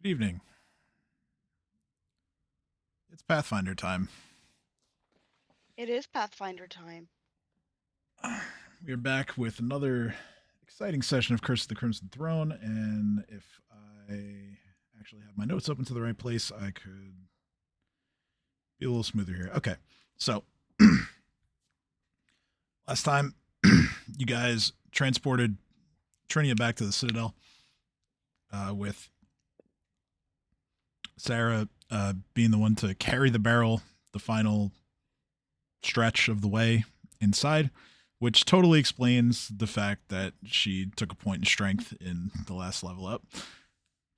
Good evening. It's Pathfinder time. It is Pathfinder time. We are back with another exciting session of Curse of the Crimson Throne, and if I actually have my notes open to the right place, I could be a little smoother here. Okay, so last time you guys transported Trinia back to the Citadel with Sarah being the one to carry the barrel the final stretch of the way inside, which totally explains the fact that she took a point in strength in the last level up.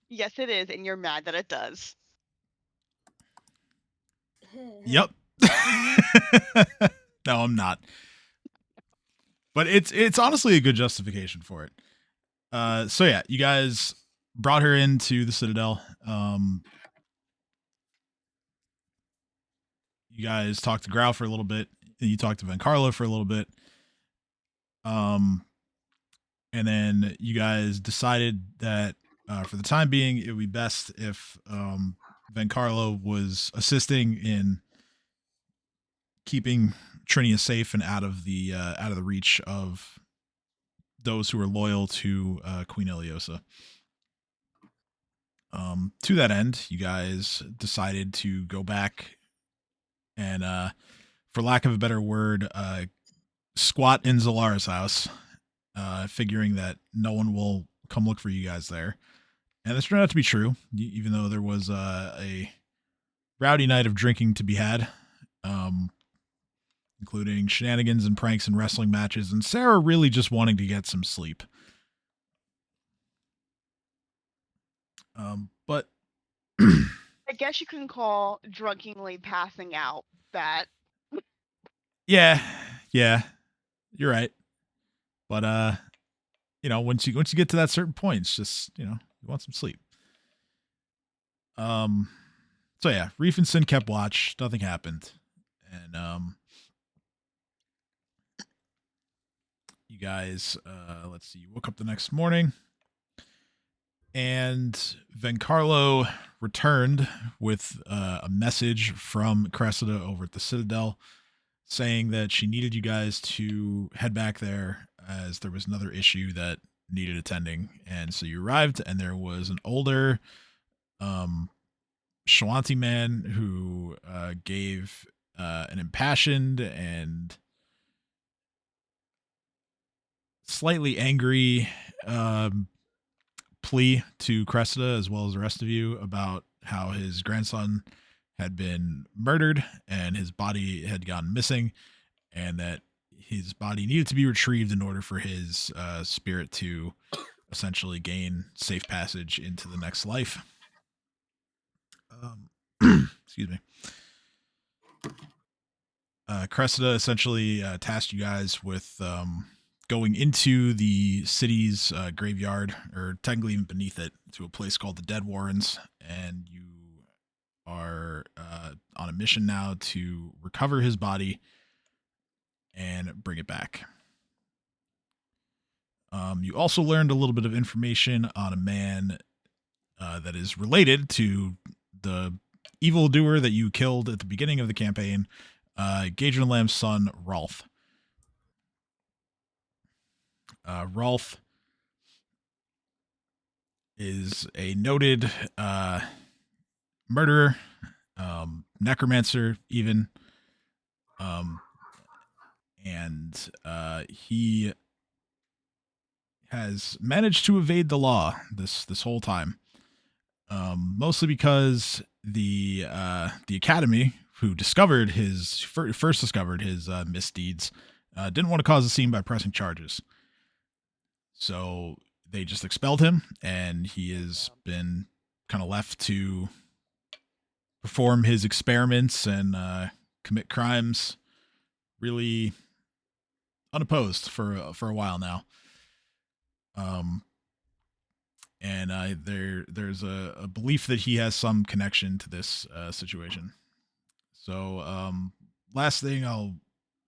Yes, it is, and you're mad that it does. Yep. No, I'm not. But it's honestly a good justification for it. So yeah, you guys brought her into the Citadel. You guys talked to Grau for a little bit, and you talked to Vencarlo for a little bit. Um, and then you guys decided that for the time being, it would be best if Vencarlo was assisting in keeping Trinia safe and out of the reach of those who are loyal to Queen Iliosa. To that end, you guys decided to go back and, for lack of a better word, squat in Zalara's house, figuring that no one will come look for you guys there. And this turned out to be true, even though there was a rowdy night of drinking to be had, um, including shenanigans and pranks and wrestling matches, and Sarah really just wanting to get some sleep. But I guess you can call drunkenly passing out that. yeah, you're right. But once you get to that certain point, it's just you want some sleep. Um, so yeah, Reef and Sin kept watch. Nothing happened, and you guys, let's see, you woke up the next morning, and Vencarlo returned with a message from Cressida over at the Citadel saying that she needed you guys to head back there as there was another issue that needed attending. And so you arrived, and there was an older um, Shawanti man who gave an impassioned and slightly angry plea to Cressida as well as the rest of you about how his grandson had been murdered and his body had gone missing, and that his body needed to be retrieved in order for his spirit to essentially gain safe passage into the next life. Excuse me. Cressida essentially tasked you guys with going into the city's graveyard, or technically even beneath it, to a place called the Dead Warrens, and you are on a mission now to recover his body and bring it back. You also learned a little bit of information on a man that is related to the evildoer that you killed at the beginning of the campaign, Gage and Lamb's son, Rolf. Rolf is a noted murderer, necromancer, even, and he has managed to evade the law this whole time. Mostly because the academy, who discovered his first discovered his misdeeds, didn't want to cause a scene by pressing charges. So they just expelled him, and he has been kind of left to perform his experiments and commit crimes, really unopposed for a while now. And there's a belief that he has some connection to this situation. So, last thing, I'll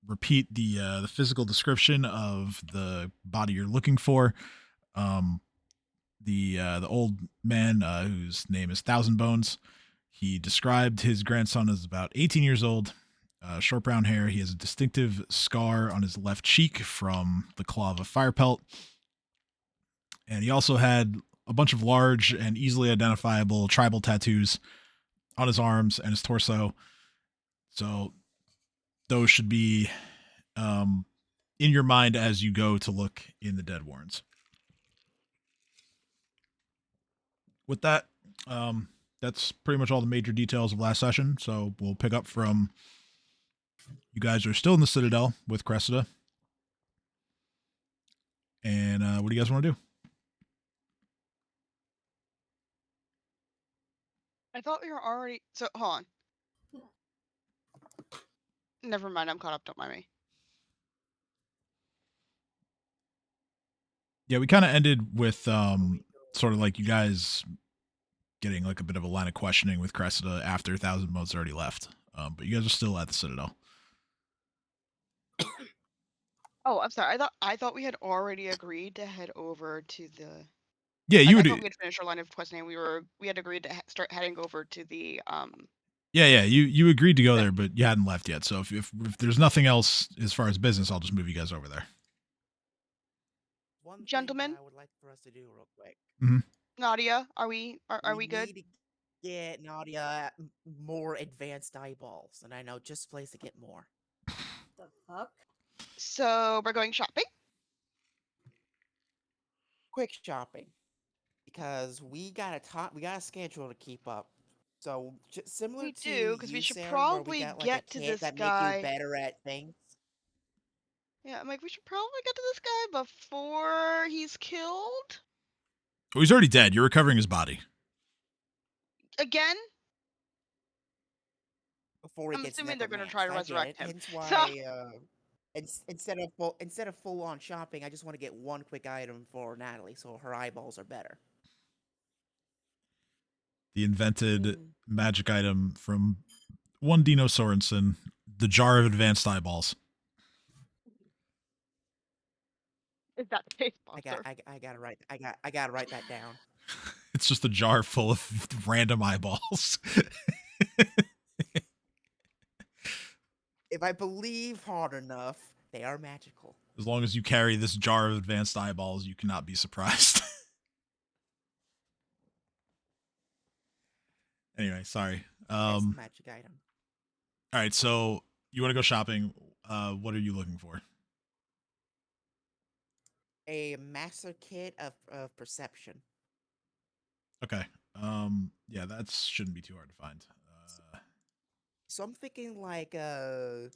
repeat the physical description of the body you're looking for. Um, the old man whose name is Thousand Bones. He described his grandson as about 18 years old, short brown hair. He has a distinctive scar on his left cheek from the claw of a fire pelt, and he also had a bunch of large and easily identifiable tribal tattoos on his arms and his torso. So those should be um, in your mind as you go to look in the dead warrants. With that, that's pretty much all the major details of last session. So we'll pick up from you guys are still in the Citadel with Cressida. And what do you guys want to do? I thought we were already. So hold on. Never mind. I'm caught up. Don't mind me. Yeah, we kind of ended with sort of like you guys getting like a bit of a line of questioning with Cressida after Thousand Modes already left. But you guys are still at the Citadel. Oh, I'm sorry. I thought we had already agreed to head over to the. Yeah, Like, you I would. thought we had finished our line of questioning. We had agreed to start heading over to the Yeah. You agreed to go thing. there, but you hadn't left yet. So if there's nothing else as far as business, I'll just move you guys over there. One thing Gentlemen? that I would like for us to do real quick. Nadia, are we good? We need to get Nadia more advanced eyeballs, and I know just place to get more. The fuck? So we're going shopping? Quick shopping, because we got a schedule to keep up. So similar We to do, because we you, should Sam, where we probably got like a get to kit this that make guy. you better at things. Yeah, I'm like, we should probably get to this guy before he's killed. Well, he's already dead. You're recovering his body. Again? Before he I'm gets assuming they're gonna necromanced. try to I get resurrect it. him. Hence So why, instead of full on shopping, I just want to get one quick item for Natalie, so her eyeballs are better. The invented magic item from one Dino Sorensen, the jar of advanced eyeballs. is that the taste monster? I gotta write that down. It's just a jar full of random eyeballs. If I believe hard enough, they are magical. As long as you carry this jar of advanced eyeballs, you cannot be surprised. Anyway, sorry. That's the magic item. All right, so you want to go shopping. What are you looking for? A master kit of perception. Okay. Yeah, that shouldn't be too hard to find. So I'm thinking like the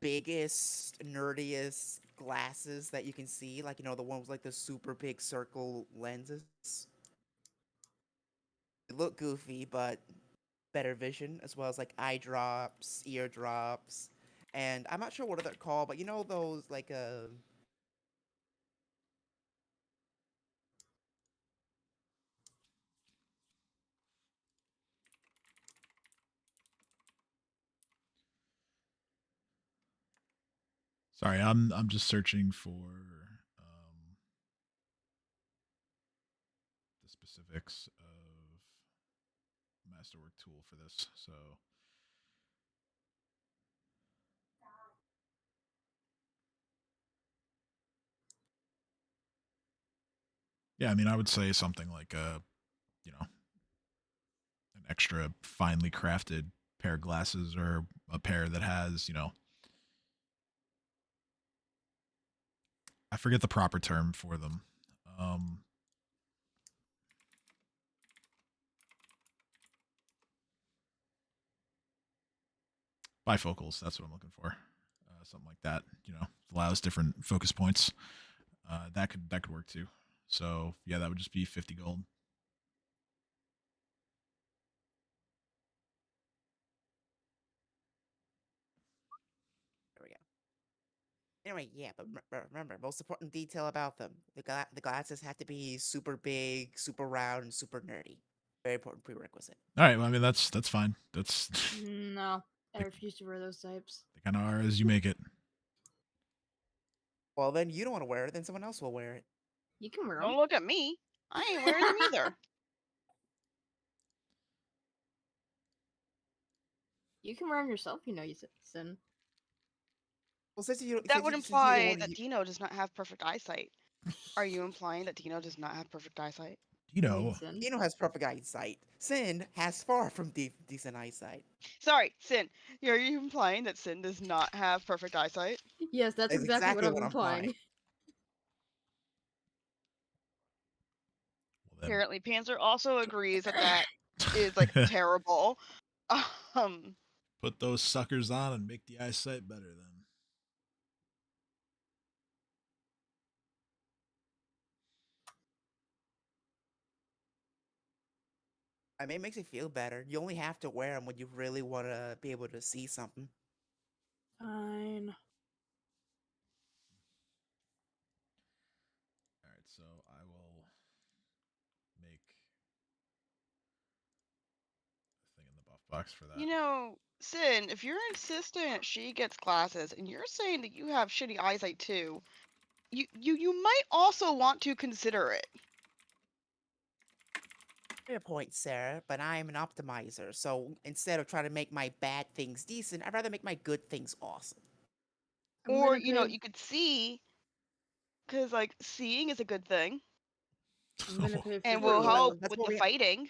biggest, nerdiest glasses that you can see, like the ones with like the super big circle lenses. They look goofy, but better vision, as well as like eye drops, ear drops, and I'm not sure what they're called, but those like Sorry, I'm just searching for the specifics of masterwork tool for this. So yeah, I mean, I would say something like an extra finely crafted pair of glasses, or a pair that has, I forget the proper term for them. Bifocals, that's what I'm looking for. Something like that, allows different focus points. That could work too. So yeah, that would just be 50 gold. there we go. Anyway, yeah, but remember, most important detail about them: the glasses have to be super big, super round, and super nerdy. Very important prerequisite. All right, well, I mean that's fine. That's No, I refuse to wear those types. they kind of are as you make it. Well, then you don't want to wear it, then someone else will wear it. You can wear Don't them. look at me. I ain't wearing them either. You can wear them yourself, you know, you sin. Well, since you That would since you don't imply want that to, Dino does not have perfect eyesight. Are you implying that Dino does not have perfect eyesight? You You mean know, sin? Eno has perfect eyesight. Sin has far from decent eyesight. Sorry, Sin. Are you implying that Sin does not have perfect eyesight? Yes, that's That's exactly what exactly I'm what I'm implying. implying. well, then, Apparently, Panzer also agrees that that is like terrible. Um, put those suckers on and make the eyesight better. Then I mean, it makes you feel better. You only have to wear them when you really want to be able to see something. Fine. all right. So I will make a thing in the buff box for that. you know, Sin, if you're insistent she gets glasses and you're saying that you have shitty eyesight too, you might also want to consider it. Fair point, Sarah, but I'm an optimizer, so instead of trying to make my bad things decent, I'd rather make my good things awesome. I'm Or, gonna pay. you could see, because, like, seeing is a good thing I'm gonna pay and 50 will True, help gold. that's with what the we fighting.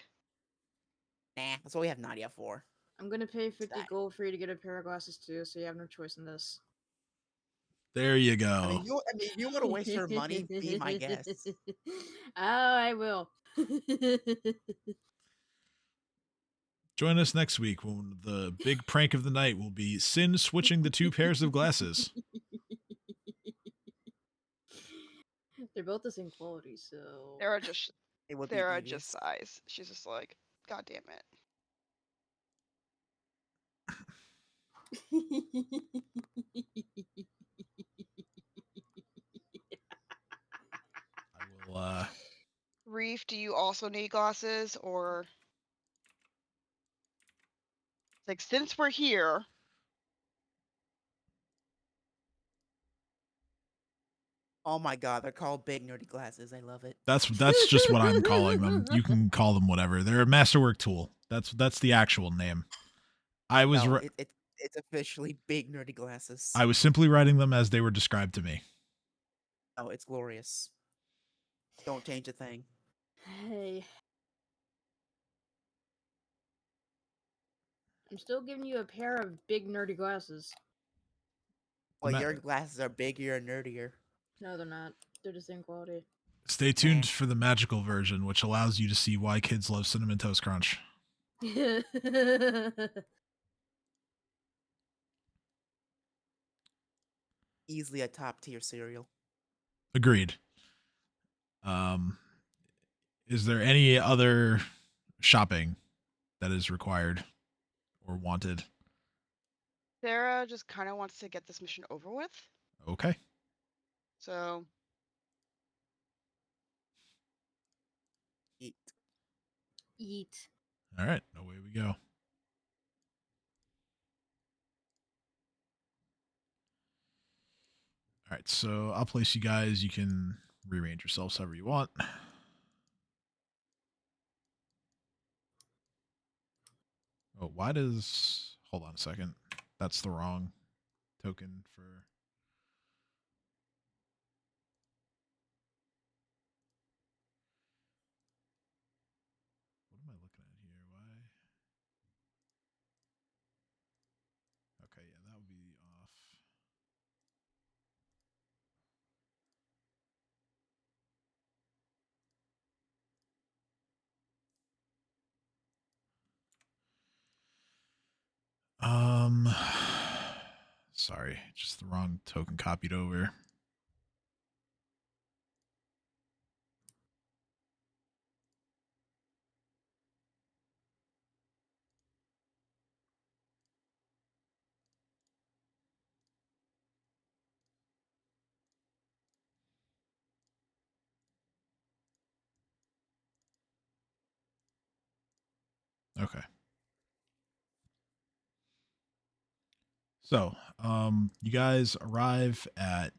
nah, that's what we have Nadia for. I'm gonna pay 50 that. gold for you to get a pair of glasses too, so you have no choice in this. There you I go. mean, if you want to waste your money, be my guest. Oh, I will. Join us next week when the big prank of the night will be Sin switching the 2 pairs of glasses. They're both the same quality, so. Sarah just It would be Sarah just devious. sighs. She's just like, God damn it. I will. Reef, do you also need glasses? Or, like, since we're here, Oh my god, they're called big nerdy glasses. I love it. That's just what I'm calling them. You can call them whatever. They're a masterwork tool. That's the actual name. I was No, ri- it's officially big nerdy glasses. I was simply writing them as they were described to me. Oh, it's glorious. Don't change a thing. Hey. I'm still giving you a pair of big nerdy glasses. Well, Ma- your glasses are bigger and nerdier. No, they're not. They're the same quality. Stay tuned for the magical version, which allows you to see why kids love Cinnamon Toast Crunch. Easily a top tier cereal. Agreed. Um, is there any other shopping that is required or wanted? Sarah just kind of wants to get this mission over with. Okay. So, Eat. Eat. All right. Away we go. All right. So I'll place you guys. You can rearrange yourselves however you want. Oh, why does. Hold on a second. That's the wrong token for. What am I looking at here? Why? Okay, yeah, that would be off. Um, sorry, just the wrong token copied over. Okay. So, you guys arrive at,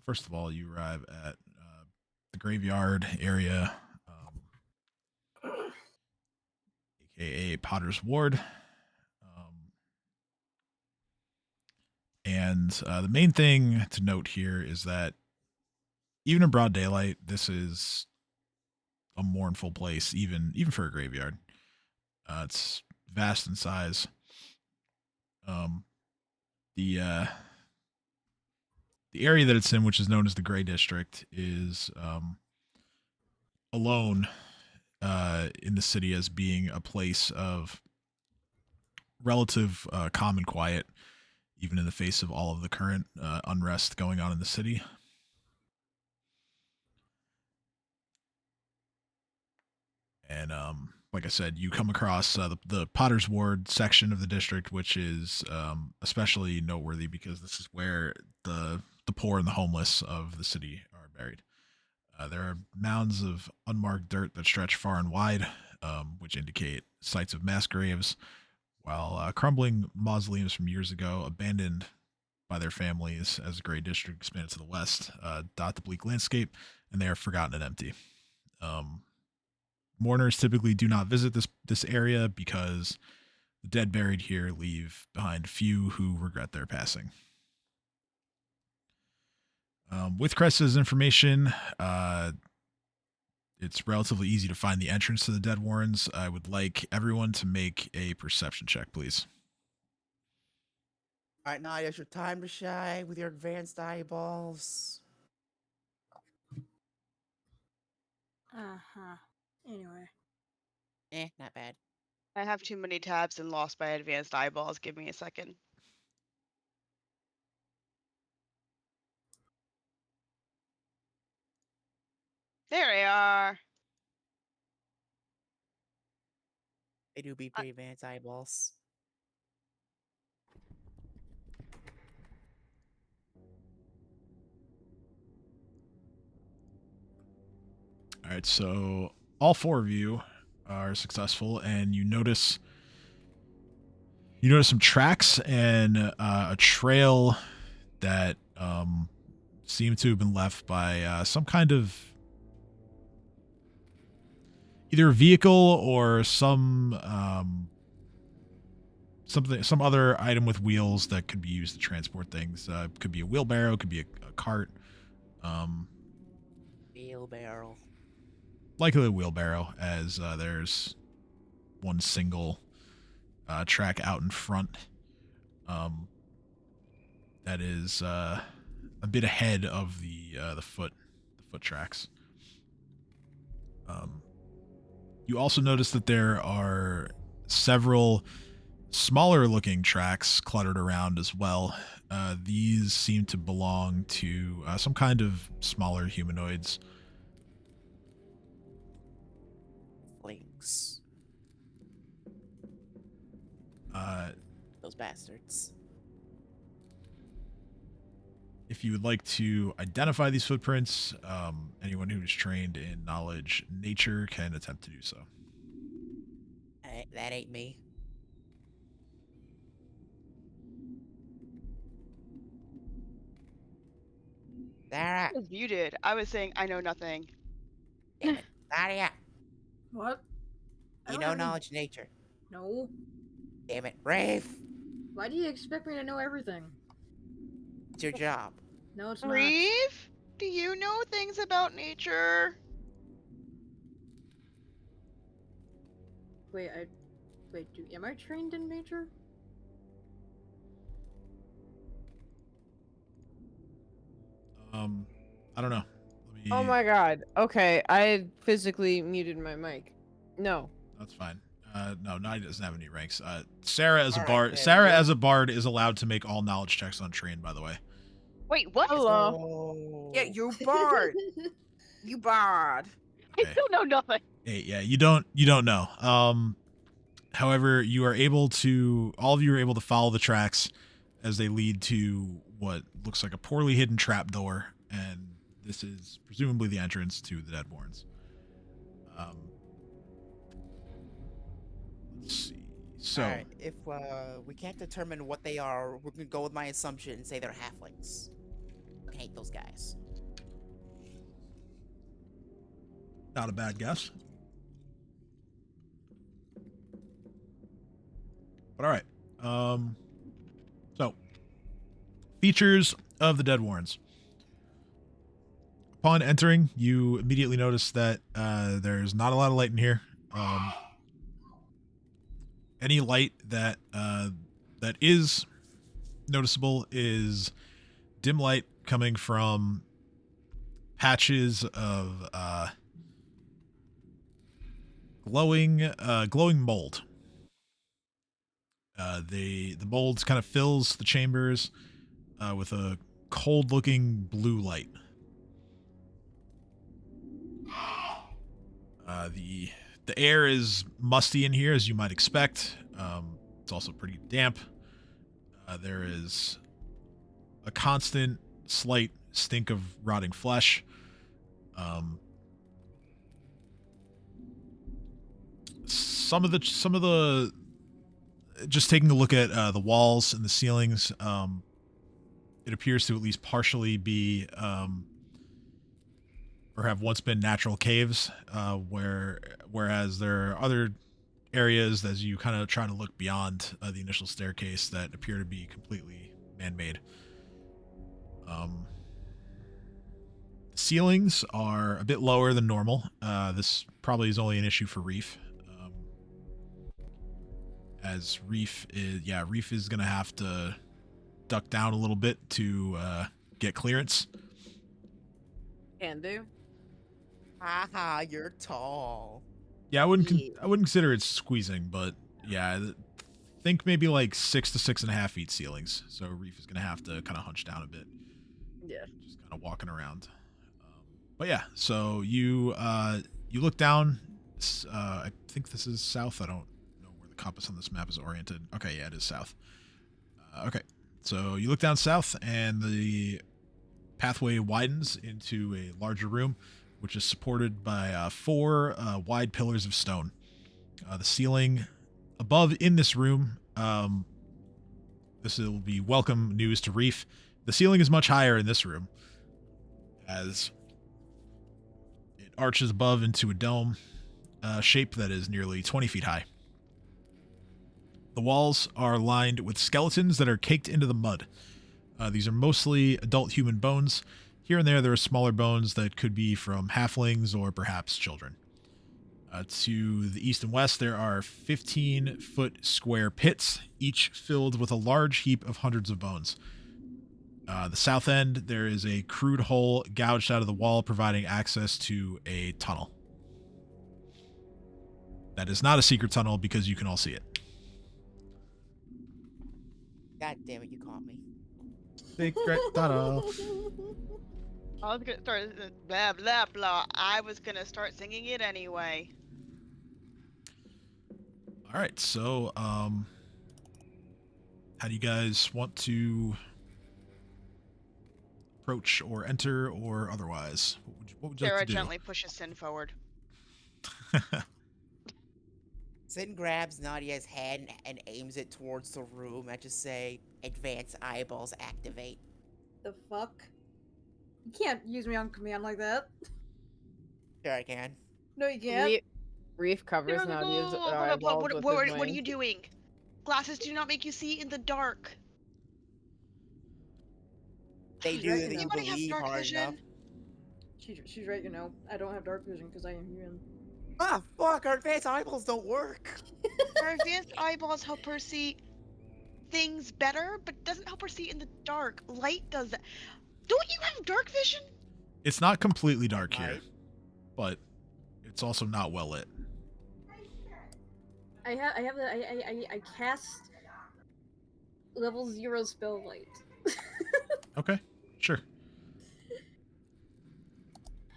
first of all, you arrive at graveyard area, aka Potter's Ward. And the main thing to note here is that even in broad daylight, this is a mournful place, even for a graveyard. It's vast in size. The area that it's in, which is known as the Gray District, is alone in the city as being a place of relative calm and quiet, even in the face of all of the current unrest going on in the city. And like I said, you come across the Potter's Ward section of the district, which is especially noteworthy because this is where the poor and the homeless of the city are buried. There are mounds of unmarked dirt that stretch far and wide, which indicate sites of mass graves, while crumbling mausoleums from years ago, abandoned by their families as the Gray District expanded to the west, dot the bleak landscape, and they are forgotten and empty. Mourners typically do not visit this area because the dead buried here leave behind few who regret their passing. With Cressa's information, it's relatively easy to find the entrance to the Dead Warrens. I would like everyone to make a perception check, please. All right, now it's your time to shine with your advanced eyeballs. Anyway. Not bad. I have too many tabs and lost my advanced eyeballs. Give me a second. There they are. They do be pretty advanced eyeballs. All right, so all four of you are successful, and you notice some tracks and a trail that seem to have been left by some kind of either a vehicle or some other item with wheels that could be used to transport things. Could be a wheelbarrow, could be a cart. Wheelbarrow. Likely a wheelbarrow, as there's one single track out in front that is a bit ahead of the foot tracks. You also notice that there are several smaller looking tracks cluttered around as well. These seem to belong to some kind of smaller humanoids. Links. Those bastards. If you would like to identify these footprints, anyone who is trained in knowledge nature can attempt to do so. That ain't me. Sarah! I was muted. I was saying I know nothing. Damn it. Nadia! What? I You don't know have any- knowledge nature. No. Damn it. Reef! Why do you expect me to know everything? It's your job. No, it's not. Reef, do you know things about nature? Wait, am I trained in nature? I don't know. Let me, Oh my god. Okay, I physically muted my mic. No. That's fine. No, Nadia doesn't have any ranks. Sarah as a All right, bard. then. Sarah as a bard is allowed to make all knowledge checks on train. By the way. Wait, what? Hello. Oh. Yeah, you bard. You bard. I Okay. still know nothing. Hey, yeah, you don't know. However, you are able to. All of you are able to follow the tracks as they lead to what looks like a poorly hidden trap door, and this is presumably the entrance to the Dead Warrens. Let's see. So, Alright, if we can't determine what they are, we're gonna go with my assumption and say they're halflings. I hate those guys. Not a bad guess. But all right. So, features of the Dead Warrens. Upon entering, you immediately notice that there's not a lot of light in here. Any light that that is noticeable is dim light coming from patches of glowing mold. The mold kind of fills the chambers with a cold-looking blue light. The air is musty in here, as you might expect. It's also pretty damp. There is a constant, slight stink of rotting flesh. Some of the just taking a look at the walls and the ceilings, it appears to at least partially be or have once been natural caves, whereas there are other areas as you kind of try to look beyond the initial staircase that appear to be completely man-made. Ceilings are a bit lower than normal. This probably is only an issue for Reef. As Reef is going to have to duck down a little bit to get clearance. Can do. Haha, you're tall. Yeah, I wouldn't consider it squeezing, but yeah, think maybe like 6 to 6.5 feet ceilings. So Reef is gonna have to kind of hunch down a bit. Yeah. Just kind of walking around. But yeah, so you look down. I think this is south. I don't know where the compass on this map is oriented. Okay, yeah, it is south. Okay, so you look down south, and the pathway widens into a larger room, which is supported by 4 wide pillars of stone. The ceiling above in this room, this will be welcome news to Reef. The ceiling is much higher in this room, as it arches above into a dome shape that is nearly 20 feet high. The walls are lined with skeletons that are caked into the mud. These are mostly adult human bones. Here and there are smaller bones that could be from halflings or perhaps children. To the east and west, there are 15-foot square pits, each filled with a large heap of hundreds of bones. The south end, there is a crude hole gouged out of the wall, providing access to a tunnel. That is not a secret tunnel because you can all see it. God damn it, you caught me. Secret tunnel. I was gonna start blah blah blah. I was gonna start singing it anyway. All right, so how do you guys want to approach or enter or otherwise? What would you Sarah like to do? gently pushes Sin forward. Sin grabs Nadia's head and aims it towards the room and just say, "Advanced eyeballs activate." The fuck? You can't use me on command like that. Sure I can. No, you can't. Reef covers Nadia's eyeballs with his What are wings. you doing? Glasses do not make you see in the dark. They She's do right, that you you know. Anybody have believe dark hard vision? enough. She's right, you know. I don't have dark vision because I am human. Ah, fuck, our advanced eyeballs don't work. Our advanced eyeballs help her see things better, but doesn't help her see in the dark. Light does that. Don't you have dark vision? It's not completely dark here, Right. but it's also not well lit. I cast level 0 spell light. Okay, sure.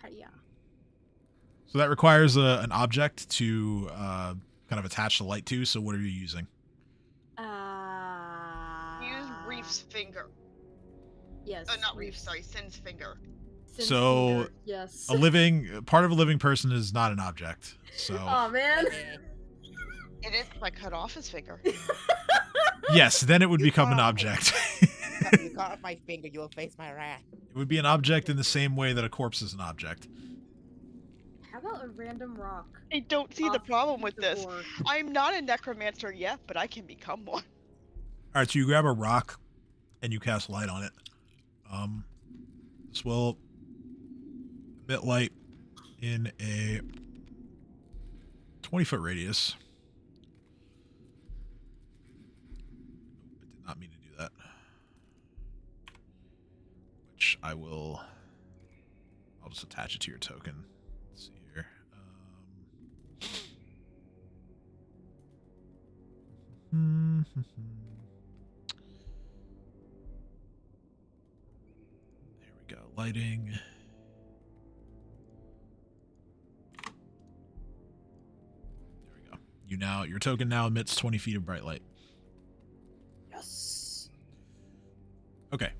Yeah. So that requires an object to kind of attach the light to. So what are you using? Use Reef's finger. Yes. Not Reef, sorry, Sin's finger. Sin's So, finger, yes. Part of a living person is not an object. So Oh man. It is if I cut off his finger. yes, then it would You become an caught- object. You cut off my finger, you will face my wrath. It would be an object in the same way that a corpse is an object. How about a random rock? I don't see the off problem with the this. board? I'm not a necromancer yet, but I can become one. All right, so you grab a rock and you cast light on it. This will emit light in a 20-foot radius. I did not mean to do that. Which I'll just attach it to your token. Let's see here. There we go. Lighting. There we go. Your token now emits 20 feet of bright light. Yes. Okay.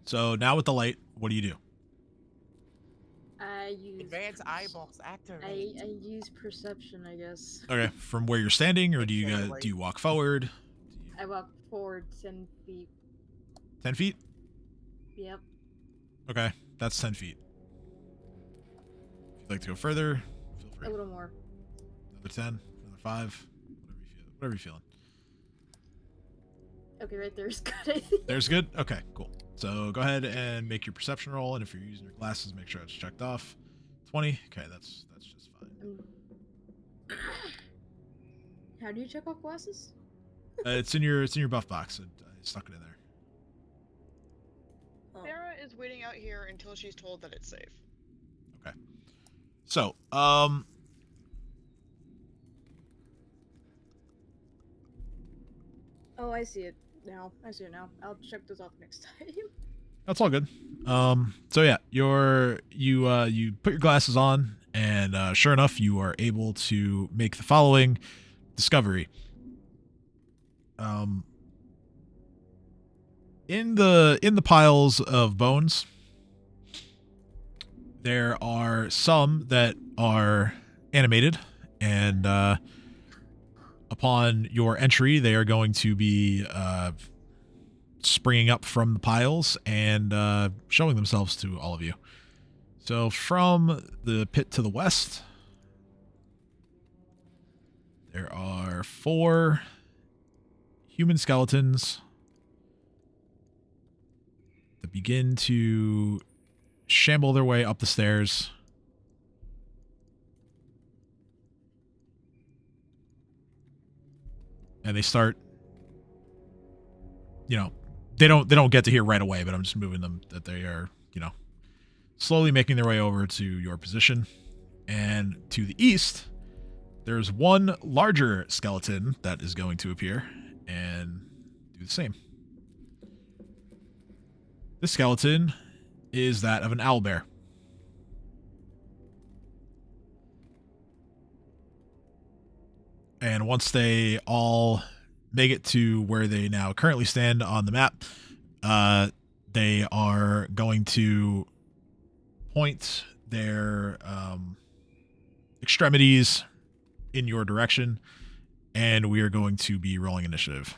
So now with the light, what do you do? I use Advanced eyeballs activate. I use perception, I guess. Okay, from where you're standing, or do you walk forward? I walk forward 10 feet. 10 feet? Yep. Okay, that's 10 feet. If you'd like to go further, feel free. A little more. Another 10, another 5, whatever you're feeling. Okay, right there is good, I think. There's good? Okay, cool. So go ahead and make your perception roll, and if you're using your glasses, make sure it's checked off. 20. Okay, that's just fine. How do you check off glasses? It's in your buff box. I stuck it in there. Oh. Sarah is waiting out here until she's told that it's safe. Okay. So, Oh, I see it now. I'll check those off next time. that's all good. So yeah, you put your glasses on, and sure enough, you are able to make the following discovery. In the piles of bones, there are some that are animated, and upon your entry, they are going to be springing up from the piles and showing themselves to all of you. So from the pit to the west, there are 4 human skeletons that begin to shamble their way up the stairs. And they start, they don't get to here right away, but I'm just moving them, that they are, slowly making their way over to your position. And to the east, there's one larger skeleton that is going to appear and do the same. This skeleton is that of an owlbear. And once they all make it to where they now currently stand on the map, they are going to point their extremities in your direction, and we are going to be rolling initiative.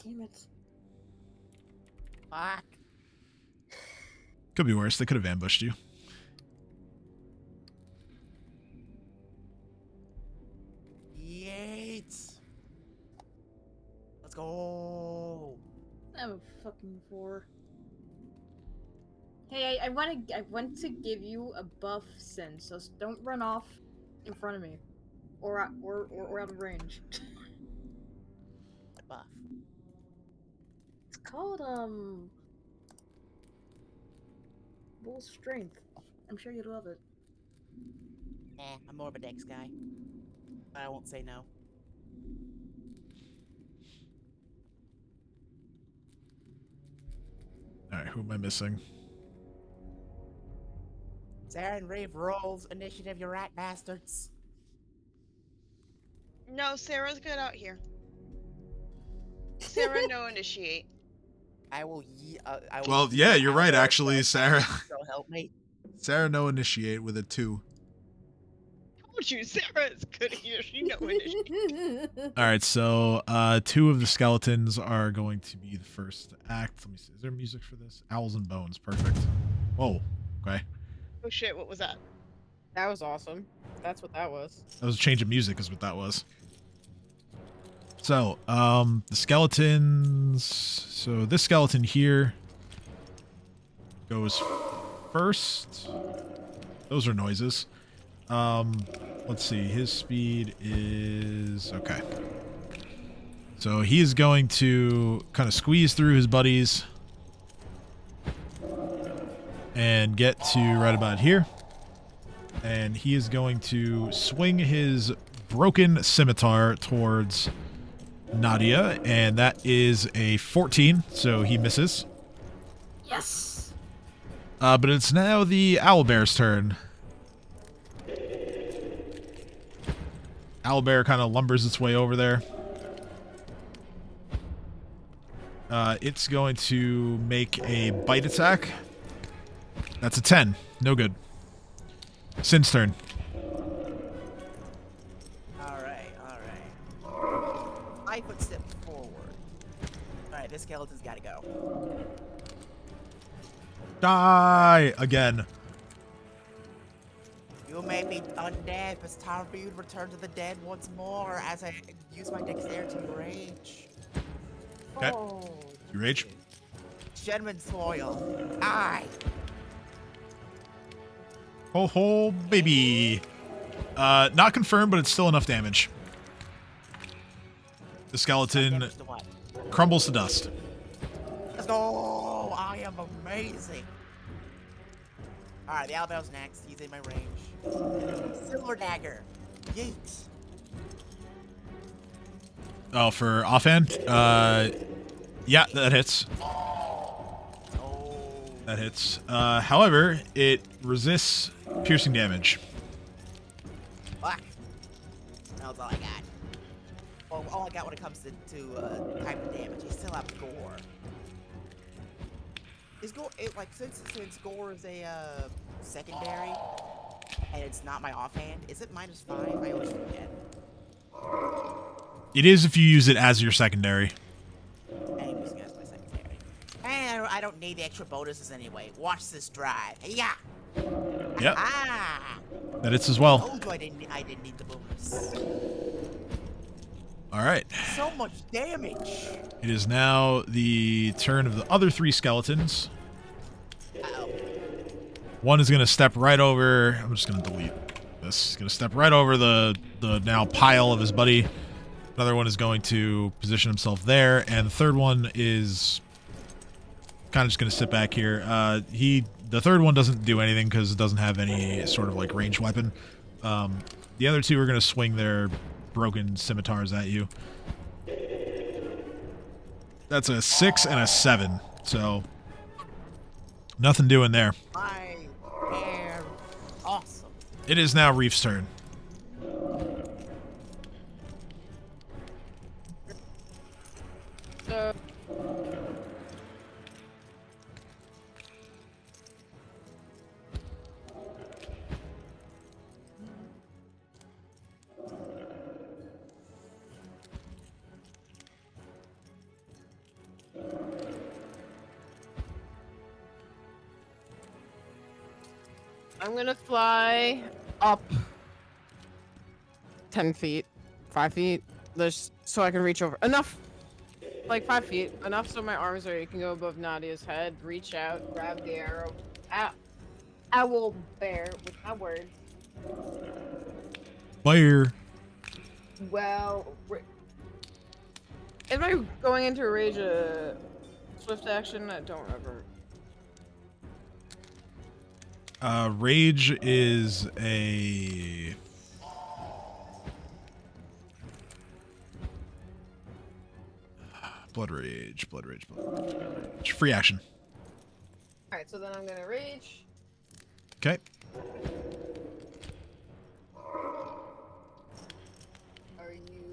Damn it. Fuck. Could be worse. They could have ambushed you. Yeet. Let's go. I'm a fucking 4. Hey, I want to give you a buff sense, so don't run off in front of me, or out of range. The buff. It's called Bull Strength. I'm sure you'd love it. I'm more of a dex guy. But I won't say no. All right, who am I missing? Sarah and Reef rolls initiative, you rat bastards. No, Sarah's good out here. Sarah, no initiate. I will Well, yeah, you're right, actually, Sarah. So help me. Sarah, no initiate with a 2. Told told you, Sarah is good here. She know initiative. All right, so 2 of the skeletons are going to be the first to act. Let me see. Is there music for this? Owls and bones. Perfect. Whoa. Okay. Oh shit, what was that? That was awesome. That's what that was. That was a change of music is what that was. So, the skeletons. So this skeleton here goes first. Those are noises. Let's see. His speed is okay. So he is going to kind of squeeze through his buddies and get to right about here. And he is going to swing his broken scimitar towards Nadia, and that is a 14, so he misses. Yes. But it's now the owlbear's turn. Owlbear kind of lumbers its way over there. It's going to make a bite attack. That's a 10. No good. Sin's turn. Alright. 5 foot step forward. Alright, this skeleton's gotta go. Die again. You may be undead, but it's time for you to return to the dead once more as I use my dexterity to rage. Okay. Oh. You rage? Gentleman's soil. Die! Ho ho, baby. Not confirmed, but it's still enough damage. The skeleton Damage to what? crumbles to dust. Let's go! I am amazing! Alright, the owlbear's next. He's in my range. Silver dagger. Yeet. Oh, for offhand? Yeah, that hits. Oh. That hits. However, it resists piercing damage. Fuck. That's all I got. Well, all I got when it comes to type of damage. I still have gore. Is gore since gore is a secondary and it's not my offhand? Is it -5? I always forget. It is if you use it as your secondary. I'm using it as my secondary. And I don't need the extra bonuses anyway. Watch this drive. Yeah. Yep. Ah. That hits as well. Told you I didn't need the bonus. All right. So much damage. It is now the turn of the other 3 skeletons. Uh-oh. One is going to step right over. I'm just going to delete this. He's going to step right over the now pile of his buddy. Another one is going to position himself there, and the third one is kind of just going to sit back here. The third one doesn't do anything because it doesn't have any sort of like ranged weapon. The other 2 are going to swing their broken scimitars at you. That's a 6 and a 7, so nothing doing there. I am awesome. It is now Reef's turn. So, I'm gonna fly up 10 feet, 5 feet, so I can reach over. Enough! Like 5 feet. Enough so my arms are, you can go above Nadia's head, reach out, grab the arrow. Owl bear, with my words. Fire. Well, am I going into a rage swift action? I don't remember. Rage is a... Blood rage. Free action. Alright, so then I'm gonna rage. Okay. Are you...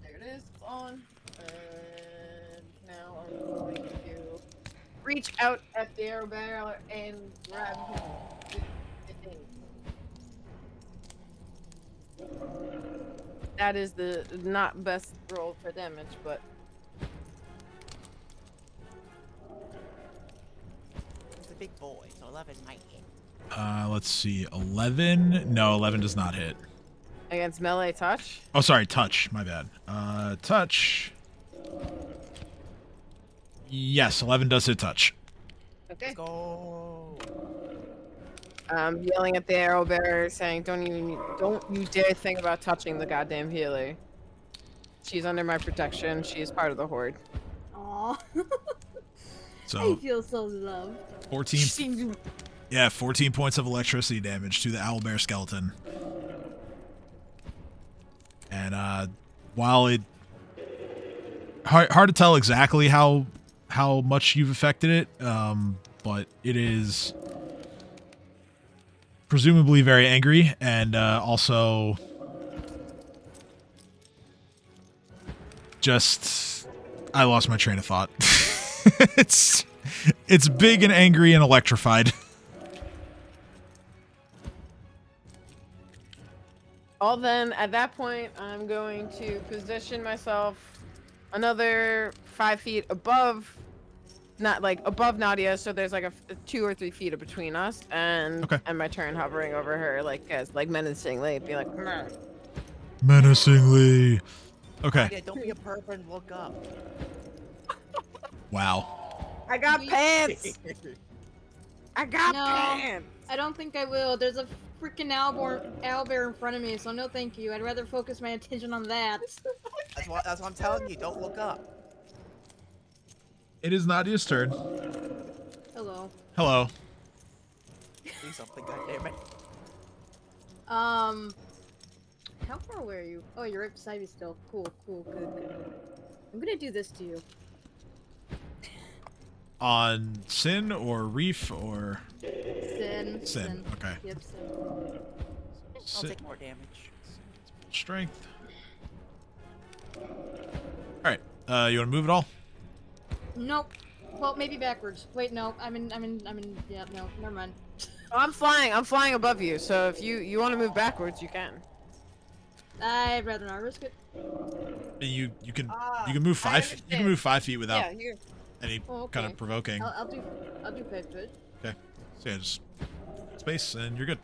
There it is, it's on. And now I'm going to reach out at the arrow bearer and grab him with the thing. That is the not best roll for damage, but He's a big boy, so 11 might hit. Let's see. 11? No, 11 does not hit. against melee touch. Oh, sorry, touch. My bad. Touch. Yes, 11 does hit touch. Okay. Let's go. Yelling at the arrow bearer, saying, "Don't you dare think about touching the goddamn healer. She's under my protection. She is part of the Hoard." Aw. I So feel so loved. 14. Yeah, 14 points of electricity damage to the owlbear skeleton. And while it hard to tell exactly how much you've affected it, but it is presumably very angry, and also just I lost my train of thought. it's big and angry and electrified. Well, then, at that point, I'm going to position myself another 5 feet above, not like above Nadia, so there's like a 2 or 3 feet between us, and Okay. and my turn hovering over her, like as like menacingly, be like, "Meh." Menacingly. Okay. Yeah, don't be a perp and look up. Wow. "I got We- pants. I got No. pants." I don't think I will. There's a freaking owlbear in front of me, so no thank you. I'd rather focus my attention on that. That's what I'm telling you. Don't look up. It is Nadia's turn. Hello. Hello. Do something, goddammit. How far away are you? Oh, you're right beside me still. Cool, good. I'm gonna do this to you. On Sin or Reef or Sin. Okay. Yep, Sin. I'll Sin. take more damage. Strength. All right. You want to move at all? Nope. Well, maybe backwards. Wait, no. I'm in. Yeah, no. Never mind. Oh, I'm flying above you, so if you want to move backwards, you can. I'd rather not risk it. You can Ah, you can move I 5. You can understand. move 5 feet without Yeah, you. any Oh, kind okay. of provoking. I'll do 5 foot. Okay. So yeah, just space and you're good.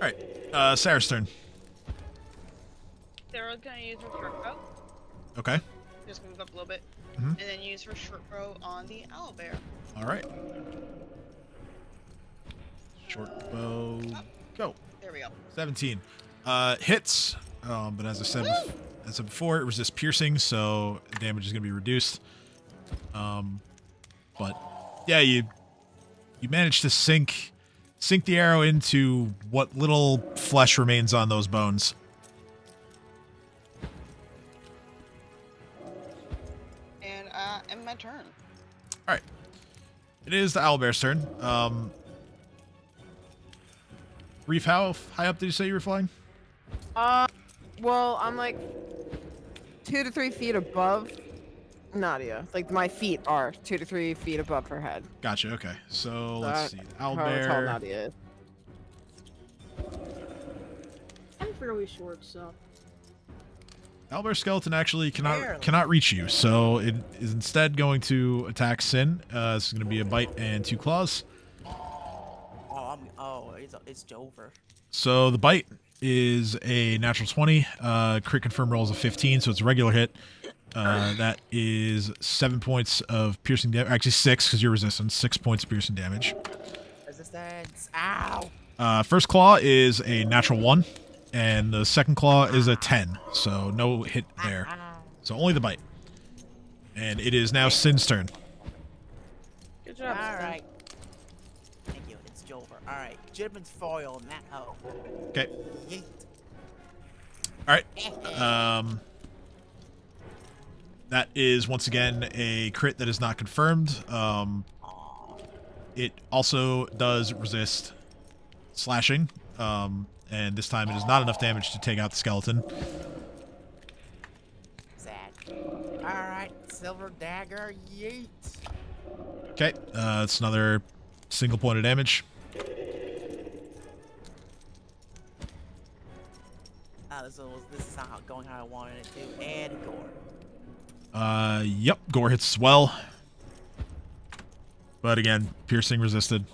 All right. Sarah's turn. Sarah's gonna use her short bow. Okay. Just move up a little bit. Mhm. And then use her short bow on the owlbear. All right. Short bow. Go. There we go. 17. Hits. But as I said before, it resists piercing, so damage is going to be reduced. But yeah, you managed to sink the arrow into what little flesh remains on those bones. And end my turn. All right. It is the owlbear's turn. Reef, how high up did you say you were flying? Well, I'm like 2 to 3 feet above Nadia. Like my feet are 2 to 3 feet above her head. Gotcha. Okay. So So let's see. However tall Owlbear. Nadia is. I'm fairly short, so. Owlbear skeleton actually Barely. cannot reach you, so it is instead going to attack Sin. It's going to be a bite and 2 claws. It's Jover. So the bite is a natural 20. Crit confirm rolls a 15, so it's a regular hit. That is 7 points of piercing damage. Actually 6 because you're resistant. 6 points of piercing damage. Resistance. Ow. First claw is a natural 1, and the second claw is a 10. So no hit there. So only the bite. And it is now Sin's turn. Good job. All Stan. right. Thank you. It's Jover. All right. Jibman's foil in that hoe. Okay. Yeet. All right. That is once again a crit that is not confirmed. It also does resist slashing, and this time it is not enough damage to take out the skeleton. Sad. All right. Silver dagger. Yeet. Okay, it's another single point of damage. this is not going how I wanted it to. And gore. Yep, gore hits as well. But again, piercing resisted.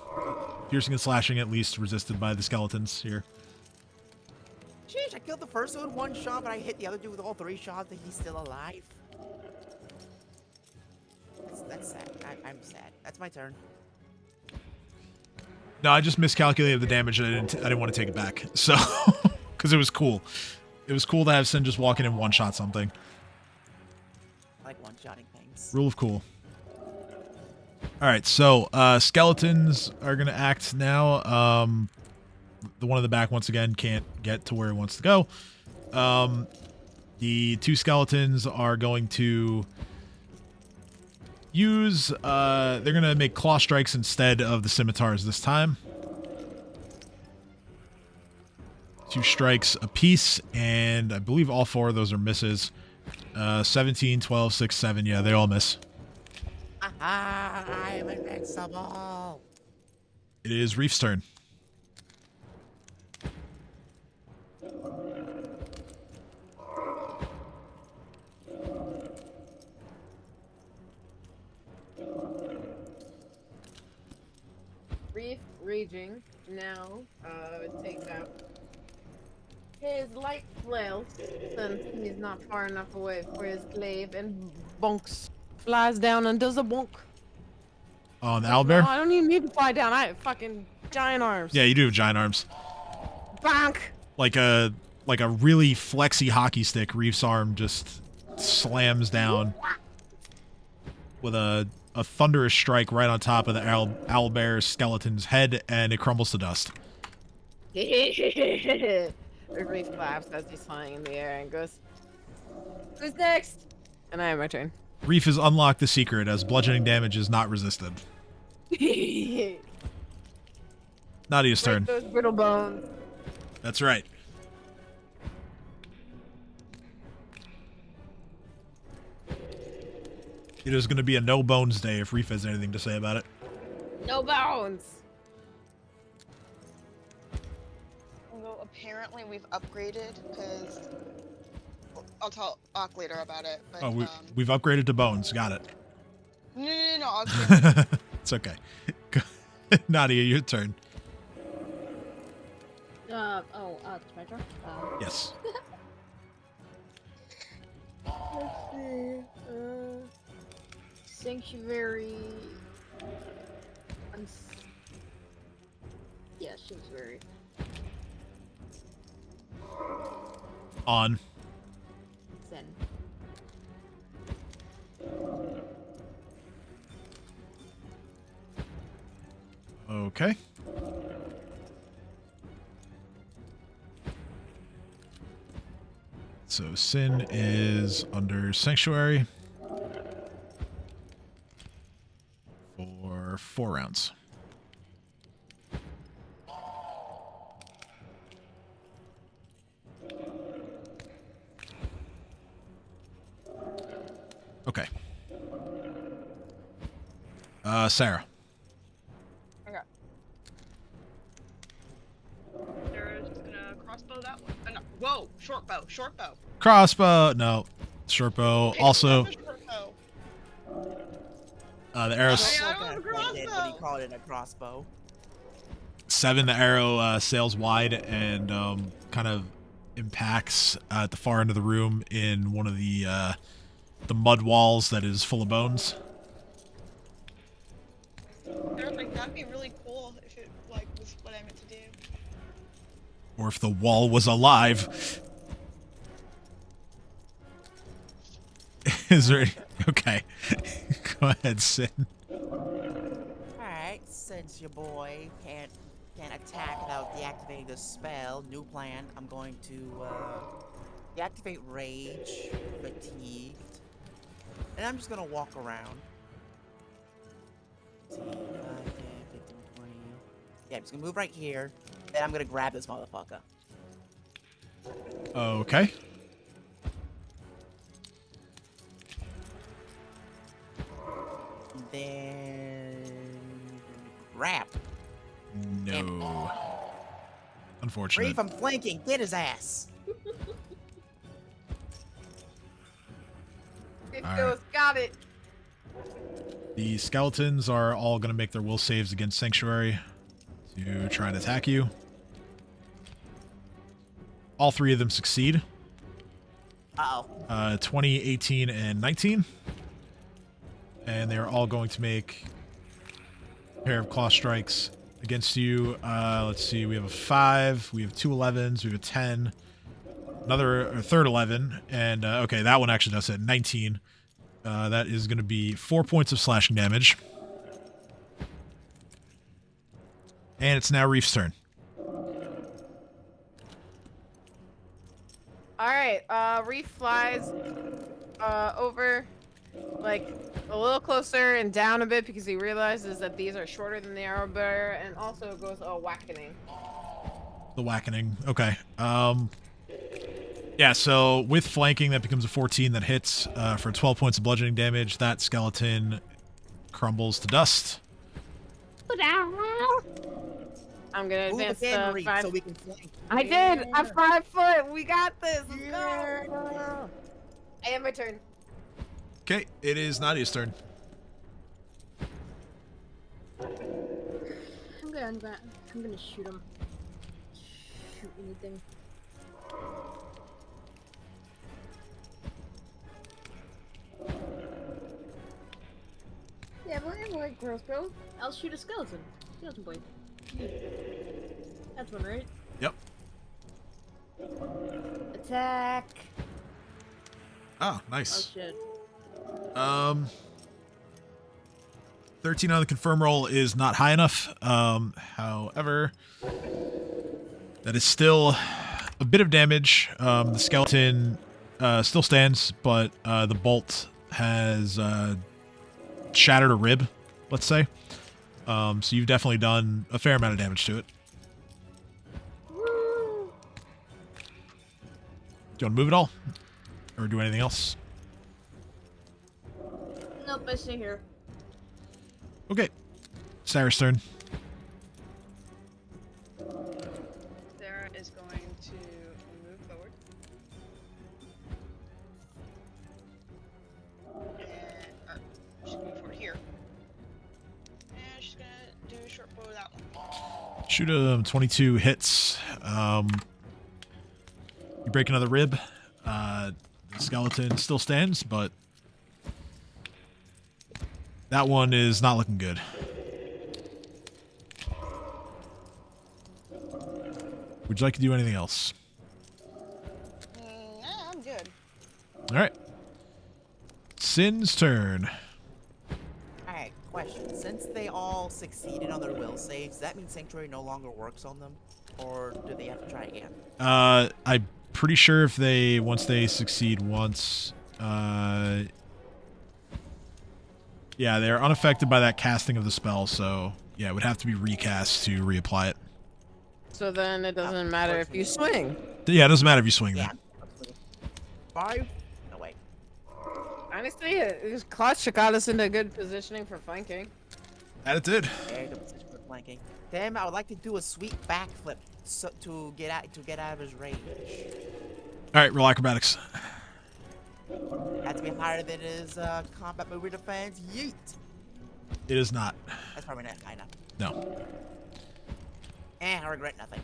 Piercing and slashing at least resisted by the skeletons here. Jeez, I killed the first one with one shot, but I hit the other dude with all 3 shots, and he's still alive. That's sad. I'm sad. That's my turn. No, I just miscalculated the damage, and I didn't want to take it back. So, because it was cool. It was cool to have Sin just walk in and one-shot something. I like one-shotting things. Rule of cool. All right, so skeletons are going to act now. The one in the back, once again, can't get to where he wants to go. The 2 skeletons are going to use... they're going to make claw strikes instead of the scimitars this time. 2 strikes apiece, and I believe all 4 of those are misses. 17, 12, 6, 7. Yeah, they all miss. I'm invincible. It is Reef's turn. Reef raging now takes out his light flail since he's not far enough away for his glaive and bonks. Flies down and does a bonk. On the owlbear? No, I don't even need to fly down. I have fucking giant arms. Yeah, you do have giant arms. Bonk! Like a really flexy hockey stick, Reef's arm just slams down with a thunderous strike right on top of the owlbear's skeleton's head, and it crumbles to dust. Reef laughs as he's flying in the air and goes, "Who's next?" And I have my turn. Reef has unlocked the secret as bludgeoning damage is not resisted. Nadia's turn. Break those brittle bones. That's right. It is going to be a no bones day if Reef has anything to say about it. No bones. Although apparently we've upgraded because I'll tell Ock later about it. But, Oh, we've upgraded to bones. Got it. No. I'll It's okay. Nadia, your turn. It's my turn. Yes. Let's see. Sanctuary. Yeah, Sanctuary. On. Zen. Okay. So Sin is under Sanctuary for 4 rounds. Okay. Sarah. Okay. Sarah's just gonna crossbow that one. No. Whoa, short bow. Crossbow. No. Short bow. Okay, Also, that's a short bow. the arrows. I don't have a When he crossbow. called it a crossbow. 7, the arrow sails wide and kind of impacts at the far end of the room in one of the mud walls that is full of bones. Sarah's like, that'd be really cool if it was what I meant to do. Or if the wall was alive. Is there any... Okay. Go ahead, Sin. Alright, since your boy can't attack without deactivating the spell, new plan, I'm going to deactivate Rage, Fatigued, and I'm just gonna walk around. 10, 5, 10, 15, 20. Yeah, I'm just gonna move right here, and I'm gonna grab this motherfucker. Okay. And then... grab. No. Unfortunate. Reef, I'm flanking. Get his ass. It All goes, got it. The skeletons are all going to make their will saves against Sanctuary to try and attack you. All 3 of them succeed. Uh-oh. 20, 18, and 19. And they're all going to make a pair of claw strikes against you. Let's see. We have a 5. We have 2 11s. We have a 10. A third 11. And, okay, that one actually does hit 19. That is going to be 4 points of slashing damage. And it's now Reef's turn. Alright, Reef flies over, like, a little closer and down a bit because he realizes that these are shorter than the arrow bearer, and also goes whackening. The whackening. Okay. Yeah, so with flanking, that becomes a 14 that hits for 12 points of bludgeoning damage. That skeleton crumbles to dust. I'm gonna Move advance again, the Reef, 5. so we can flank. I did! I'm Yeah. 5 foot! We got this! Let's go! Yeah. I have my turn. Okay, it is Nadia's turn. I'm gonna shoot him. Shoot anything. Yeah, boy, gross, bro. I'll shoot a skeleton. Skeleton boy. That's one, right? Yep. Attack. Oh, Oh nice. shit. 13 on the confirm roll is not high enough. However, that is still a bit of damage. The skeleton still stands, but the bolt has shattered a rib, let's say. So you've definitely done a fair amount of damage to it. Woo! Do you want to move it all? Or do anything else? Nope, I stay here. Okay. Sarah's turn. Sarah is going to move forward. And she's going to move forward here. And she's going to do a short bow with that one. Shoot him. 22 hits. You break another rib. The skeleton still stands, but that one is not looking good. Would you like to do anything else? Nah, I'm good. All right. Sin's turn. Alright, question. Since they all succeeded on their will saves, does that mean Sanctuary no longer works on them? Or do they have to try again? I'm pretty sure if once they succeed once, yeah, they're unaffected by that casting of the spell, so yeah, it would have to be recast to reapply it. So then it doesn't matter if you swing. Yeah, it doesn't matter if you swing Yeah. that. 5? No, wait. Honestly, it was clutch. It got us into good positioning for flanking. That it did. Very good position for flanking. Damn, I would like to do a sweet backflip to get out of his range. All right, roll acrobatics. Had to be higher than his combat movement defense. Yeet. It is not. That's probably not high enough. No. I regret nothing.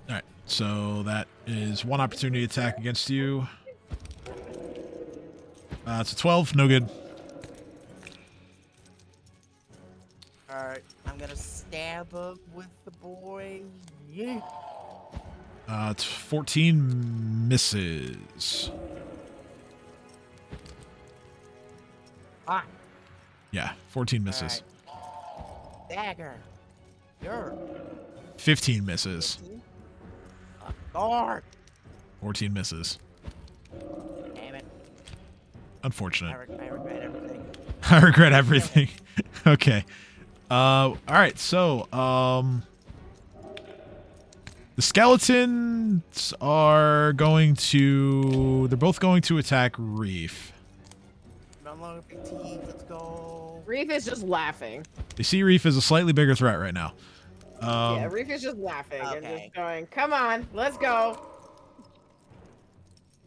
All right, so that is one opportunity attack against you. It's a 12, no good. Alright, I'm gonna stab him with the boy. Yeet. It's 14 misses. Ah, Yeah, 14 misses. alright. Dagger. You're 15 misses. a guard. 14 misses. Damn it. Unfortunate. I regret everything. I regret everything. Okay. All right. So, the skeletons are going to. They're both going to attack Reef. No longer fatigued. Let's go. Reef is just laughing. They see Reef as a slightly bigger threat right now. Yeah, Reef is just laughing and okay. just going, "Come on, let's go."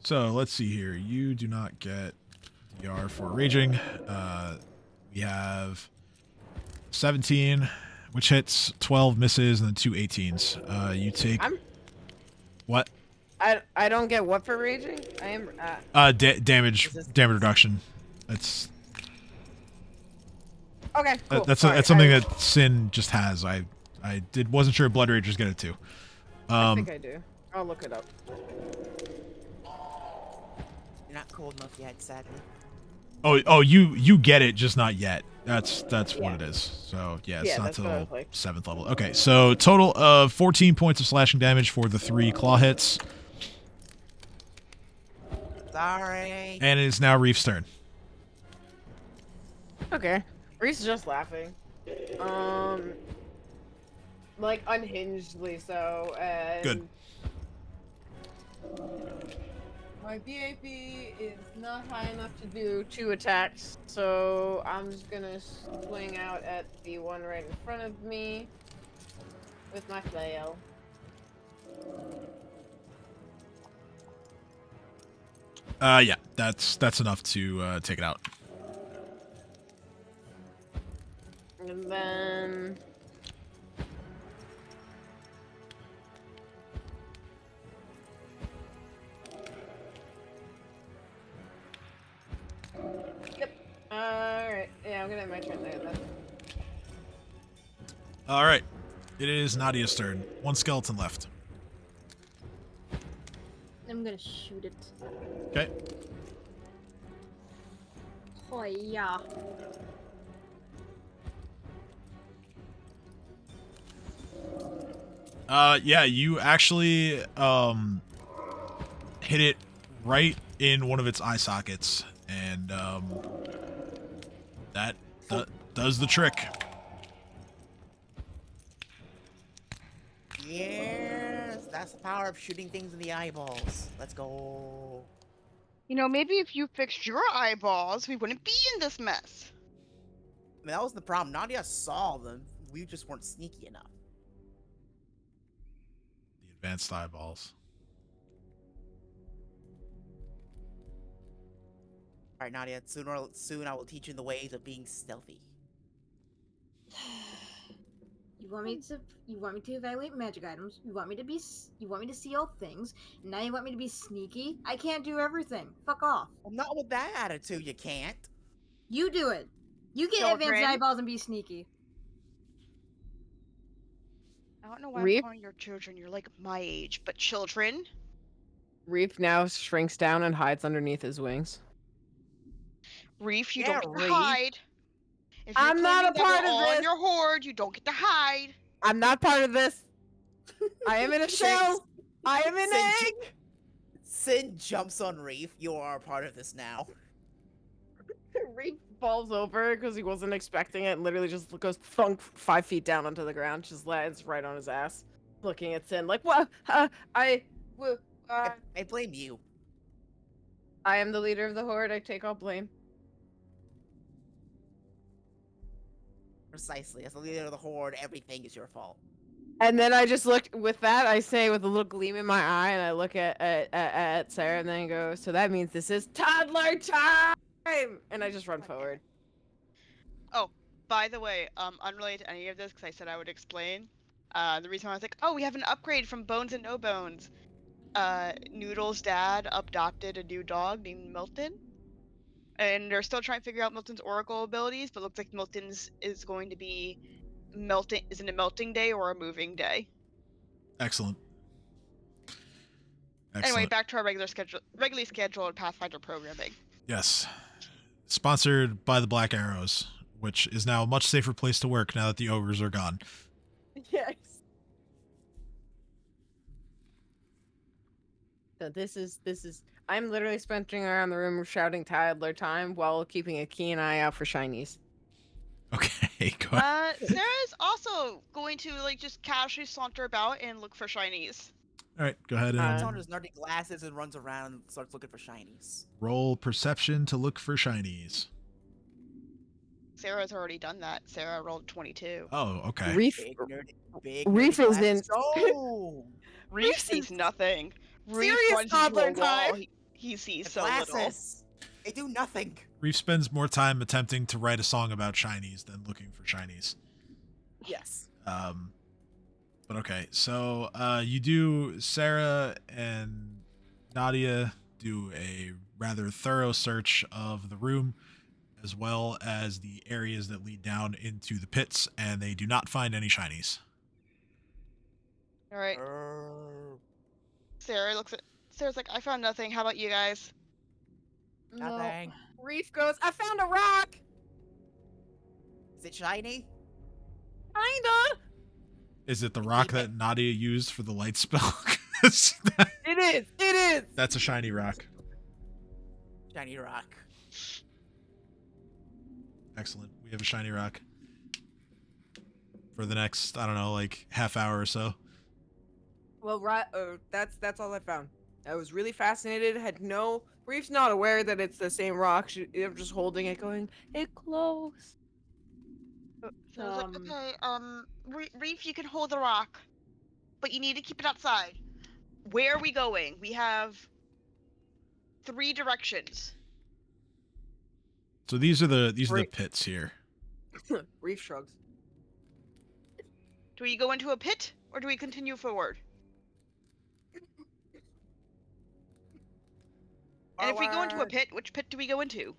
So let's see here. You do not get We are for raging. We have 17, which hits, 12 misses, and then 2 18s. You take what? I don't get what for raging. I am Damage reduction. That's okay. Cool. that's Sorry, something that Sin just has. I wasn't sure if Blood Ragers get it too. I think I do. I'll look it up. You're not cold enough yet, sadly. Oh, you get it, just not yet. That's what it is. So yeah, it's not till 7th level. Okay, so total of 14 points of slashing damage for the 3 claw hits. Sorry. And it is now Reef's turn. Okay. Reese's just laughing. Like unhingedly so. And Good. my BAP is not high enough to do 2 attacks, so I'm just gonna swing out at the one right in front of me with my flail. Yeah, that's enough to take it out. And then yep. Alright. Yeah, I'm gonna have my turn there then. All right, it is Nadia's turn. 1 skeleton left. I'm gonna shoot it. Okay. Oh yeah. Yeah, you actually hit it right in one of its eye sockets, and that does the trick. Yes, that's the power of shooting things in the eyeballs. Let's go. You know, maybe if you fixed your eyeballs, we wouldn't be in this mess. I mean, that was the problem. Nadia saw them. We just weren't sneaky enough. The advanced eyeballs. All right, Nadia. Soon I will teach you the ways of being stealthy. You want me to evaluate magic items. You want me to see all things. And now you want me to be sneaky. I can't do everything. Fuck off. Well, not with that attitude. You can't. You do it. You get Children. advanced eyeballs and be sneaky. I don't know why Reef? I'm calling your children. You're like my age, but children. Reef now shrinks down and hides underneath his wings. Reef, you Yeah, don't get to Reef. hide. If you're I'm not claiming a that part we're of all in this. your hoard, you don't get to hide. I'm not part of this. I am in a shell. I am an Sin- egg. Sin jumps on Reef. You are a part of this now. Reef falls over because he wasn't expecting it and literally just goes thunk 5 feet down onto the ground. Just lands right on his ass, looking at Sin like, "What? I blame you. I am the leader of the horde. I take all blame." Precisely. As the leader of the horde, everything is your fault. And then I just look with that. I say with a little gleam in my eye, and I look at Sarah, and then go, "So that means this is toddler time!" And I just run forward. Oh, by the way, unrelated to any of this, because I said I would explain. The reason why I was like, oh, we have an upgrade from Bones and No Bones. Noodle's dad adopted a new dog named Milton. And they're still trying to figure out Milton's oracle abilities, but looks like Milton's is going to be melting. Isn't it melting day or a moving day? Excellent. Anyway, back to our regularly scheduled Pathfinder programming. Yes. Sponsored by the Black Arrows, which is now a much safer place to work now that the ogres are gone. Yes. So this is. I'm literally sprinting around the room shouting toddler time while keeping a keen eye out for shinies. Okay, go ahead. Sarah's also going to just casually saunter about and look for shinies. All right, go ahead Puts and on his nerdy glasses and runs around and starts looking for shinies. roll perception to look for shinies. Sarah's already done that. Sarah rolled 22. Oh, okay. Reef. Big Reef nerdy is in. glasses. Oh! Reef sees nothing. Reef serious runs into toddler a wall. time. He sees The so little. glasses. They do nothing. Reef spends more time attempting to write a song about shinies than looking for shinies. Yes. But okay, so you do, Sarah and Nadia do a rather thorough search of the room as well as the areas that lead down into the pits, and they do not find any shinies. All right. Sarah's like, I found nothing. How about you guys? No. Nothing. Reef goes, I found a rock! Is it shiny? Kinda! Is it the You rock keep it. that Nadia used for the light spell? 'Cause It is! that's a shiny rock. Shiny rock. Excellent. We have a shiny rock for the next, I don't know, like half hour or so. Well, right, that's all I found. I was really fascinated, Reef's not aware that it's the same rock, I'm just holding it going, it glows. So I was like, okay, Reef, you can hold the rock, but you need to keep it outside. Where are we going? We have 3 directions. So these are the Great. pits here. Reef shrugs. Do we go into a pit or do we continue forward? And if we go into a Forward. pit, which pit do we go into?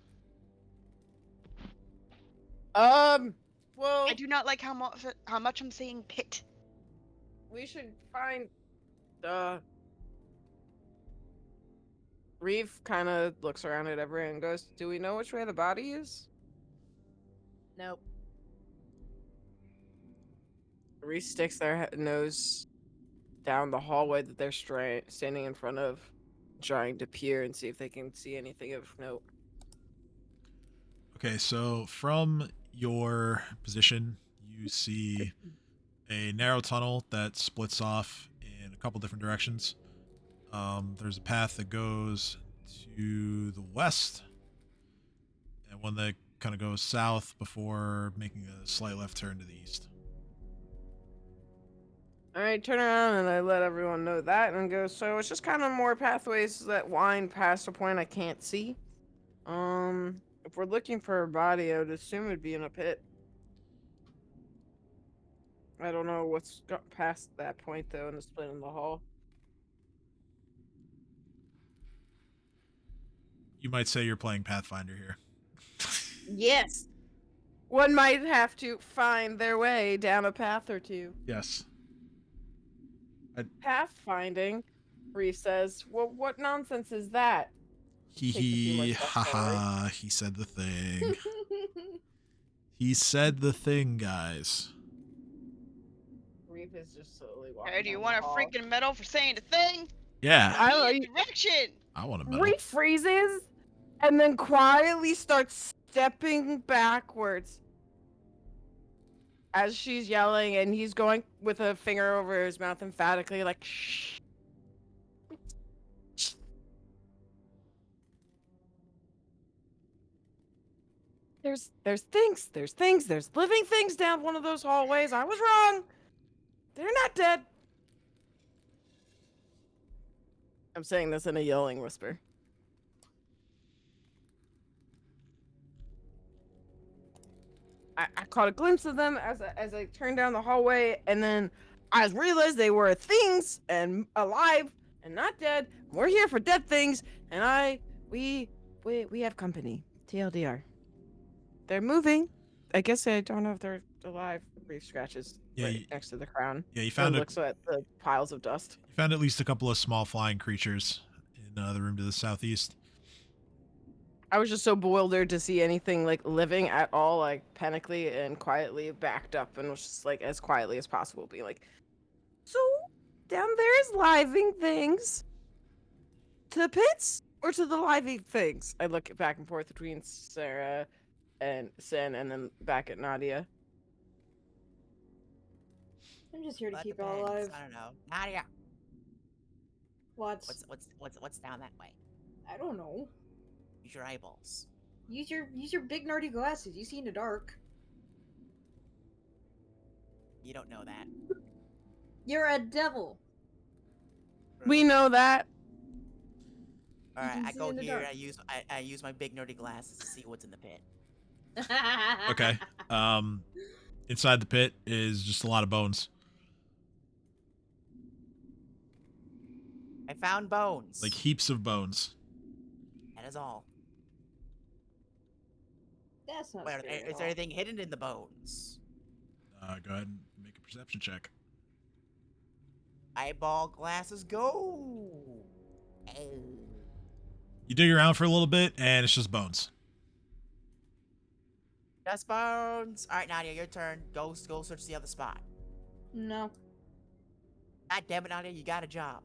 Well, I do not like how much I'm saying pit. we should find, Reef kind of looks around at everyone and goes, do we know which way the body is? Nope. Reef sticks their nose down the hallway that they're standing in front of, trying to peer and see if they can see anything of note. Okay, so from your position, you see a narrow tunnel that splits off in a couple different directions. There's a path that goes to the west, and one that kind of goes south before making a slight left turn to the east. I turn around and I let everyone know that and go, so it's just kind of more pathways that wind past a point I can't see. If we're looking for a body, I would assume it'd be in a pit. I don't know what's got past that point though in the split in the hall. You might say you're playing Pathfinder here. Yes! One might have to find their way down a path or two. Yes. Pathfinding, Reef says. Well, what nonsense is that? Hee Takes a few more hee, steps ha forward. ha, he said the thing. He said the thing, guys. Reef is just slowly walking. Hey, do you down want the a hall. freaking medal for saying the thing? Yeah, I Be in direction. I want a medal. Reef freezes and then quietly starts stepping backwards as she's yelling, and he's going with a finger over his mouth emphatically, like, shh. There's living things down one of those hallways. I was wrong. They're not dead. I'm saying this in a yelling whisper. I caught a glimpse of them as I turned down the hallway, and then I realized they were things and alive and not dead. We're here for dead things, and we have company. TLDR. They're moving. I guess I don't know if they're alive. Reef scratches right next to the crown. Yeah, you And found looks at the piles of dust. You found at least a couple of small flying creatures in the room to the southeast. I was just so bewildered to see anything like living at all, like panically and quietly backed up, and was just like as quietly as possible, being like, "So down there is living things. To the pits or to the living things?" I look back and forth between Sarah and Sin, and then back at Nadia. I'm just here to That keep it depends. alive. I don't know. Nadia, What? what's down that way? I don't know. Use your eyeballs. Use your big nerdy glasses. You see in the dark. You don't know that. You're a devil. We know that. All right, can I see go in the here. dark. I use my big nerdy glasses to see what's in the pit. Okay. Inside the pit is just a lot of bones. I found bones. Like heaps of bones. That is all. That's not Wait, scary at is all. there anything hidden in the bones? Go ahead and make a perception check. Eyeball glasses, go! Oh. You dig around for a little bit, and it's just bones. Just bones. All right, Nadia, your turn. Go search the other spot. No. God damn it, Nadia, you got a job.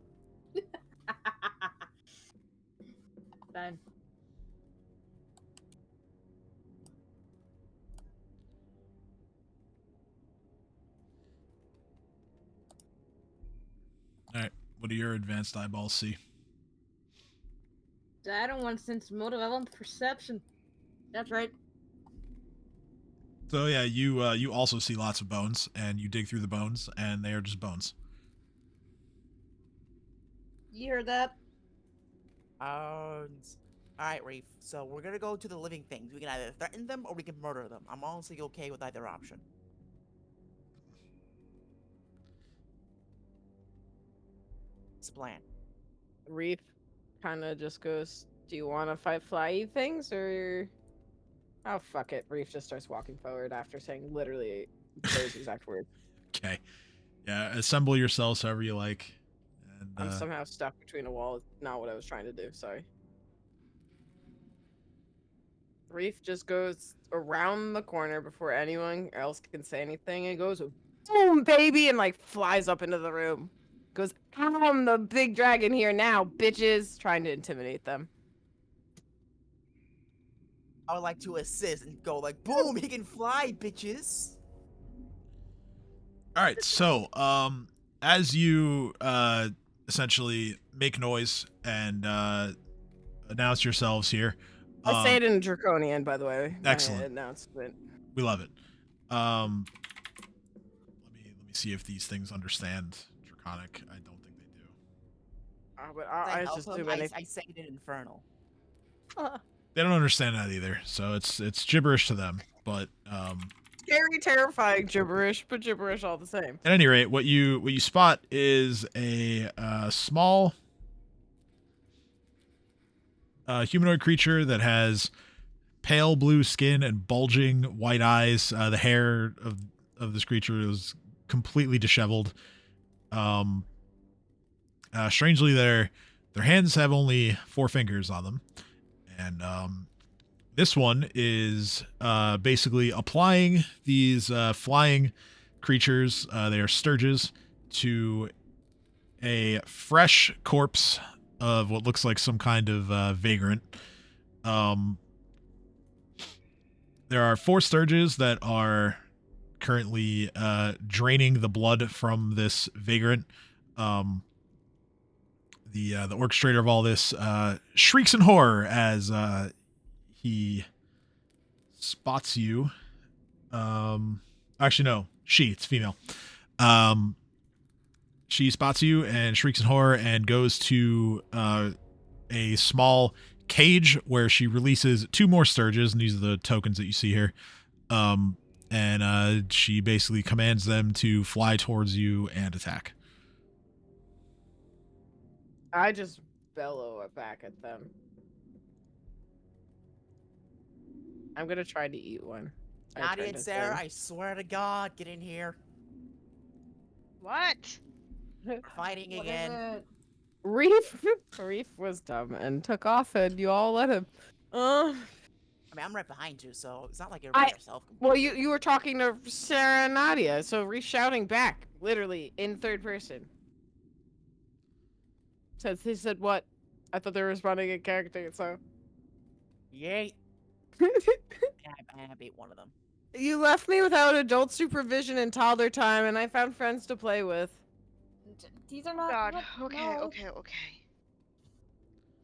Fine. All right. What do your advanced eyeballs see? I don't want to sense motive. I want perception. That's right. So yeah, you also see lots of bones, and you dig through the bones, and they are just bones. You heard that? Bones. All right, Reef. So we're gonna go to the living things. We can either threaten them or we can murder them. I'm honestly okay with either option. It's a plan. Reef kind of just goes, "Do you want to fight flyy things or?" Oh fuck it. Reef just starts walking forward after saying literally those exact words. Okay. Yeah. Assemble yourselves however you like. And I'm somehow stuck between a wall. It's not what I was trying to do. Sorry. Reef just goes around the corner before anyone else can say anything and goes, boom, baby, and like flies up into the room. Goes, I'm the big dragon here now, bitches, trying to intimidate them. I would like to assist and go like, boom, he can fly, bitches. all right. So as you essentially make noise and announce yourselves here. I say it in Draconian, by the way. my Excellent. announcement. We love it. Let me see if these things understand Draconic. I don't think they do. But I I help just him, do anything. I say it in Infernal. They don't understand that either. So it's gibberish to them. But Scary, terrifying gibberish, but gibberish all the same. at any rate, what you spot is a small humanoid creature that has pale blue skin and bulging white eyes. The hair of this creature is completely disheveled. Strangely, their hands have only 4 fingers on them, and this one is basically applying these flying creatures. They are sturges to a fresh corpse of what looks like some kind of vagrant. There are 4 sturges that are currently draining the blood from this vagrant. The orchestrator of all this shrieks in horror as he spots you. Actually, no, it's female. She spots you and shrieks in horror and goes to a small cage where she releases 2 more sturges, and these are the tokens that you see here. And she basically commands them to fly towards you and attack. I just bellow it back at them. I'm gonna try to eat one. Nadia and Sarah, I swear to God, get in here. What? We're fighting What is again. it? Reef was dumb and took off, and you all let him. I mean, I'm right behind you, so it's not like you're by yourself. Well, you were talking to Sarah and Nadia, so Reef shouting back, literally in third person. Says he said what? I thought they were responding in character, so. Yay. I beat one of them. You left me without adult supervision and toddler time, and I found friends to play with. These are not. God. what- Okay. no. Okay.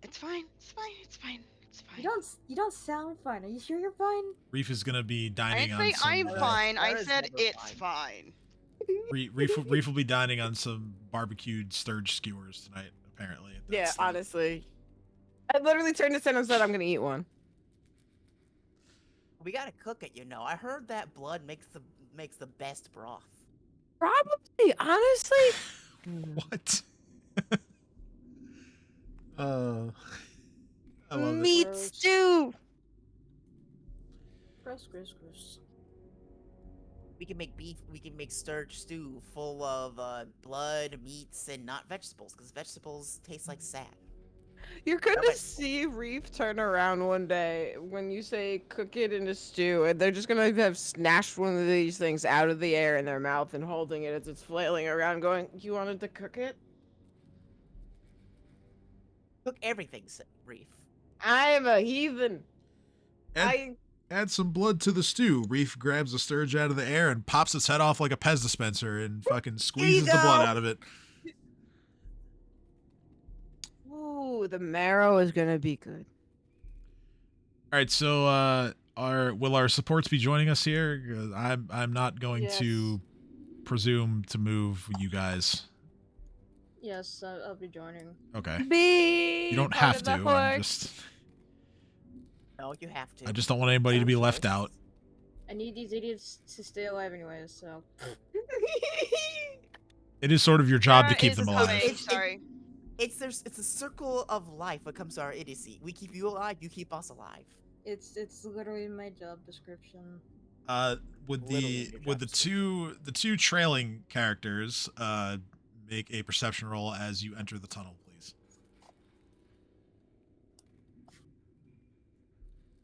It's fine. It's fine. It's fine. It's fine. You don't sound fine. Are you sure you're fine? Reef is gonna be I dining didn't on say some. I'm fine. I Sarah's said never it's fine. Reef will be dining on some barbecued sturge skewers tonight. Apparently. Yeah, That's the- honestly. I literally turned to Sen and said, I'm gonna eat one. We gotta cook it, you know. I heard that blood makes the best broth. Probably, honestly. What? uh, I love it. Meat Gross. stew. Gross, gross, gross. We can make beef. We can make stirred stew full of blood, meats, and not vegetables, because vegetables taste like sap. You're gonna Okay. see Reef turn around one day when you say cook it in a stew, and they're just gonna have snatched one of these things out of the air in their mouth and holding it as it's flailing around, going, "You wanted to cook it? Cook everything, Reef. I am a heathen. Add some blood to the stew. Reef grabs the sturge out of the air and pops its head off like a Pez dispenser and fucking squeezes the blood go. out of it. Ooh, the marrow is gonna be good. All right, so will our supports be joining us here? 'Cause I'm not going to presume to move you guys. Yes, I'll be joining. Okay. Be You don't part have of to. the I'm Hoard. just No, you have to. I just don't want anybody to be left out. I need these idiots to stay alive anyways, so. It is sort of your job to Sarah keep is them coming, alive. Sorry. It's a circle of life when it comes to our idiocy. We keep you alive, you keep us alive. It's literally my job description. Would Literally the your would the job two trailing characters make a perception roll as you enter the tunnel, please?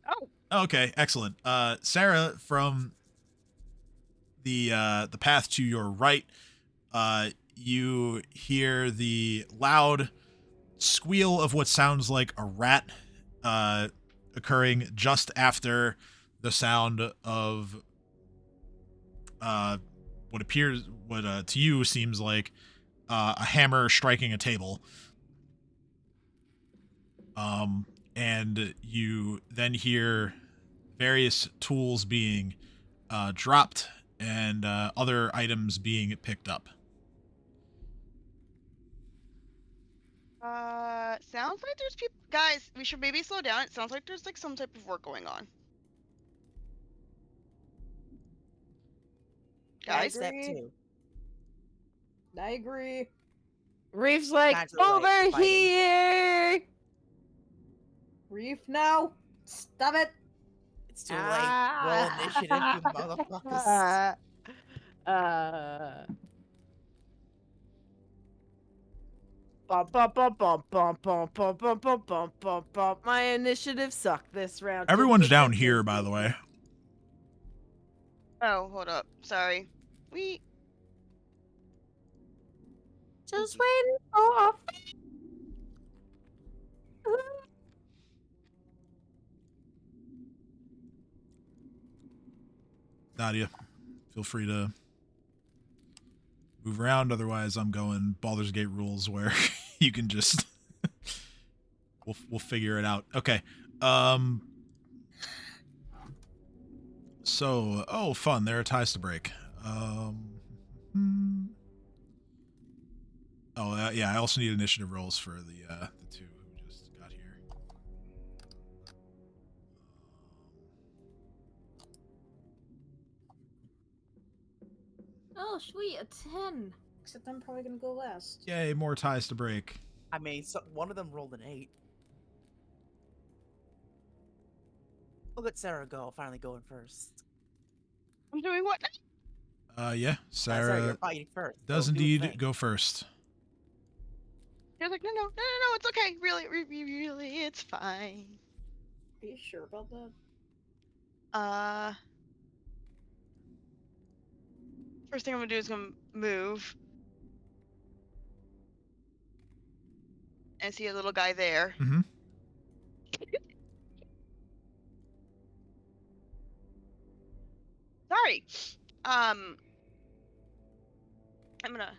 Oh. Okay, excellent. Sarah, from the path to your right, you hear the loud squeal of what sounds like a rat occurring just after the sound of what to you seems like a hammer striking a table. And you then hear various tools being dropped and other items being picked up. Sounds like there's people. Guys, we should maybe slow down. It sounds like there's like some type of work going on. Guys, Step agree. 2. I agree. Reef's like, Guys are over like fighting. here. Reef now. Stop it. It's too late. Roll initiative, you motherfuckers. Bum, bum, bum, bum, bum, bum, bum, bum, bum, bum, bum, bum. My initiative sucked this round. Everyone's down here, by the way. Oh, hold up. Sorry. We. Just waiting for. Nadia, feel free to move around. Otherwise, I'm going Baldur's Gate rules where you can just we'll figure it out. Okay. So, oh, fun. There are ties to break. Yeah. I also need initiative rolls for the two who just got here. Oh, sweet, a 10. Except I'm probably gonna go last. Yay, more ties to break. I mean, one of them rolled an 8. Look at Sarah go, finally going first. I'm doing what? Yeah, Sarah, you're Sarah fighting first. does Go do a indeed thing. go first. You're like, no, it's okay. Really, it's fine. Are you sure about that? First thing I'm gonna do is gonna move. And see a little guy there. Mm-hmm. Sorry. I'm gonna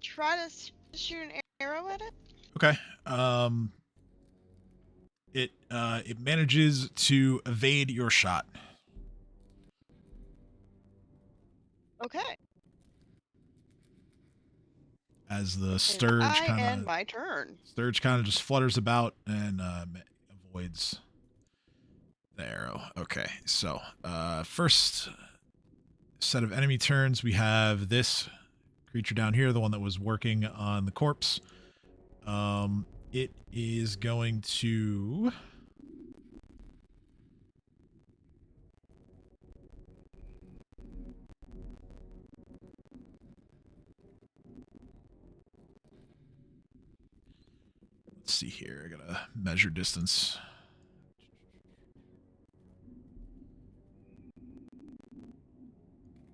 try to shoot an arrow at it. Okay. It manages to evade your shot. Okay. as the Sturge I kind end of my turn. just flutters about and avoids the arrow. Okay, so first set of enemy turns, we have this creature down here, the one that was working on the corpse. It is going to let's see here. I gotta measure distance.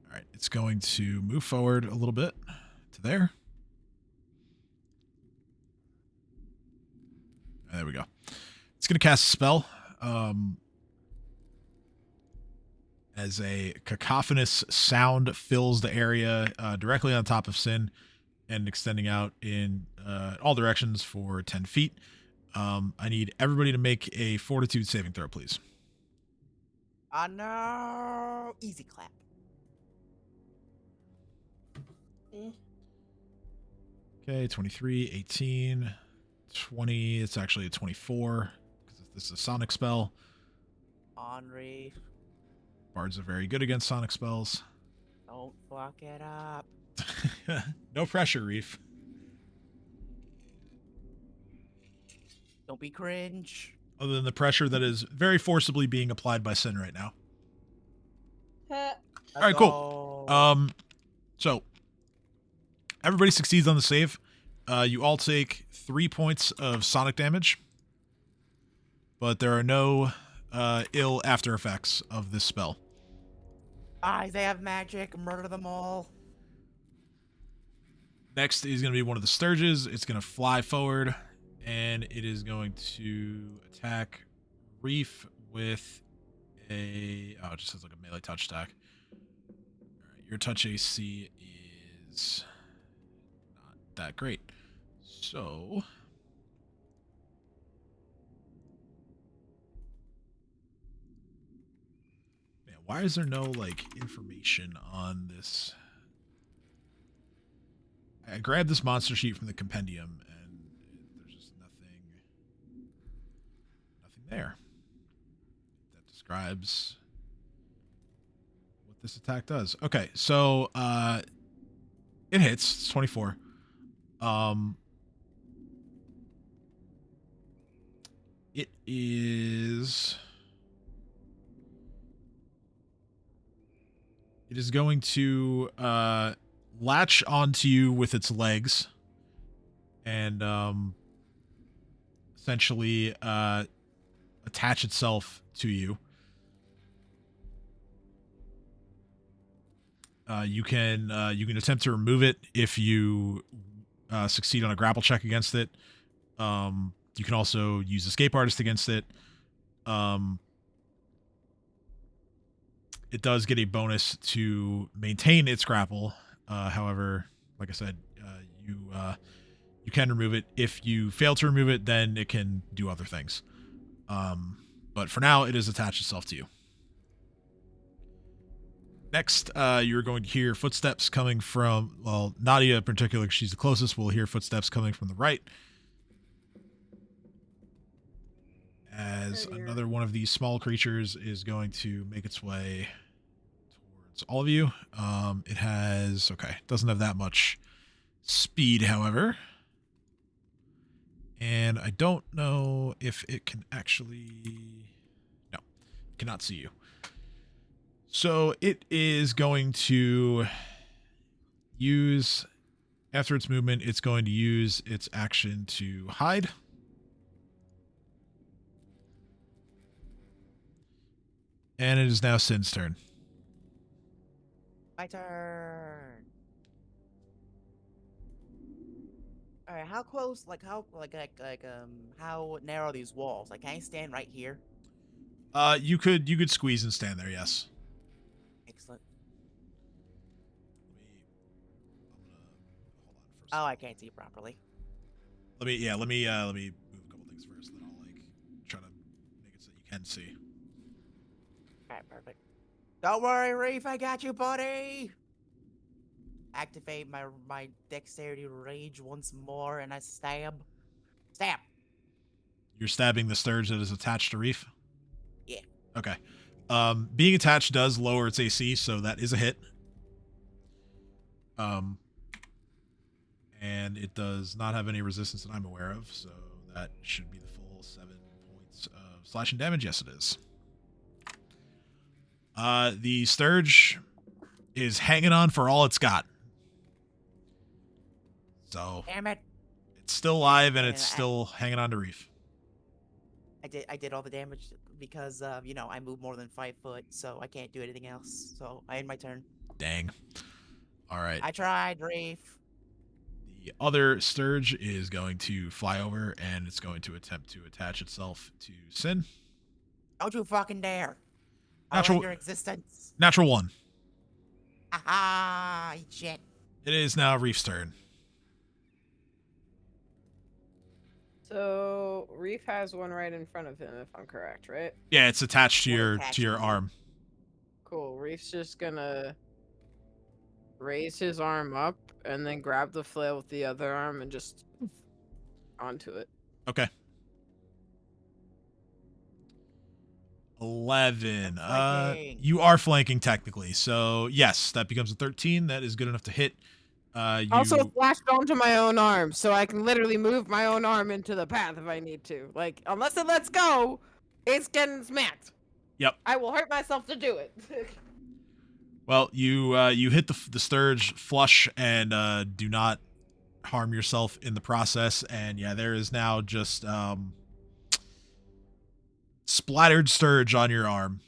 All right, it's going to move forward a little bit to there. There we go. It's going to cast a spell. As a cacophonous sound fills the area directly on top of Sin and extending out in all directions for 10 feet. I need everybody to make a fortitude saving throw, please. Ah, no. Easy clap. Okay, 23, 18, 20. It's actually a 24 because this is a sonic spell. Henri, Bards are very good against sonic spells. don't fuck it up. No pressure, Reef. Don't be cringe. Other than the pressure that is very forcibly being applied by Sin right now. All right, cool. So everybody succeeds on the save. You all take 3 points of sonic damage, but there are no ill after effects of this spell. They have magic. Murder them all. Next is going to be one of the Sturges. It's going to fly forward, and it is going to attack Reef with a... Oh, it just has like a melee touch attack. All right, your touch AC is not that great. So... Man, why is there no, like, information on this? I grabbed this monster sheet from the compendium, and there's just nothing there that describes what this attack does. Okay, so it hits. It's 24. It is going to latch onto you with its legs and essentially attach itself to you. You can attempt to remove it if you succeed on a grapple check against it. You can also use Escape Artist against it. It does get a bonus to maintain its grapple. However, like I said, you can remove it. If you fail to remove it, then it can do other things. But for now, it has attached itself to you. Next, you're going to hear footsteps coming from, well, Nadia in particular, because she's the closest, will hear footsteps coming from the right. As another one of these small creatures is going to make its way towards all of you. It has, okay, doesn't have that much speed, however. And I don't know if it can actually, no, it cannot see you. So it is going to use, after its movement, it's going to use its action to hide. And it is now Sin's turn. My turn. All right, how close? How narrow are these walls? Like, can I stand right here? You could squeeze and stand there. Yes. Excellent. Hold on for a second. Oh, I can't see properly. Let me move a couple things first, then I'll try to make it so you can see. All right, perfect. Don't worry, Reef. I got you, buddy. activate my dexterity rage once more, and I stab. Stab. You're stabbing the sturge that is attached to Reef? Yeah. Okay. Being attached does lower its AC, so that is a hit. And it does not have any resistance that I'm aware of, so that should be the full 7 points of slashing damage. Yes, it is. The sturge is hanging on for all it's got. So Damn it. it's still alive and And it's still hanging on to Reef. I did all the damage because you know, I move more than 5 foot, so I can't do anything else. So I end my turn. Dang. All right. I tried, Reef. The other sturge is going to fly over and it's going to attempt to attach itself to Sin. Don't you fucking dare. Natural- I'll end your existence. Natural 1. Aha, eat shit. It is now Reef's turn. So Reef has one right in front of him, if I'm correct, right? Yeah, it's attached to Or your attached to your to you. arm. Cool. Reef's just gonna raise his arm up and then grab the flail with the other arm and just onto it. Okay. 11. I'm flanking. You are flanking technically, so yes, that becomes a 13. That is good enough to hit. You Also flashed onto my own arm, so I can literally move my own arm into the path if I need to. Like, unless it lets go, it's getting smacked. Yep. I will hurt myself to do it. Well, you hit the sturge flush and do not harm yourself in the process. And yeah, there is now just splattered sturge on your arm.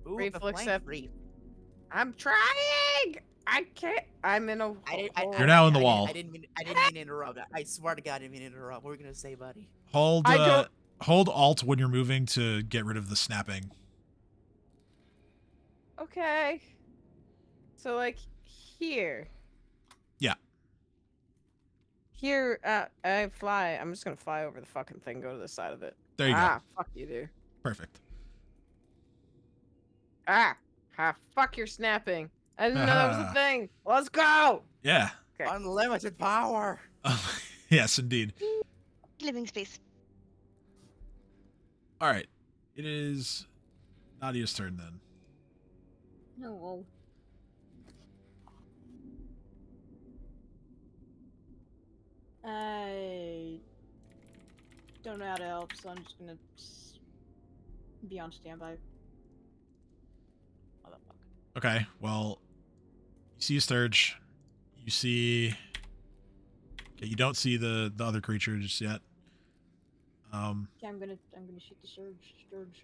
Ooh, Reef the looks flank at- Reef. I'm trying. I can't. I'm in a. hole. You're now in the wall. I didn't mean to interrupt. I swear to God, I didn't mean to interrupt. What were we gonna say, buddy? Hold I don't- hold Alt when you're moving to get rid of the snapping. Okay. So like here. Yeah. Here, I fly. I'm just gonna fly over the fucking thing. Go to the side of it. There you go. Fuck you, dude. Perfect. Fuck your snapping. I didn't know that was a thing. Let's go. Yeah. Okay. Unlimited power. Yes, indeed. Living space. All right. It is Nadia's turn then. No. Well, I don't know how to help, so I'm just gonna be on standby. Motherfucker. Okay. Well, you see a sturge. You see. Okay, you don't see the other creature just yet. Okay, I'm gonna shoot the sturge.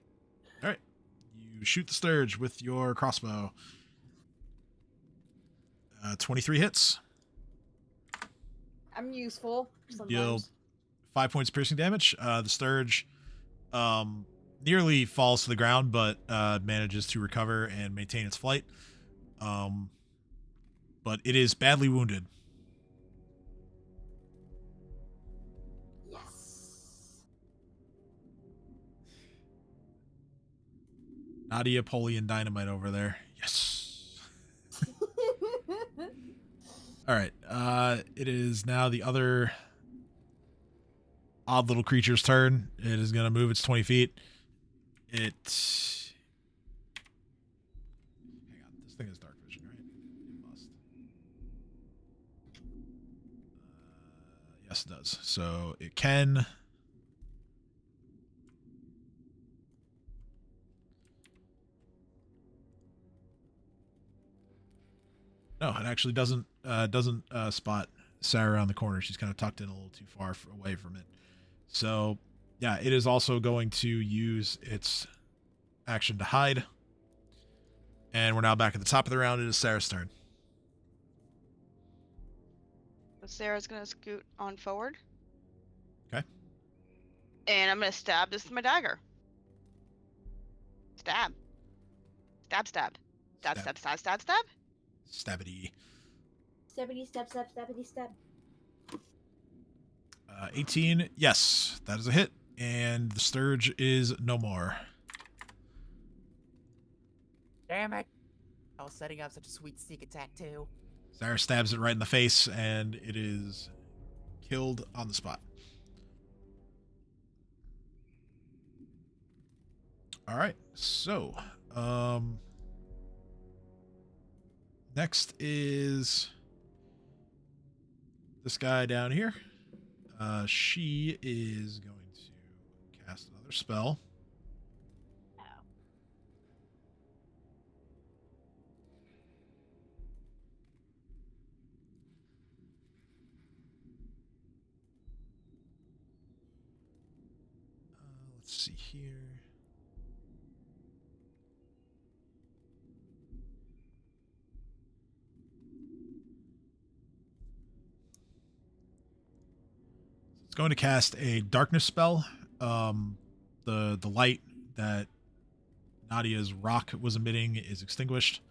All right. You shoot the sturge with your crossbow. 23 hits. I'm useful Deal sometimes. 5 points piercing damage. The sturge nearly falls to the ground, but manages to recover and maintain its flight. But it is badly wounded. Yes. Nadia, Polly, and Dynamite over there. Yes. All right. It is now the other odd little creature's turn. It is going to move its 20 feet. Hang on. This thing has dark vision, right? It must. Yes, it does. So it can. No, it actually doesn't spot Sarah on the corner. She's kind of tucked in a little too far away from it. So, yeah, it is also going to use its action to hide. And we're now back at the top of the round. It is Sarah's turn. Sarah's gonna scoot on forward. Okay. And I'm gonna stab this with my dagger. Stab. Stab, stab. Stab, stab, stab, stab, stab. Stabbity. Stabbity stab stab stabbity stab. 18. Yes, that is a hit. And the sturge is no more. Damn it. I was setting up such a sweet sneak attack too. Zara stabs it right in the face, and it is killed on the spot. All right, so next is this guy down here. She is going to cast another spell. Let's see here. It's going to cast a darkness spell. The light that Nadia's rock was emitting is extinguished,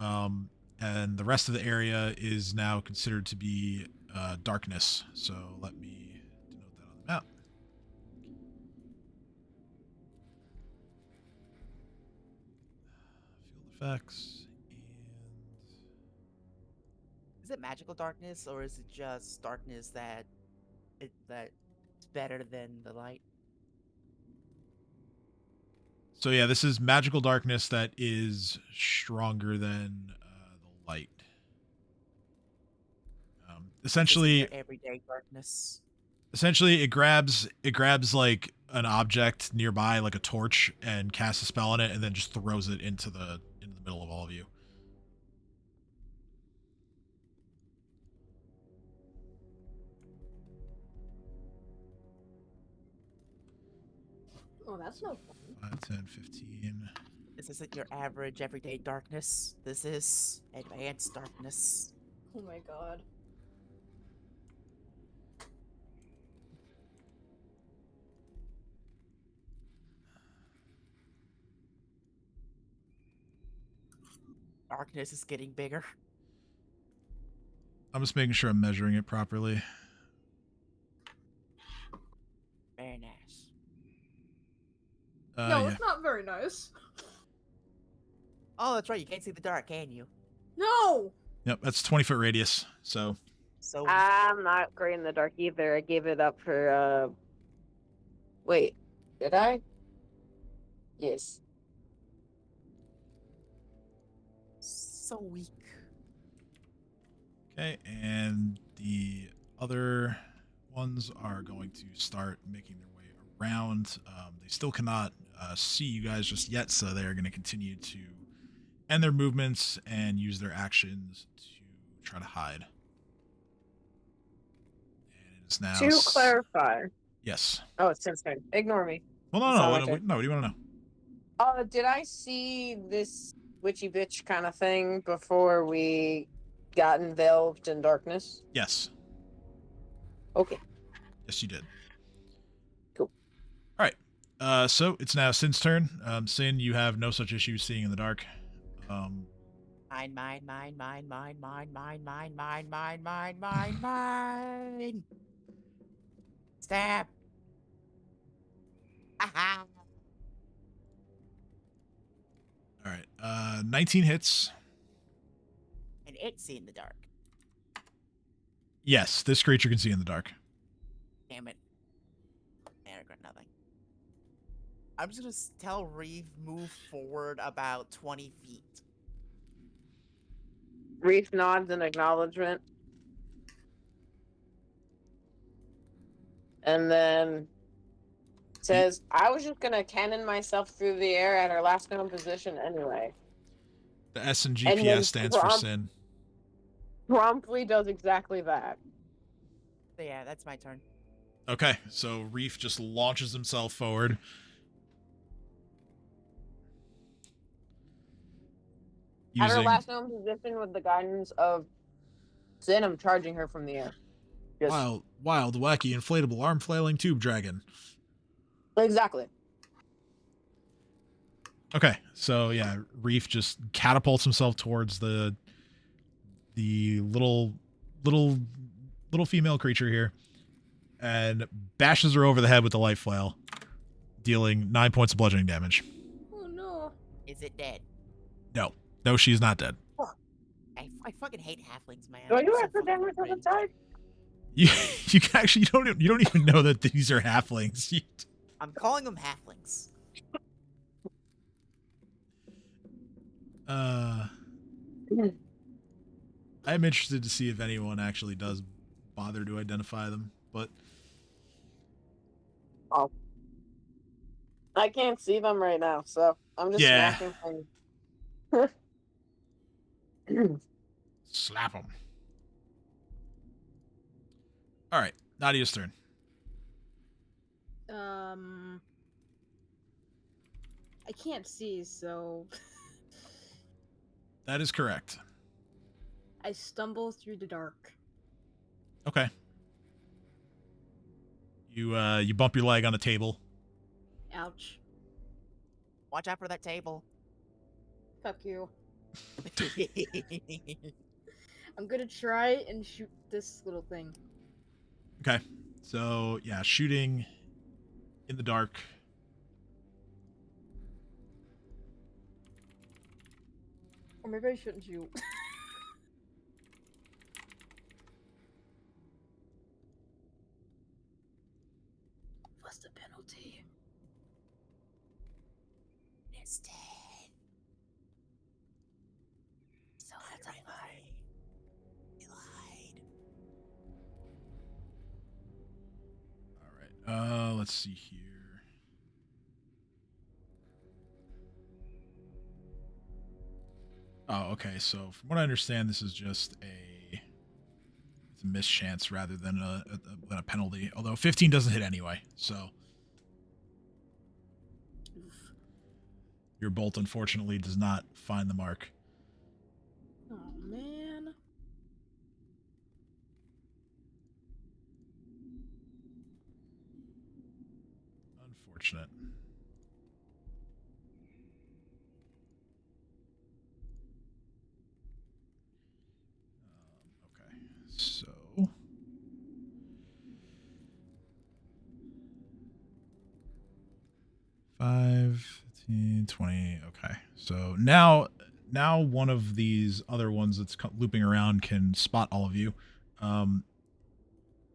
and the rest of the area is now considered to be darkness. So let me denote that on the map. Field effects and Is it magical darkness or is it just darkness that's better than the light? so yeah, this is magical darkness that is stronger than the light. Essentially, Is it everyday darkness. essentially it grabs like an object nearby, like a torch, and casts a spell on it, and then just throws it into the middle of all of you. Oh, that's no fun. 5, 10, 15. This isn't your average everyday darkness. This is advanced darkness. Oh my god. Darkness is getting bigger. I'm just making sure I'm measuring it properly. Very nice. No, Yeah. it's not very nice. Oh, that's right. You can't see the dark, can you? No! Yep, that's 20-foot radius. So So I'm not great in the dark either. I gave it up for wait, did I? Yes. so weak. okay, and the other ones are going to start making their way around. They still cannot see you guys just yet, so they are going to continue to end their movements and use their actions to try to hide. And it is now To clarify. Yes. Oh, it's Tim's turn. Ignore me. Well, It's not no. my What, turn. no. What do you want to know? Did I see this witchy bitch kind of thing before we got enveloped in darkness? Yes. Okay. Yes, you did. Cool. All right. So it's now Sin's turn. Sin, you have no such issue seeing in the dark. Mine. Stab. Aha. All right. 19 hits. And it's see in the dark. Yes, this creature can see in the dark. Damn it. I regret nothing. I'm just gonna tell Reef move forward about 20 feet. Reef nods in acknowledgement. And then says, I was just gonna cannon myself through the air at our last known position anyway. The S and And then GPS stands for Sin. Promptly does exactly that. So yeah, that's my turn. Okay, so Reef just launches himself forward. At her Using, last known position with the guidance of Sin, I'm charging her from the air. Just- wild, wacky, inflatable, arm flailing tube dragon. Exactly. Okay, so yeah, Reef just catapults himself towards the little female creature here, and bashes her over the head with the light flail, dealing 9 points of bludgeoning damage. Oh no. Is it dead? No. No, she is not dead. I fucking hate halflings, man. Do you They're so accidentally fucking the cringe. time? You actually you don't even know that these are halflings. I'm calling them halflings. I'm interested to see if anyone actually does bother to identify them, but I can't see them right now, so I'm just Yeah. smacking things. slap them. All right, Nadia's turn. I can't see, so That is correct. I stumble through the dark. Okay. You bump your leg on a table. Ouch. Watch out for that table. Fuck you. I'm gonna try and shoot this little thing. Okay. So, yeah, shooting in the dark. Or maybe I shouldn't shoot. What's the penalty? It's 10. So that's a 5. You lied. All right. Let's see here. Oh, okay. So, from what I understand, this is just it's a mischance rather than a penalty. Although 15 doesn't hit anyway, so your bolt unfortunately does not find the mark. Oh man. Unfortunate. Okay, so 5, 15, 20. Okay, so now one of these other ones that's looping around can spot all of you, and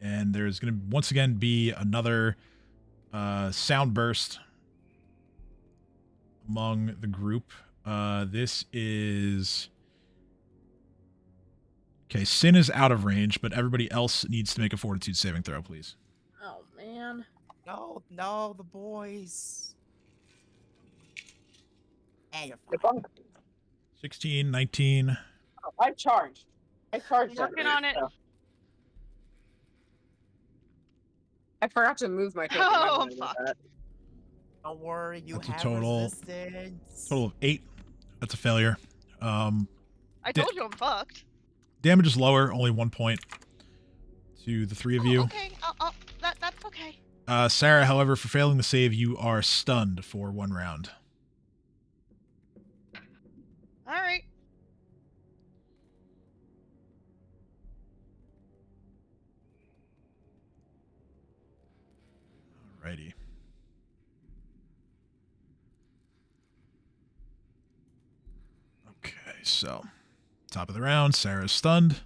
there's going to once again be another sound burst among the group. This is okay. Sin is out of range, but everybody else needs to make a fortitude saving throw, please. Oh man. No, the boys. Hey, you're If fine. I'm, 16, 19. I charged. Working on it. so. I forgot to move my token. Oh, My I'm bad. fucked. Don't worry, you That's a have total- resistance. Total of 8. That's a failure. I Di- told you I'm fucked. Damage is lower, only 1 point to the 3 of you. Okay, that's okay. Sarah, however, for failing the save, you are stunned for 1 round. All right. Alrighty. Okay, so top of the round, Sarah's stunned.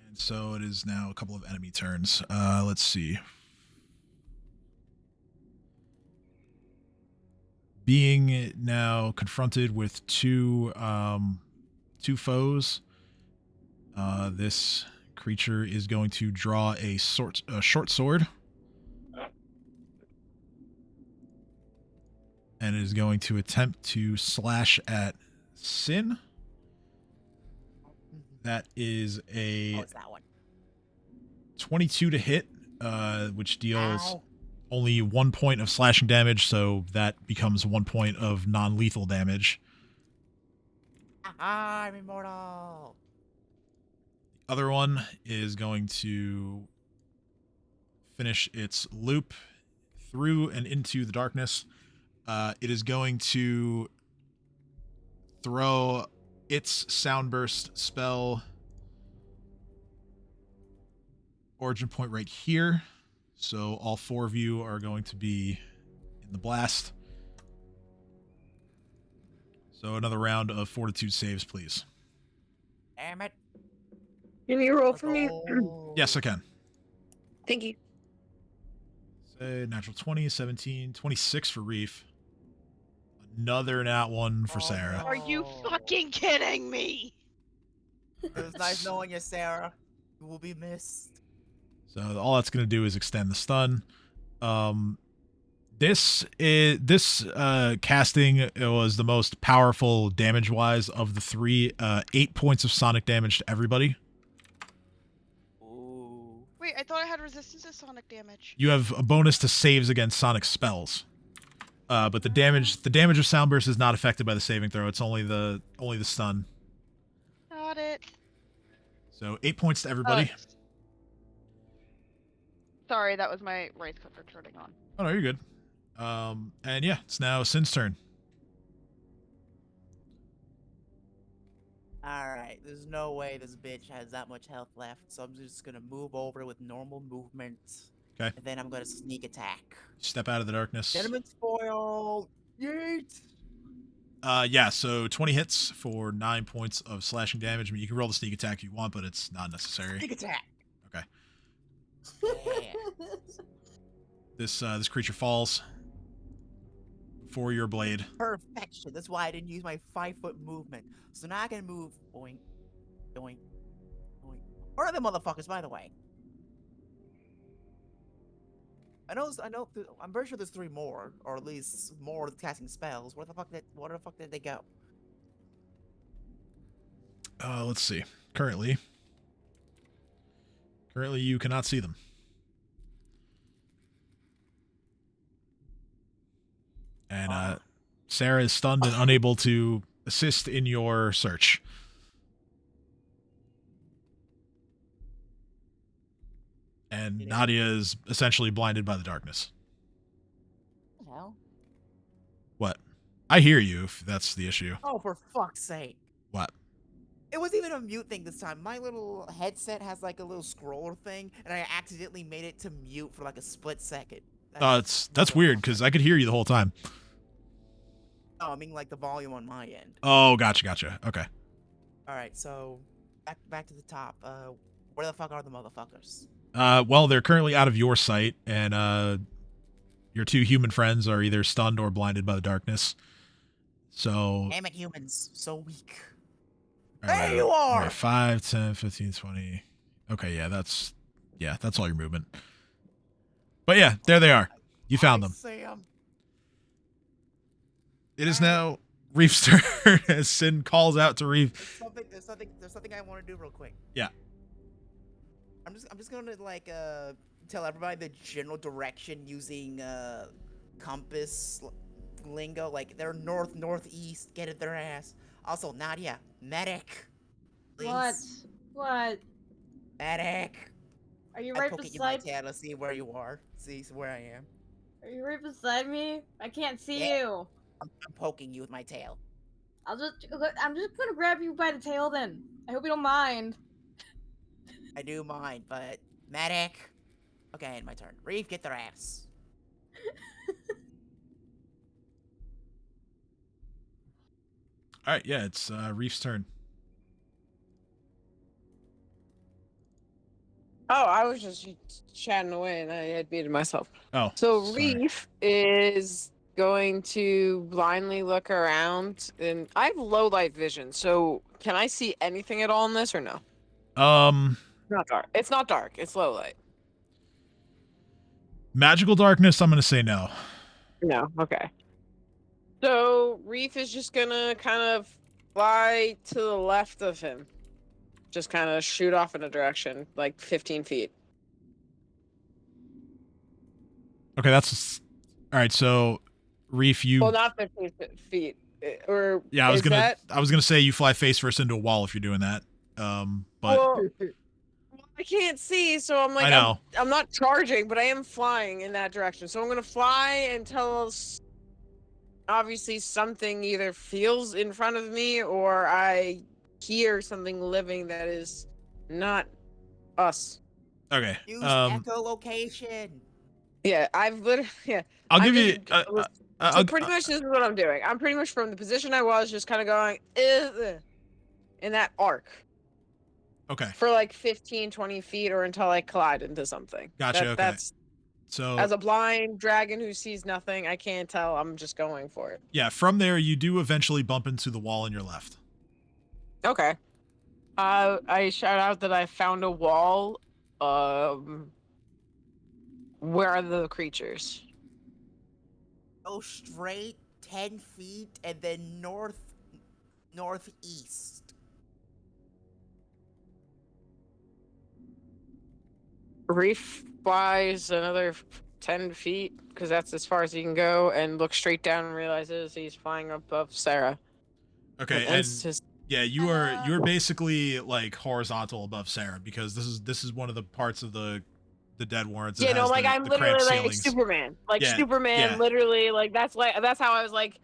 And so it is now a couple of enemy turns. Let's see. Being now confronted with two foes, this creature is going to draw a short sword, and is going to attempt to slash at Sin. That is a Oh, it's that one. 22 to hit, which deals Ow. only 1 point of slashing damage, so that becomes 1 point of non-lethal damage. Ah, I'm immortal. The other one is going to finish its loop through and into the darkness. It is going to throw its Soundburst spell origin point right here. So all 4 of you are going to be in the blast. So another round of fortitude saves, please. Damn it. Can you roll Let's for me? roll. Yes, I can. Thank you. Say natural 20, 17, 26 for Reef. Another nat 1 for Oh, Sarah. Are you no. fucking kidding me? It was nice knowing you, Sarah. You will be missed. So all that's going to do is extend the stun. This casting was the most powerful damage wise of the three. 8 points of sonic damage to everybody. Ooh. Wait, I thought I had resistance to sonic damage. You have a bonus to saves against sonic spells. But the damage of sound burst is not affected by the saving throw. It's only the stun. Got it. So 8 points to everybody. Sorry, that was my rice cooker turning on. Oh no, you're good. And yeah, it's now Sin's turn. Alright, there's no way this bitch has that much health left, so I'm just gonna move over with normal movement. Okay. And then I'm gonna sneak attack. Step out of the darkness. Gentleman's foil! Yeet! Yeah, so 20 hits for 9 points of slashing damage. I mean, you can roll the sneak attack if you want, but it's not necessary. Sneak attack! Okay. Yeah. This creature falls for your blade. Perfection. That's why I didn't use my 5-foot movement. So now I can move. Boing. Boing. Boing. Where are the motherfuckers, by the way? I'm very sure there's 3 more, or at least more casting spells. Where the fuck did they go? Let's see. Currently, you cannot see them. And Sarah is stunned and unable to assist in your search. And Nadia is essentially blinded by the darkness. What the hell? What? I hear you, if that's the issue. Oh, for fuck's sake. What? It was even a mute thing this time. My little headset has like a little scroller thing, and I accidentally made it to mute for like a split second. That's weird, because I could hear you the whole time. Oh, I mean like the volume on my end. Oh, gotcha. Okay. Alright, so back to the top. Where the fuck are the motherfuckers? Well, they're currently out of your sight, and your 2 human friends are either stunned or blinded by the darkness. So Damn it, humans. So weak. all right, There you are! all right, 5, 10, 15, 20. Okay, yeah, that's all your movement. But yeah, there they are. You found them. Sam. It is now Reef's turn as Sin calls out to Reef. There's something I want to do real quick. Yeah. I'm just gonna like tell everybody the general direction using compass lingo. Like they're northeast. Get at their ass. Also, Nadia, medic. Please. What? Medic. Are you I'm right poking you my beside? tail to see where you are. See where I am. Are you right beside me? I can't see Yeah. you. I'm poking you with my tail. I'm just gonna grab you by the tail then. I hope you don't mind. I do mind, but medic. Okay, my turn. Reef, get their ass. All right, yeah, it's Reef's turn. Oh, I was just chatting away and I had muted myself. Oh, So sorry. Reef is going to blindly look around, and I have low light vision. So can I see anything at all in this or no? Not dark. It's not dark. It's low light. Magical darkness, I'm gonna say no. No. Okay. So Reef is just gonna kind of fly to the left of him. Just kind of shoot off in a direction, like 15 feet. Okay, that's all right. So, Reef, you Well, not 15 feet. Or yeah, I was is gonna that- I was gonna say you fly face first into a wall if you're doing that. But Well, I can't see, so I'm like, I know. I'm not charging, but I am flying in that direction. So I'm gonna fly until obviously something either feels in front of me or I hear something living that is not us. okay. Use echolocation. Yeah, I've literally. Yeah, I'll I give you. just So pretty much this is what I'm doing. I'm pretty much from the position I was, just kind of going in that arc Okay. for like 15, 20 feet, or until I collide into something. Gotcha. Okay. That's So as a blind dragon who sees nothing, I can't tell. I'm just going for it. yeah, from there you do eventually bump into the wall on your left. Okay. I shout out that I found a wall. Where are the creatures? Go straight 10 feet and then northeast. Reef flies another 10 feet, because that's as far as he can go, and looks straight down and realizes he's flying above Sarah. Okay, and yeah, you're basically like horizontal above Sarah, because this is one of the parts of the dead warrants. Yeah, no, like I'm literally like ceilings. Superman. Like Yeah, Superman, yeah. literally, like that's how I was like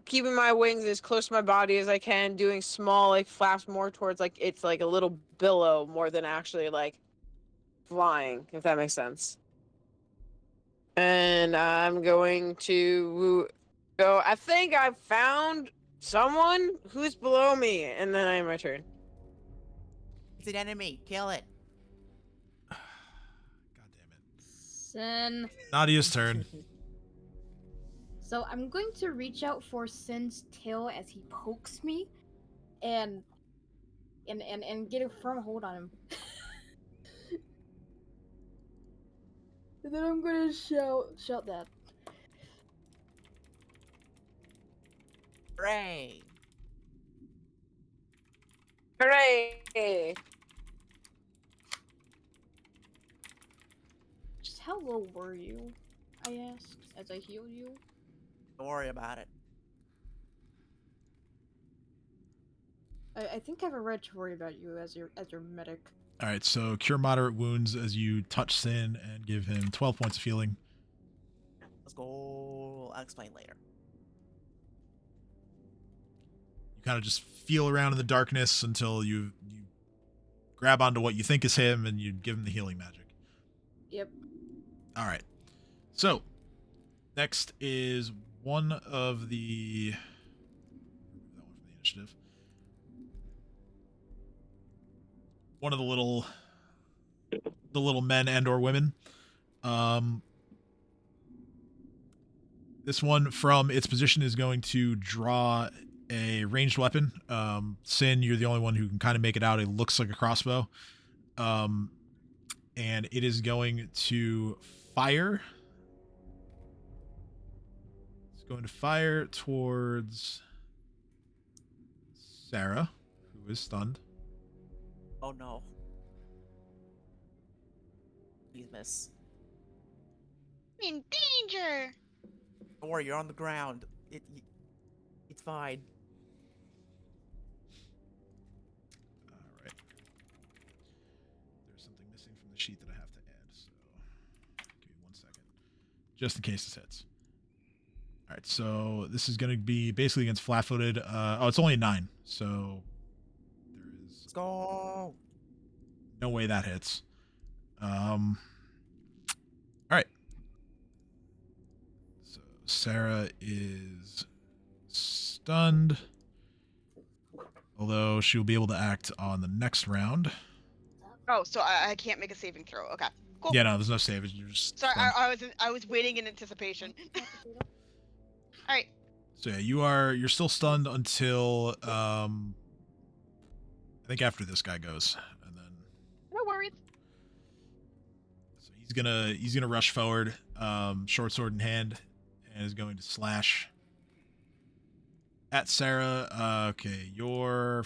keeping my wings as close to my body as I can, doing small like flaps more towards like it's like a little billow more than actually like flying, if that makes sense. And I'm going to go. I think I found someone who's below me, and then I am my turn. It's an enemy. Kill it. God damn it. Sin. Nadia's turn. So I'm going to reach out for Sin's tail as he pokes me, and get a firm hold on him. And then I'm gonna shout that. Hooray! Hooray! Just how low were you? I asked as I healed you. Don't worry about it. I think I have a right to worry about you as your medic. All right, so cure moderate wounds as you touch Sin and give him 12 points of healing. Let's go. I'll explain later. You kind of just feel around in the darkness until you grab onto what you think is him, and you give him the healing magic. Yep. All right. So next is one of the that one from the initiative. One of the little men and or women. This one from its position is going to draw a ranged weapon. Sin, you're the only one who can kind of make it out. It looks like a crossbow. And it is going to fire. It's going to fire towards Sarah, who is stunned. Oh no. Please miss. In danger. Don't worry, you're on the ground. It's fine. All right. There's something missing from the sheet that I have to add, so give me 1 second. Just in case this hits. All right, so this is going to be basically against flat-footed. Oh, it's only a 9, so there is Let's go. no way that hits. All right. So Sarah is stunned, although she will be able to act on the next round. Oh, so I can't make a saving throw. Okay, cool. Yeah, no, there's no save. You're just Sorry, stunned. I was waiting in anticipation. All right. So yeah, you're still stunned until I think after this guy goes, and then No worries. so he's gonna rush forward, short sword in hand, and is going to slash at Sarah. Okay, your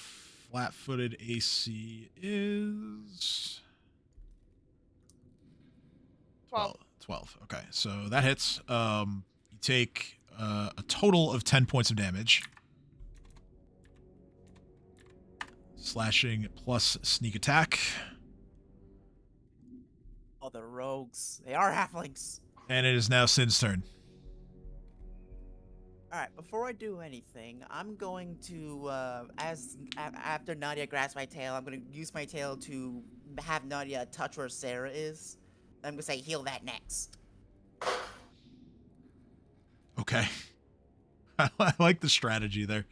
flat-footed AC is 12. 12. Okay, so that hits. You take a total of 10 points of damage. Slashing plus sneak attack. Oh, the rogues. They are halflings. And it is now Sin's turn. Alright, before I do anything, I'm going to, after Nadia grabs my tail, I'm going to use my tail to have Nadia touch where Sarah is. I'm going to say, heal that next. Okay. I like the strategy there.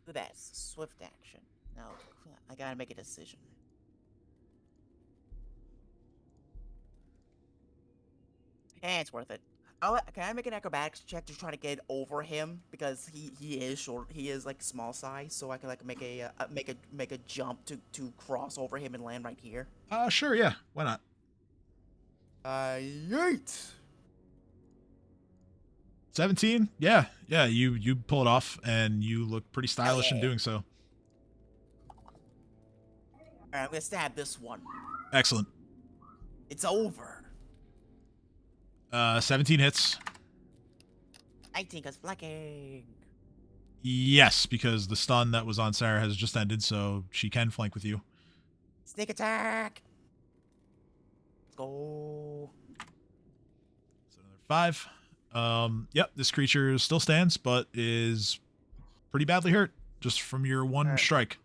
The best. Swift action. No, I gotta make a decision. Eh, it's worth it. Can I make an acrobatics check to try to get over him because he is short. He is like small size, so I can like make a jump to cross over him and land right here. Sure, yeah. Why not? Yeet. 17? Yeah. Yeah, you pull it off and you look pretty stylish in yeah. doing so. Alright, I'm gonna stab this one. Excellent. It's over. 17 hits. 19 cause flanking. Yes, because the stun that was on Sarah has just ended, so she can flank with you. Sneak attack. Let's go. So another 5. Yep, this creature still stands, but is pretty badly hurt just from your one Alright. strike.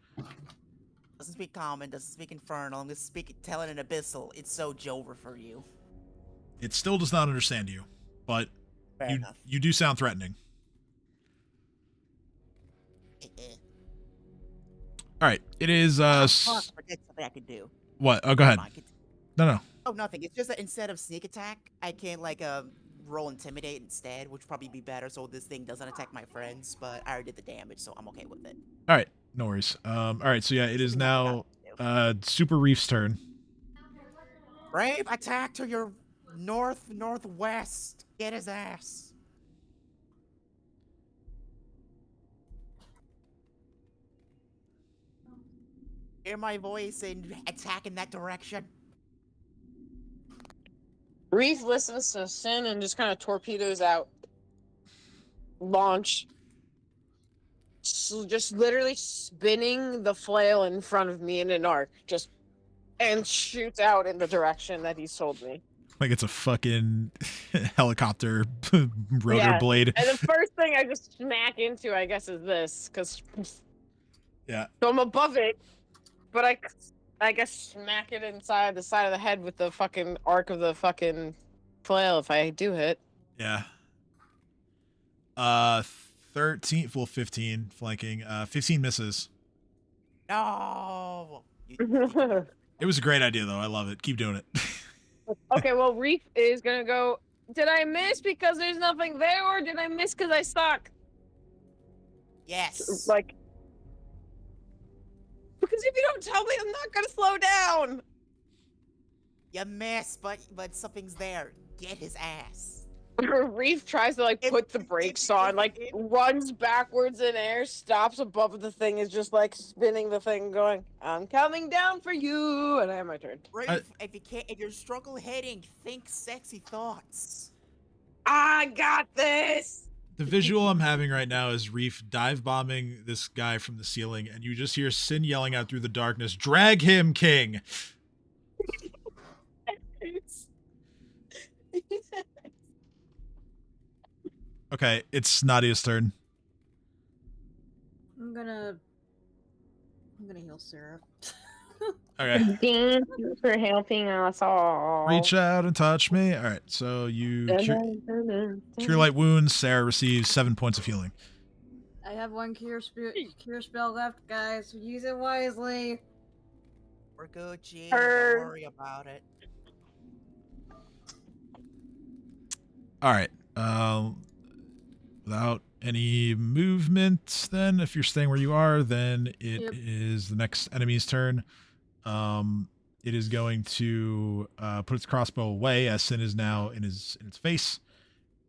Doesn't speak common, doesn't speak infernal, I'm gonna speak telling an abyssal. It's so Jover for you. It still does not understand you, but Fair enough. you do sound threatening. All right, it is I forget something I can do. what? Oh, go ahead. Come on, No. Oh, nothing. It's just that instead of sneak attack, I can like roll intimidate instead, which would probably be better so this thing doesn't attack my friends, but I already did the damage, so I'm okay with it. All right, no worries. All right, so yeah, it is now Super Reef's turn. Brave, attack to your northwest. Get his ass. Hear my voice and attack in that direction. Reef listens to Sin and just kind of torpedoes out. Launch. Just literally spinning the flail in front of me in an arc. And shoots out in the direction that he's told me. Like it's a fucking helicopter rotor Yeah, blade. And the first thing I just smack into, I guess, is this. Because Yeah. So I'm above it, but I guess smack it inside the side of the head with the fucking arc of the fucking flail if I do hit. Yeah. 13, full 15 flanking. 15 misses. No. It was a great idea though. I love it. Keep doing it. Okay, well, Reef is gonna go. Did I miss because there's nothing there, or did I miss because I suck? Yes. Like, because if you don't tell me, I'm not gonna slow down. You miss, but something's there. Get his ass. Reef tries to like put the brakes on, like runs backwards in air, stops above the thing, is just like spinning the thing, going, "I'm coming down for you," and I have my turn. Brave, if you're struggle hitting, think sexy thoughts. I got this. The visual I'm having right now is Reef dive bombing this guy from the ceiling, and you just hear Sin yelling out through the darkness, "Drag him, King!" Okay, it's Nadia's turn. I'm gonna heal Sarah. Okay. Thank you for helping us all. Reach out and touch me. All right, so you cure light wounds. Sarah receives 7 points of healing. I have one cure spell left, guys. Use it wisely. We're good, G. Don't worry about it. All right. Without any movement, then if you're staying where you are, then it is the next enemy's turn. It is going to put its crossbow away as Sin is now in its face,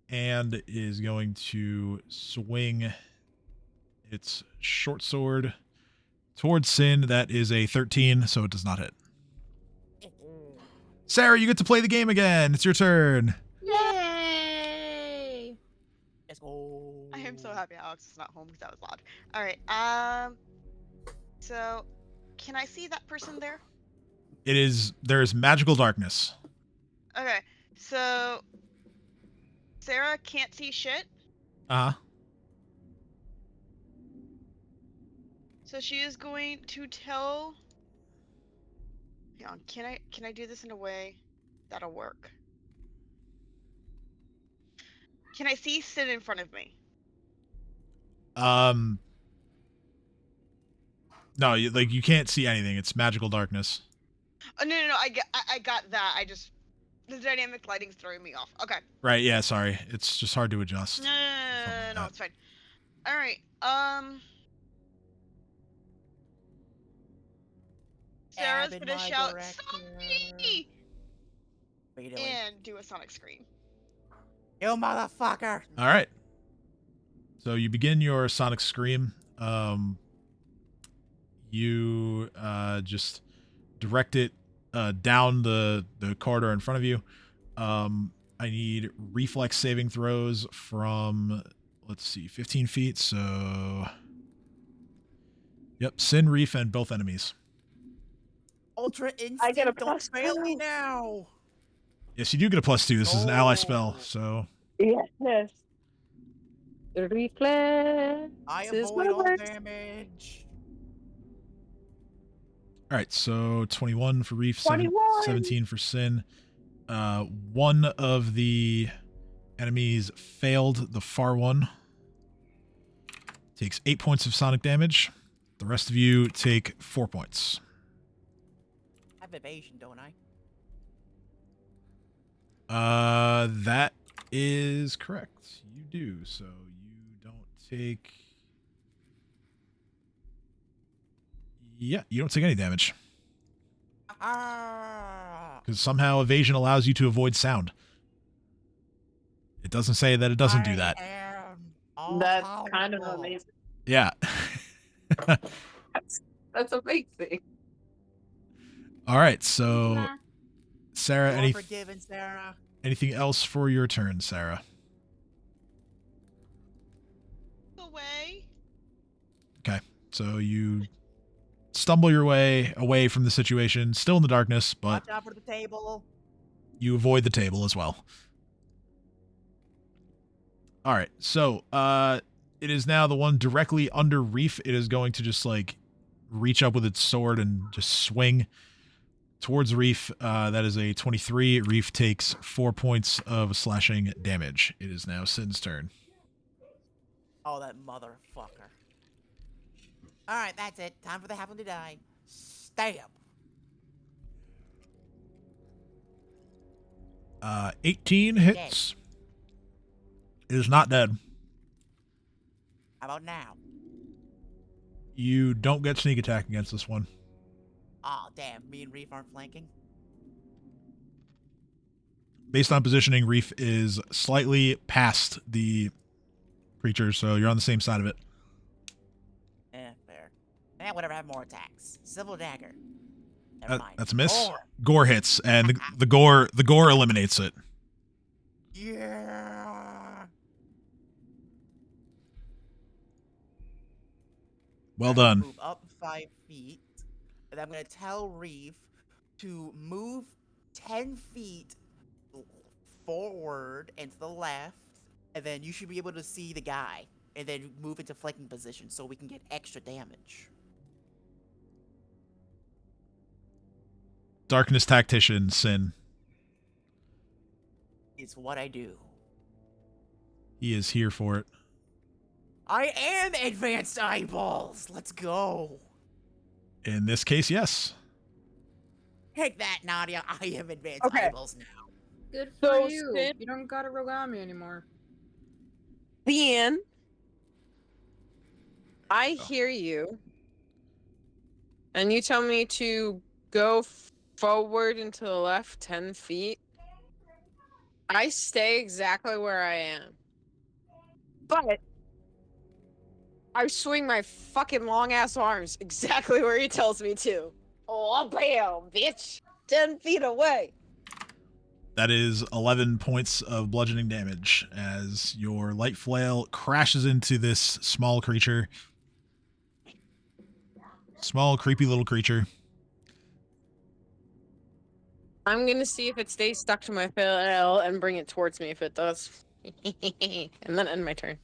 and is going to swing its short sword towards Sin. That is a 13, so it does not hit. Sarah, you get to play the game again. It's your turn. Yay! Let's go. I am so happy Alex is not home because that was loud. All right. So, can I see that person there? There is magical darkness. Okay. So, Sarah can't see shit. Uh-huh. So she is going to tell. Hang on. Can I do this in a way that'll work? Can I see Sin in front of me? No, you can't see anything. It's magical darkness. Oh, no. I got that. The dynamic lighting's throwing me off. Okay. Right, yeah, sorry. It's just hard to adjust. No, Something like that. it's fine. All right. Sarah's Ab in gonna my shout direction. "Zombie!" What are you doing? and do a sonic scream. You motherfucker! All right. So you begin your sonic scream. You just direct it down the corridor in front of you. I need reflex saving throws from, let's see, 15 feet. So, yep, Sin, Reef, and both enemies. Ultra instinct, I get a don't plus fail me 2. now! Yes, you do get a +2. This is an ally Oh. spell, so Yes. The reflex. I This is avoid what all works. damage. all right. So 21 for Reef, 21. 17 for Sin. One of the enemies failed. The far one takes 8 points of sonic damage. The rest of you take 4 points. I have evasion, don't I? That is correct. You do. So you don't take. Yeah, you don't take any damage Ah! because somehow evasion allows you to avoid sound. It doesn't say that it doesn't do that. That's kind of all-powerful. amazing. Yeah. That's amazing. All right. So, Nah. Sarah, You're forgiven, Sarah. anything else for your turn, Sarah? Away. So you stumble your way away from the situation, still in the darkness, but Watch out for the table. you avoid the table as well. All right. So, it is now the one directly under Reef. It is going to just like reach up with its sword and just swing towards Reef. That is a 23. Reef takes 4 points of slashing damage. It is now Sin's turn. Oh, that motherfucker. Alright, that's it. Time for the halfling to die. Stab. 18 hits. It is not dead. How about now? You don't get sneak attack against this one. Aw, damn. Me and Reef aren't flanking. Based on positioning, Reef is slightly past the creature, so you're on the same side of it. Fair. Whatever, I have more attacks. Civil dagger. Never mind. That's a miss. Gore. Gore hits, and the gore eliminates it. Yeah. Well I'm gonna done. Move up 5 feet, and I'm gonna tell Reef to move 10 feet forward and to the left, and then you should be able to see the guy, and then move into flanking position so we can get extra damage. Darkness Tactician, Sin. It's what I do. He is here for it. I am advanced eyeballs. Let's go. In this case, yes. Take that, Nadia. I have advanced Okay. eyeballs now. Good for So, you. Sid- You don't got a Rogami anymore. Then I Oh. hear you, and you tell me to go forward and to the left 10 feet. I stay exactly where I am, but I swing my fucking long ass arms exactly where he tells me to. Oh, bam, bitch! 10 feet away. That is 11 points of bludgeoning damage as your light flail crashes into this small creature. Small, creepy little creature. I'm gonna see if it stays stuck to my flail and bring it towards me if it does. And then end my turn.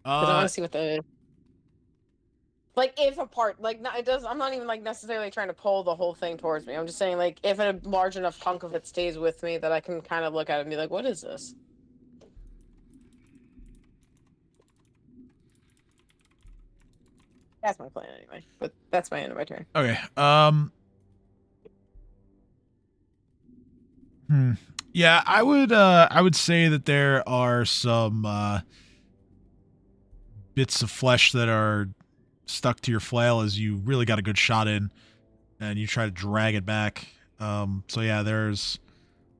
Because I want to see what the... Like, if a part... Like, no, it does... I'm not even, like, necessarily trying to pull the whole thing towards me. I'm just saying, like, if a large enough hunk of it stays with me that I can kind of look at it and be like, what is this? That's my plan anyway. But that's my end of my turn. Okay. Yeah, I would say that there are some bits of flesh that are stuck to your flail as you really got a good shot in, and you try to drag it back. So yeah, there's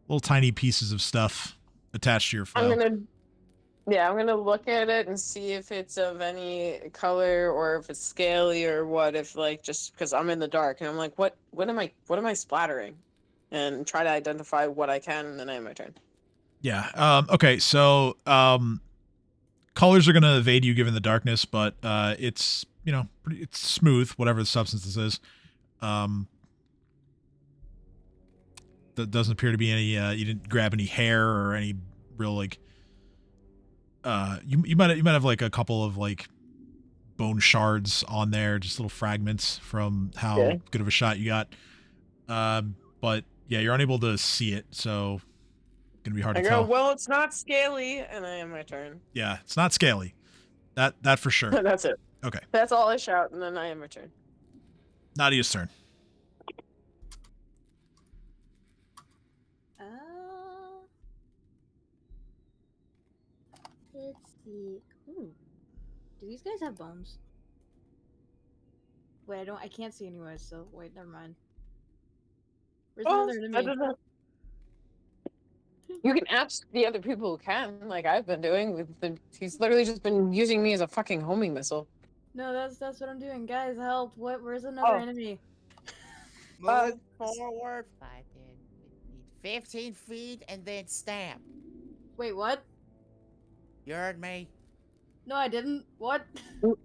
little tiny pieces of stuff attached to your flail. I'm gonna look at it and see if it's of any color or if it's scaly or what. If like just because I'm in the dark and I'm like, what am I splattering, and try to identify what I can, and then I have my turn. Yeah. Okay. So colors are gonna evade you given the darkness, but it's it's smooth, whatever the substance this is. That doesn't appear to be any. You didn't grab any hair or any real like. You might have like a couple of like bone shards on there, just little fragments from how good of a shot you got. But yeah, you're unable to see it, so gonna be hard to tell. Well, it's not scaly, and I have my turn. Yeah, it's not scaly. That for sure. That's it. Okay. That's all I shout, and then I have my turn. Nadia's turn. Let's see. Ooh. Do these guys have bones? Wait, I can't see anyway, so wait, never mind. Where's the other enemy? You can ask the other people who can, like I've been doing. He's literally just been using me as a fucking homing missile. No, that's what I'm doing. Guys, help. Where's another enemy? Move forward 5, 10, 15 feet, and then stamp. Wait, what? You heard me? No, I didn't. What?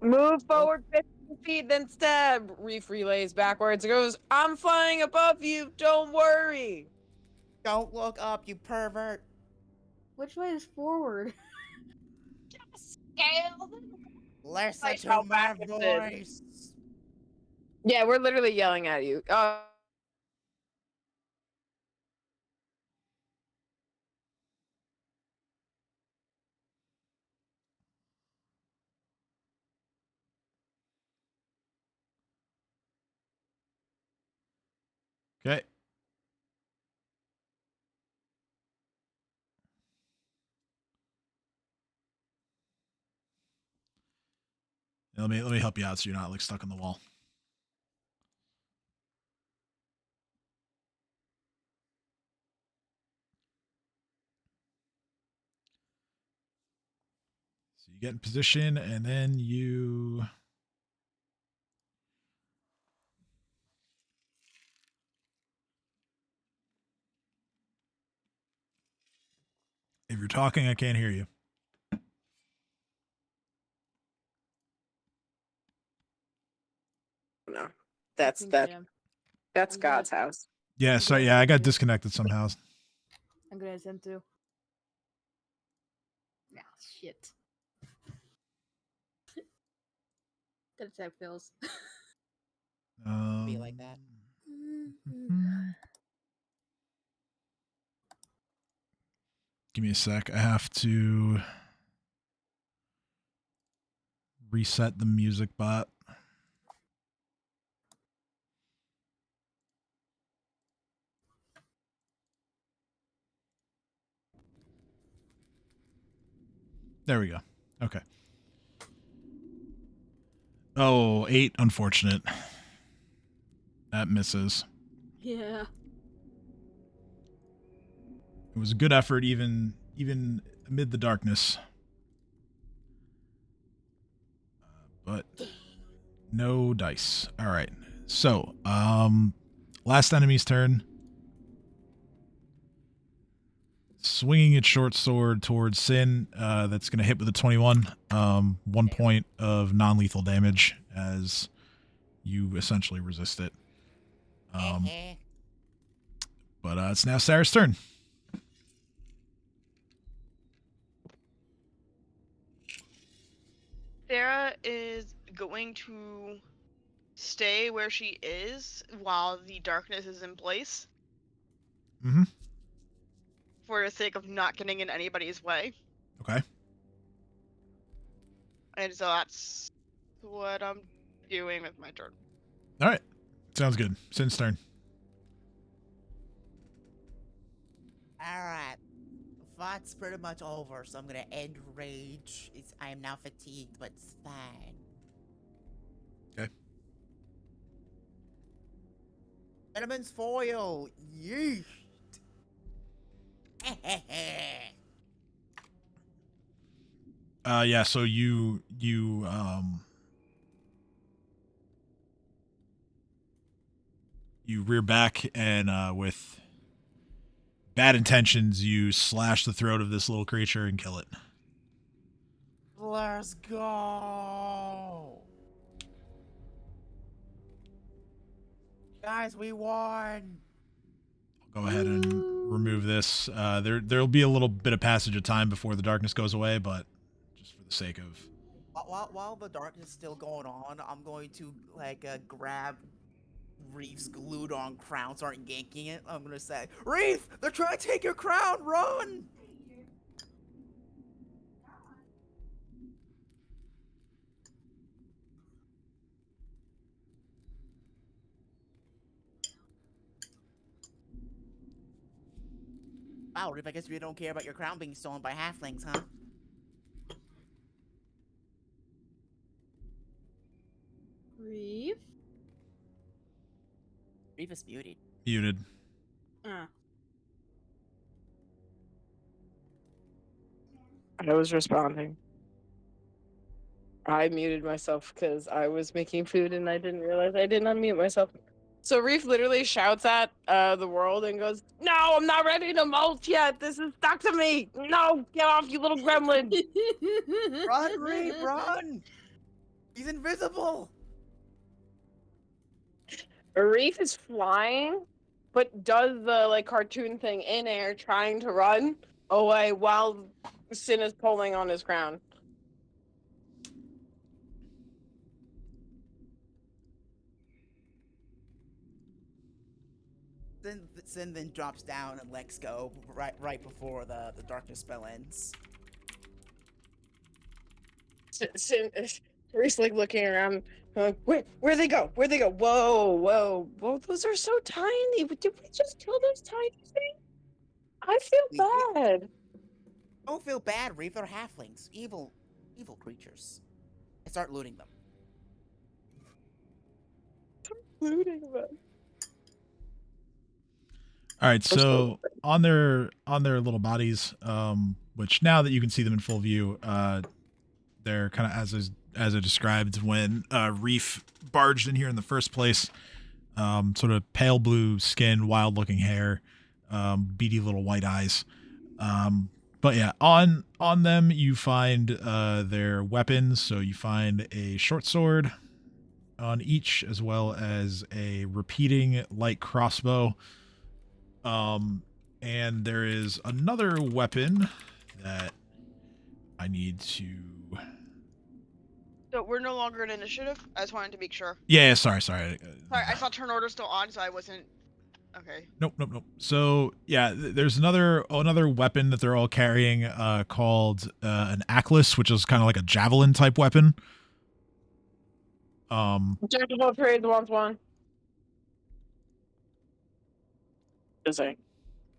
Move forward 15 feet, then stab. Reef relays backwards. It goes, I'm flying above you. Don't worry. Don't look up, you pervert. Which way is forward? Scale. Listen Like to how my back it voice. Yeah, we're literally yelling at you. Okay. Let me help you out so you're not like stuck on the wall. So you get in position and then you if you're talking, I can't hear you. No, that's I'm God's house. Yeah, sorry, yeah, I got disconnected somehow. I'm gonna attempt to. Ah, shit. That attack fails. Be like that. Give me a sec. I have to reset the music bot. There we go. Okay. Oh, 8. Unfortunate. That misses. Yeah. It was a good effort, even amid the darkness. But no dice. All right. So, last enemy's turn. Swinging its short sword towards Sin. That's going to hit with a 21. 1 point of non-lethal damage as you essentially resist it. But it's now Sarah's turn. Sarah is going to stay where she is while the darkness is in place. Mm-hmm. For the sake of not getting in anybody's way. Okay. And so that's what I'm doing with my turn. All right. Sounds good. Sin's turn. Alright. Fight's pretty much over, so I'm gonna end rage. I am now fatigued, but it's fine. Okay. Gentleman's foil! Yeesh! Yeah, so you rear back and with bad intentions you slash the throat of this little creature and kill it. Let's go! Guys, we won! I'll go ahead and remove this. There'll be a little bit of passage of time before the darkness goes away, but just for the sake of... While the darkness is still going on, I'm going to, like, grab Reef's glued on crown, start yanking it. I'm gonna say, Reef! They're trying to take your crown! Run! Wow, Reef, I guess we don't care about your crown being stolen by halflings, huh? Reef? Reef is muted. Muted. I was responding. I muted myself because I was making food and I didn't realize I didn't unmute myself. So Reef literally shouts at the world and goes, "No, I'm not ready to molt yet. This is stuck to me. No, get off, you little gremlin." Run, Reef, run! He's invisible! Reef is flying, but does the like cartoon thing in air, trying to run away while Sin is pulling on his crown. Sin then drops down and lets go right before the darkness spell ends. Sin, Reef's like looking around. Where'd they go? Where'd they go? Whoa. Those are so tiny. Did we just kill those tiny things? I feel bad. Don't feel bad, Reef. They're halflings. Evil creatures. I start looting them. Looting them. All right, so on their little bodies, which now that you can see them in full view, they're kind of as I described when Reef barged in here in the first place. Sort of pale blue skin, wild looking hair, beady little white eyes. But yeah, on them you find their weapons. So you find a short sword on each, as well as a repeating light crossbow. And there is another weapon that I need to... So we're no longer in initiative? I just wanted to make sure. Yeah, sorry. Sorry, I saw turn order still on, so I wasn't... Okay. Nope. So, yeah, there's another weapon that they're all carrying called an Atlas, which is kind of like a javelin type weapon. Jack of all trades wants one. Just saying.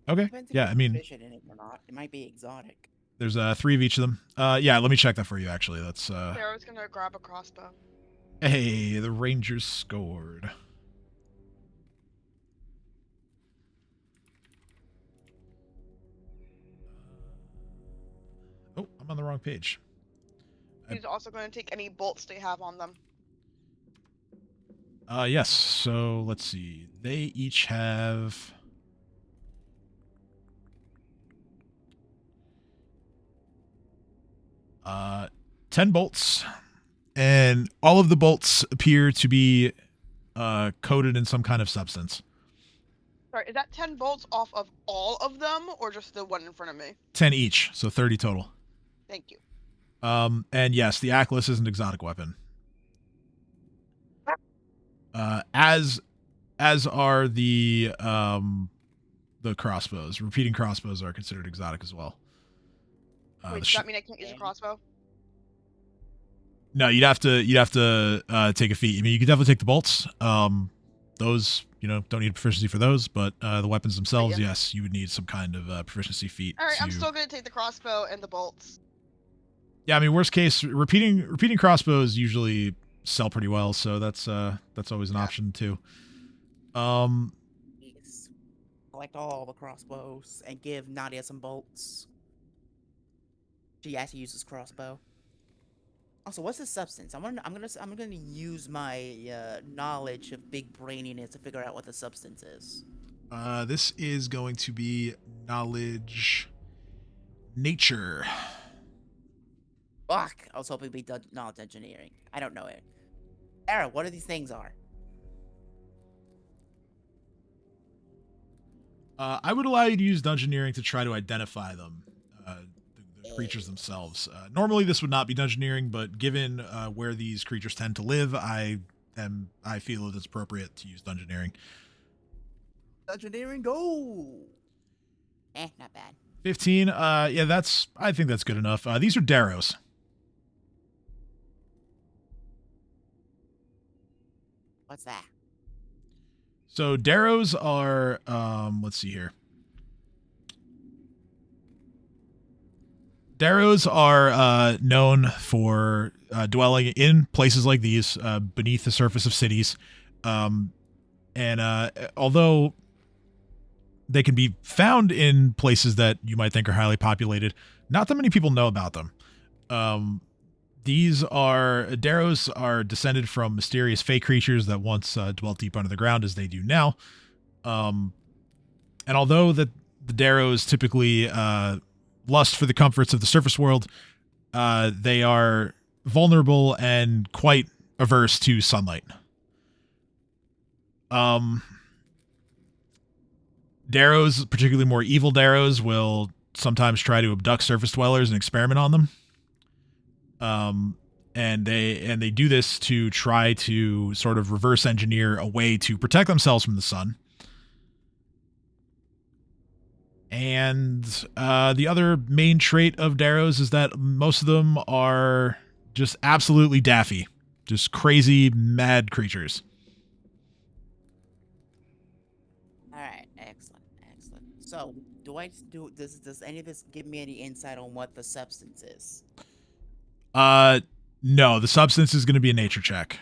Okay. Depends if Yeah, there's I mean, fish in it or not. It might be exotic. there's 3 of each of them. Yeah, let me check that for you, actually. That's Sarah's gonna grab a crossbow. Hey, the Rangers scored. Oh, I'm on the wrong page. He's also going to take any bolts they have on them. Yes. So let's see. They each have 10 bolts, and all of the bolts appear to be coated in some kind of substance. Sorry, is that 10 bolts off of all of them, or just the one in front of me? 10 each, so 30 total. Thank you. And yes, the Atlas is an exotic weapon. As are the crossbows. Repeating crossbows are considered exotic as well. Wait, does that mean I can't use a crossbow? No, you'd have to take a feat. I mean, you could definitely take the bolts. Those, don't need proficiency for those, but the weapons themselves, yeah. yes, you would need some kind of proficiency feat. All right, to... I'm still gonna take the crossbow and the bolts. Yeah, I mean, worst case, repeating crossbows usually sell pretty well, so that's always an option too. Yes. Collect all the crossbows and give Nadia some bolts. She actually uses crossbow. Also, what's the substance? I'm gonna use my knowledge of big braininess to figure out what the substance is. This is going to be knowledge, nature. Fuck! I was hoping we did knowledge engineering. I don't know it. Sarah, what are these things are? I would allow you to use dungeoneering to try to identify them, the creatures themselves. Normally, this would not be dungeoneering, but given where these creatures tend to live, I feel that it's appropriate to use dungeoneering. Dungeoneering, go! Not bad. 15. Yeah, I think that's good enough. These are Darrows. What's that? So Darrows are, let's see here. Darrows are known for dwelling in places like these, beneath the surface of cities. And although they can be found in places that you might think are highly populated, not that many people know about them. Darrows are descended from mysterious fey creatures that once dwelt deep under the ground, as they do now. And although the Darrows typically lust for the comforts of the surface world, they are vulnerable and quite averse to sunlight. Darrows, particularly more evil Darrows, will sometimes try to abduct surface dwellers and experiment on them. And they do this to try to sort of reverse engineer a way to protect themselves from the sun. And the other main trait of Darrows is that most of them are just absolutely daffy, just crazy, mad creatures. All right, excellent. So, does any of this give me any insight on what the substance is? No, the substance is going to be a nature check.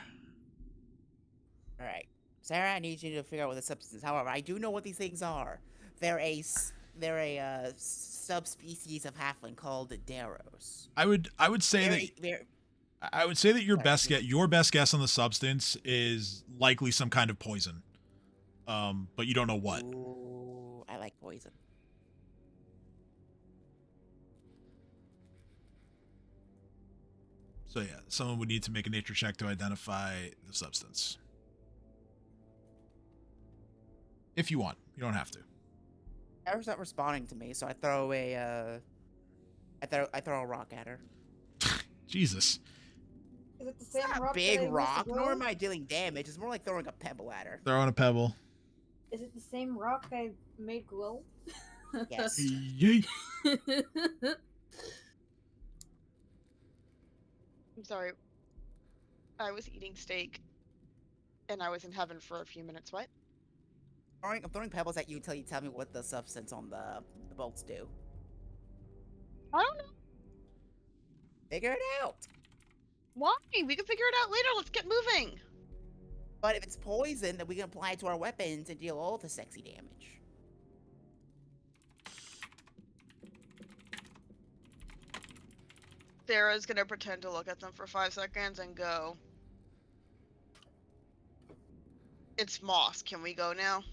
All right, Sarah, I need you to figure out what the substance is. However, I do know what these things are. They're a subspecies of halfling called Darrows. I would say that your best guess on the substance is likely some kind of poison. But you don't know what. Ooh, I like poison. So yeah, someone would need to make a nature check to identify the substance. If you want, you don't have to. Sarah's not responding to me, so I throw a rock at her. Jesus. Is it the It's same not a rock big that I used to rock, nor throw? am I dealing damage. It's more like throwing a pebble at her. Throwing a pebble. Is it the same rock I made glow? Yes. Yay. I'm sorry. I was eating steak, and I was in heaven for a few minutes. What? I'm throwing pebbles at you until you tell me what the substance on the bolts do. I don't know. Figure it out. Why? We can figure it out later. Let's get moving. But if it's poison, then we can apply it to our weapons and deal all the sexy damage. Sarah's gonna pretend to look at them for 5 seconds and go, "It's moss. Can we go now?"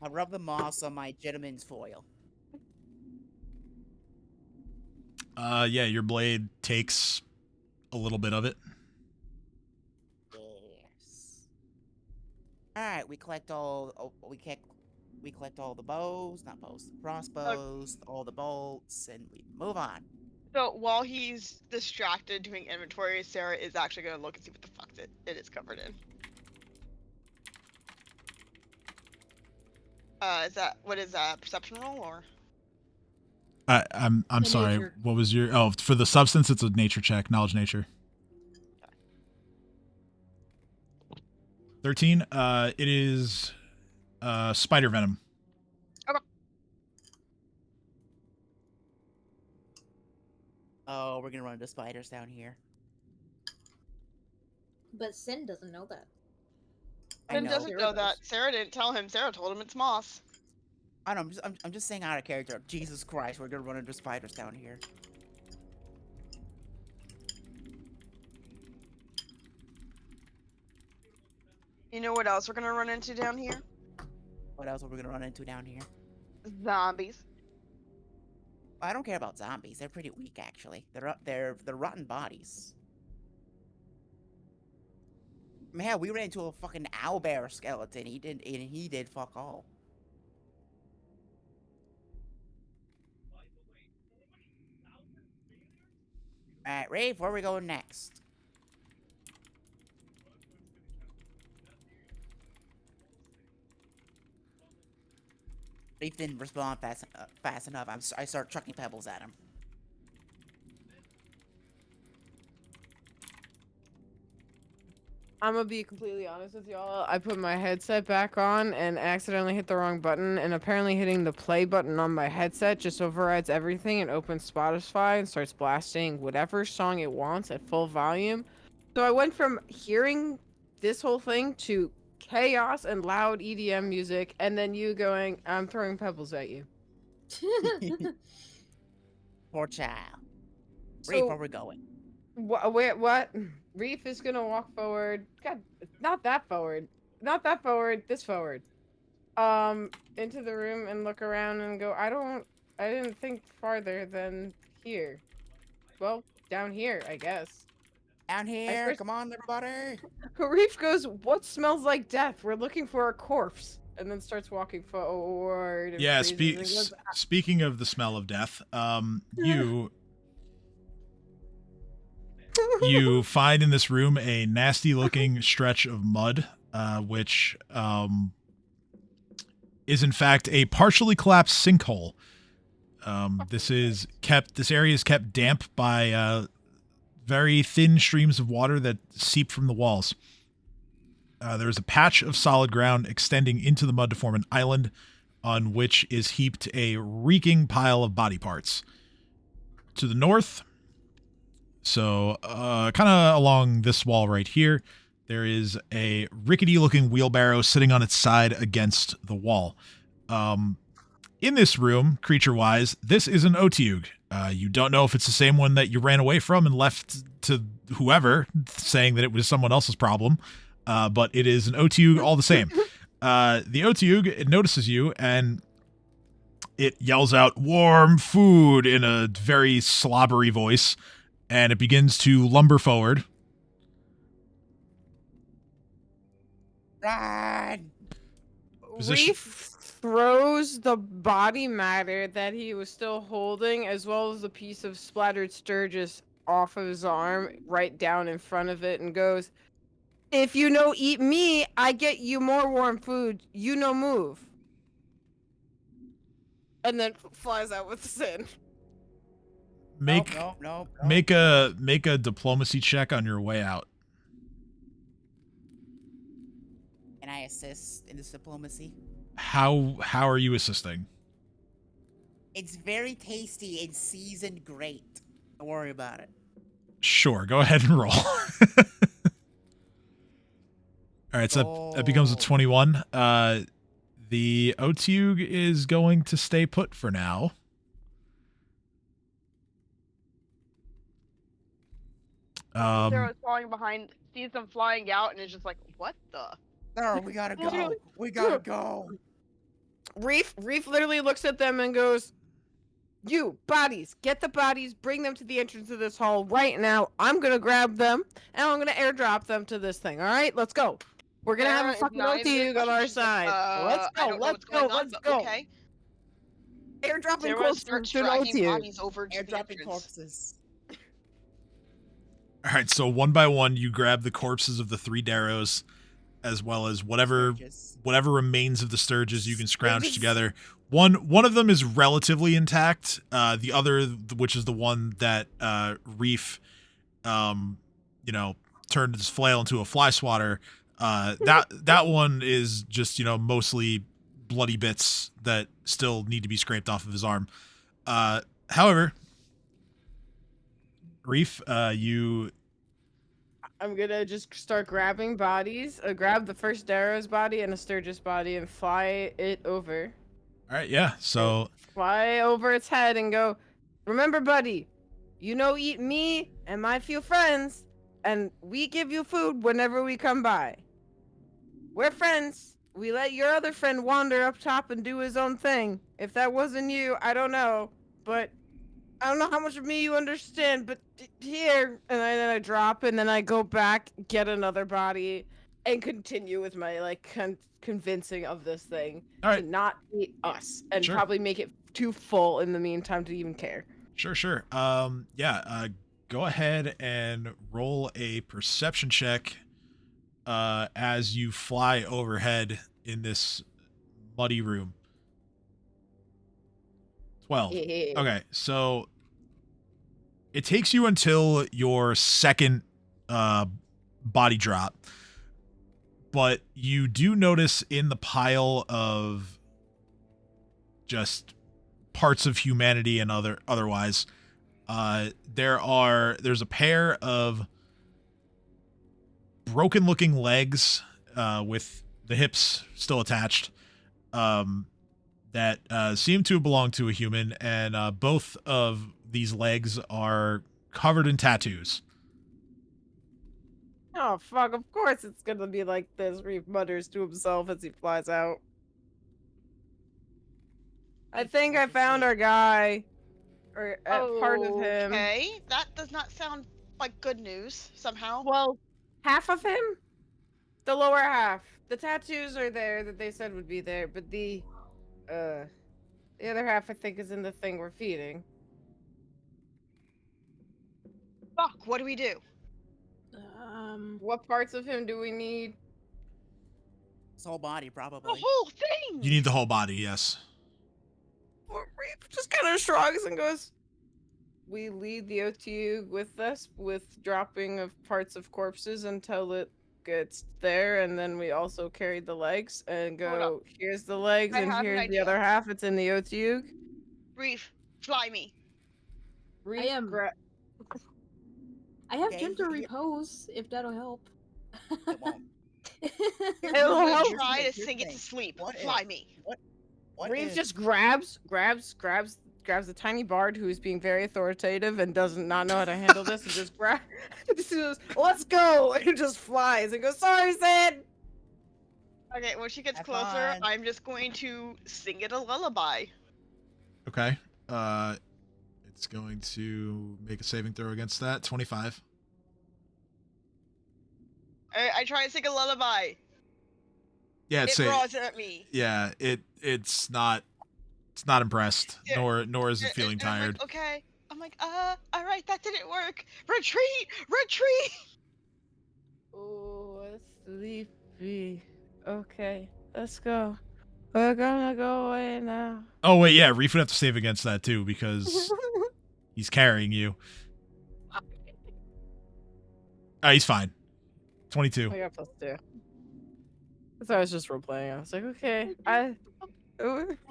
I rub the moss on my gentleman's foil. Yeah, your blade takes a little bit of it. Yes. All right, we collect all the bows, not bows, crossbows, all the bolts, and we move on. So while he's distracted doing inventory, Sarah is actually gonna look and see what the fuck it is covered in. What is that, perception roll or? I'm The sorry. nature. What was your? Oh, for the substance, it's a nature check, knowledge nature. 13. It is spider venom. Oh, we're gonna run into spiders down here. But Sin doesn't know that. I Finn know. doesn't Sarah know does. that. Sarah didn't tell him. Sarah told him it's moss. I know. I'm just saying out of character. Jesus Christ, we're gonna run into spiders down here. You know what else we're gonna run into down here? What else are we gonna run into down here? Zombies. I don't care about zombies. They're pretty weak, actually. They're rotten bodies. Man, we ran into a fucking owlbear skeleton. He did fuck all. Alright, Reef, where are we going next? Reef didn't respond fast enough. I start chucking pebbles at him. I'm gonna be completely honest with y'all. I put my headset back on and accidentally hit the wrong button, and apparently hitting the play button on my headset just overrides everything and opens Spotify and starts blasting whatever song it wants at full volume. So I went from hearing this whole thing to chaos and loud EDM music, and then you going, "I'm throwing pebbles at you." Poor child. Reef, So- where we going? What? Reef is gonna walk forward. God, not that forward. Not that forward. This forward. Into the room and look around and go, I didn't think farther than here. Well, down here, I guess. Down here. first- Come on, everybody. Reef goes, what smells like death? We're looking for a corpse. And then starts walking forward. And Yeah. freezes and goes, Speaking of the smell of death, you find in this room a nasty looking stretch of mud, which is in fact a partially collapsed sinkhole. This area is kept damp by very thin streams of water that seep from the walls. There's a patch of solid ground extending into the mud to form an island on which is heaped a reeking pile of body parts. To the north, so kind of along this wall right here, there is a rickety-looking wheelbarrow sitting on its side against the wall. In this room, creature-wise, this is an Otiug. You don't know if it's the same one that you ran away from and left to whoever, saying that it was someone else's problem, but it is an Otiug all the same. The Otiug, it notices you, and it yells out, "Warm food," in a very slobbery voice, and it begins to lumber forward. Run! Position- Reef throws the body matter that he was still holding, as well as a piece of splattered Sturgis, off of his arm, right down in front of it, and goes, "If you no eat me, I get you more warm food. You no move." And then flies out with Sin. Make Nope. make a diplomacy check on your way out. Can I assist in this diplomacy? How are you assisting? It's very tasty and seasoned great. Don't worry about it. Sure, go ahead and roll. All right, so that becomes a 21. The Otiug is going to stay put for now. Sarah's falling behind, sees them flying out, and is just like, "What the?" No, we gotta go. We gotta go. Reef literally looks at them and goes, "You bodies, get the bodies, bring them to the entrance of this hall right now. I'm gonna grab them and I'm gonna airdrop them to this thing. All right, let's go. We're gonna have a fucking Otiug on our side. Let's I go, don't know let's what's go, going on, let's but go. Okay. Airdropping Sarah corpses starts to an dragging Otiug. bodies over to the Airdropping entrance. corpses. All right, so one by one, you grab the corpses of the 3 Darrows, as well as whatever Sturgis. remains of the Sturges you can scrounge Sturgis. together. One of them is relatively intact. The other, which is the one that Reef, turned his flail into a fly swatter. That one is just mostly bloody bits that still need to be scraped off of his arm. However, Reef, you. I'm gonna just start grabbing bodies. Grab the first Darrow's body and a Sturgis body and fly it over. All right, yeah. So fly over its head and go, remember, buddy, eat me and my few friends, and we give you food whenever we come by. We're friends. We let your other friend wander up top and do his own thing. If that wasn't you, I don't know. But I don't know how much of me you understand, but here. And then I drop, and then I go back, get another body, and continue with my, convincing of this thing to not eat us. And probably make it too full in the meantime to even care. Sure. Go ahead and roll a perception check as you fly overhead in this muddy room. 12. Okay, so it takes you until your second body drop, but you do notice in the pile of just parts of humanity and otherwise, there's a pair of broken looking legs with the hips still attached that seem to belong to a human, and both of these legs are covered in tattoos. Oh, fuck, of course it's gonna be like this, Reef mutters to himself as he flies out. I think I found our guy. Or part of him. Okay, that does not sound like good news, somehow. Well, half of him? The lower half. The tattoos are there that they said would be there, but the other half I think is in the thing we're feeding. Fuck, what do we do? What parts of him do we need? His whole body, probably. The whole thing! You need the whole body, yes. Reef just kind of shrugs and goes, we lead the OTU with us with dropping of parts of corpses until it gets there, and then we also carry the legs and go, here's the legs and here's the other half. It's in the OTU. Reef, fly me. Reef, I have gentle repose, if that'll help. It won't. It'll help. Try to sing it to sleep. Fly me. What Reef just grabs the tiny bard who's being very authoritative and does not know how to handle this, and just grabs, let's go, and just flies and goes, sorry, Sid. Okay, when she gets closer, I'm just going to sing it a lullaby. Okay. It's going to make a saving throw against that. 25. I try to sing a lullaby. Yeah, it roars at me. Yeah, it's not impressed, Yeah. nor is it feeling tired. I'm like, okay. I'm like, all right, that didn't work. Retreat. Oh, sleepy. Okay, let's go. We're gonna go away now. Oh wait, yeah, Reef would have to save against that too because he's carrying you. He's fine. 22. I got +2. So I was just role playing. I was like, okay, I'm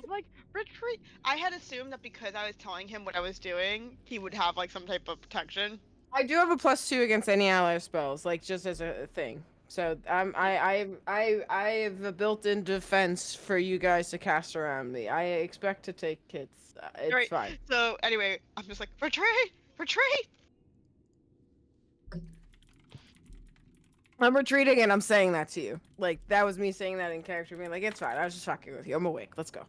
like, retreat. I had assumed that because I was telling him what I was doing, he would have like some type of protection. I do have a +2 against any ally spells, like just as a thing. So I have a built-in defense for you guys to cast around me. I expect to take hits. It's fine. So anyway, I'm just like, retreat. I'm retreating and I'm saying that to you. Like, that was me saying that in character, being like, it's fine. I was just fucking with you. I'm awake. Let's go.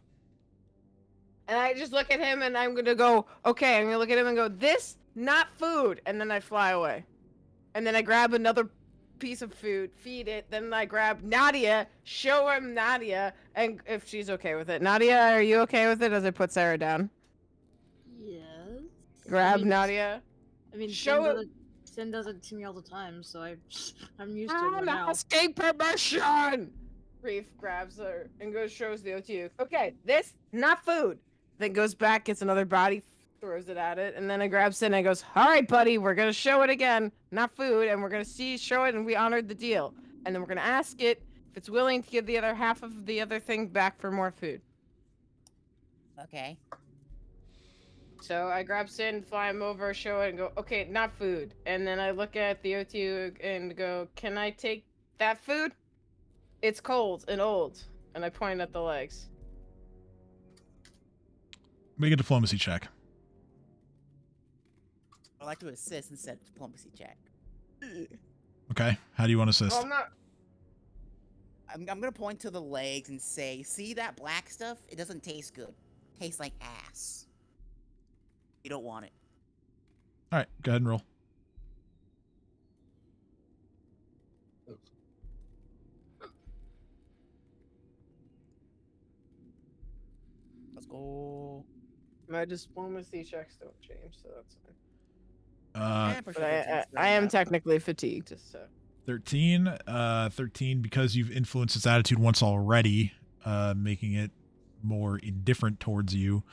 And I just look at him and I'm gonna go, okay, I'm gonna look at him and go, this, not food. And then I fly away. And then I grab another piece of food, feed it. Then I grab Nadia, show him Nadia, and if she's okay with it. Nadia, are you okay with it as I put Sarah down? Yes. Grab Nadia. I mean, show him. Sin does it to me all the time, so I'm used to it now. Escape permission! Reef grabs her and goes shows the OTU. Okay, this not food. Then goes back, gets another body, throws it at it, and then it grabs it and it goes, all right, buddy, we're gonna show it again, not food, and we're gonna show it, and we honored the deal. And then we're gonna ask it if it's willing to give the other half of the other thing back for more food. Okay. So I grab Sin, fly him over, show it, and go, okay, not food. And then I look at the OTU and go, can I take that food? It's cold and old. And I point at the legs. Make a diplomacy check. I'd like to assist instead of diplomacy check. Okay. How do you want to assist? Well, I'm not. I'm gonna point to the legs and say, see that black stuff? It doesn't taste good. It tastes like ass. You don't want it. All right. Go ahead and roll. Let's go. My diplomacy checks don't change, so that's fine. Yeah, for But sure, it's I am enough. technically fatigued, so. 13. 13 because you've influenced its attitude once already, making it more indifferent towards you.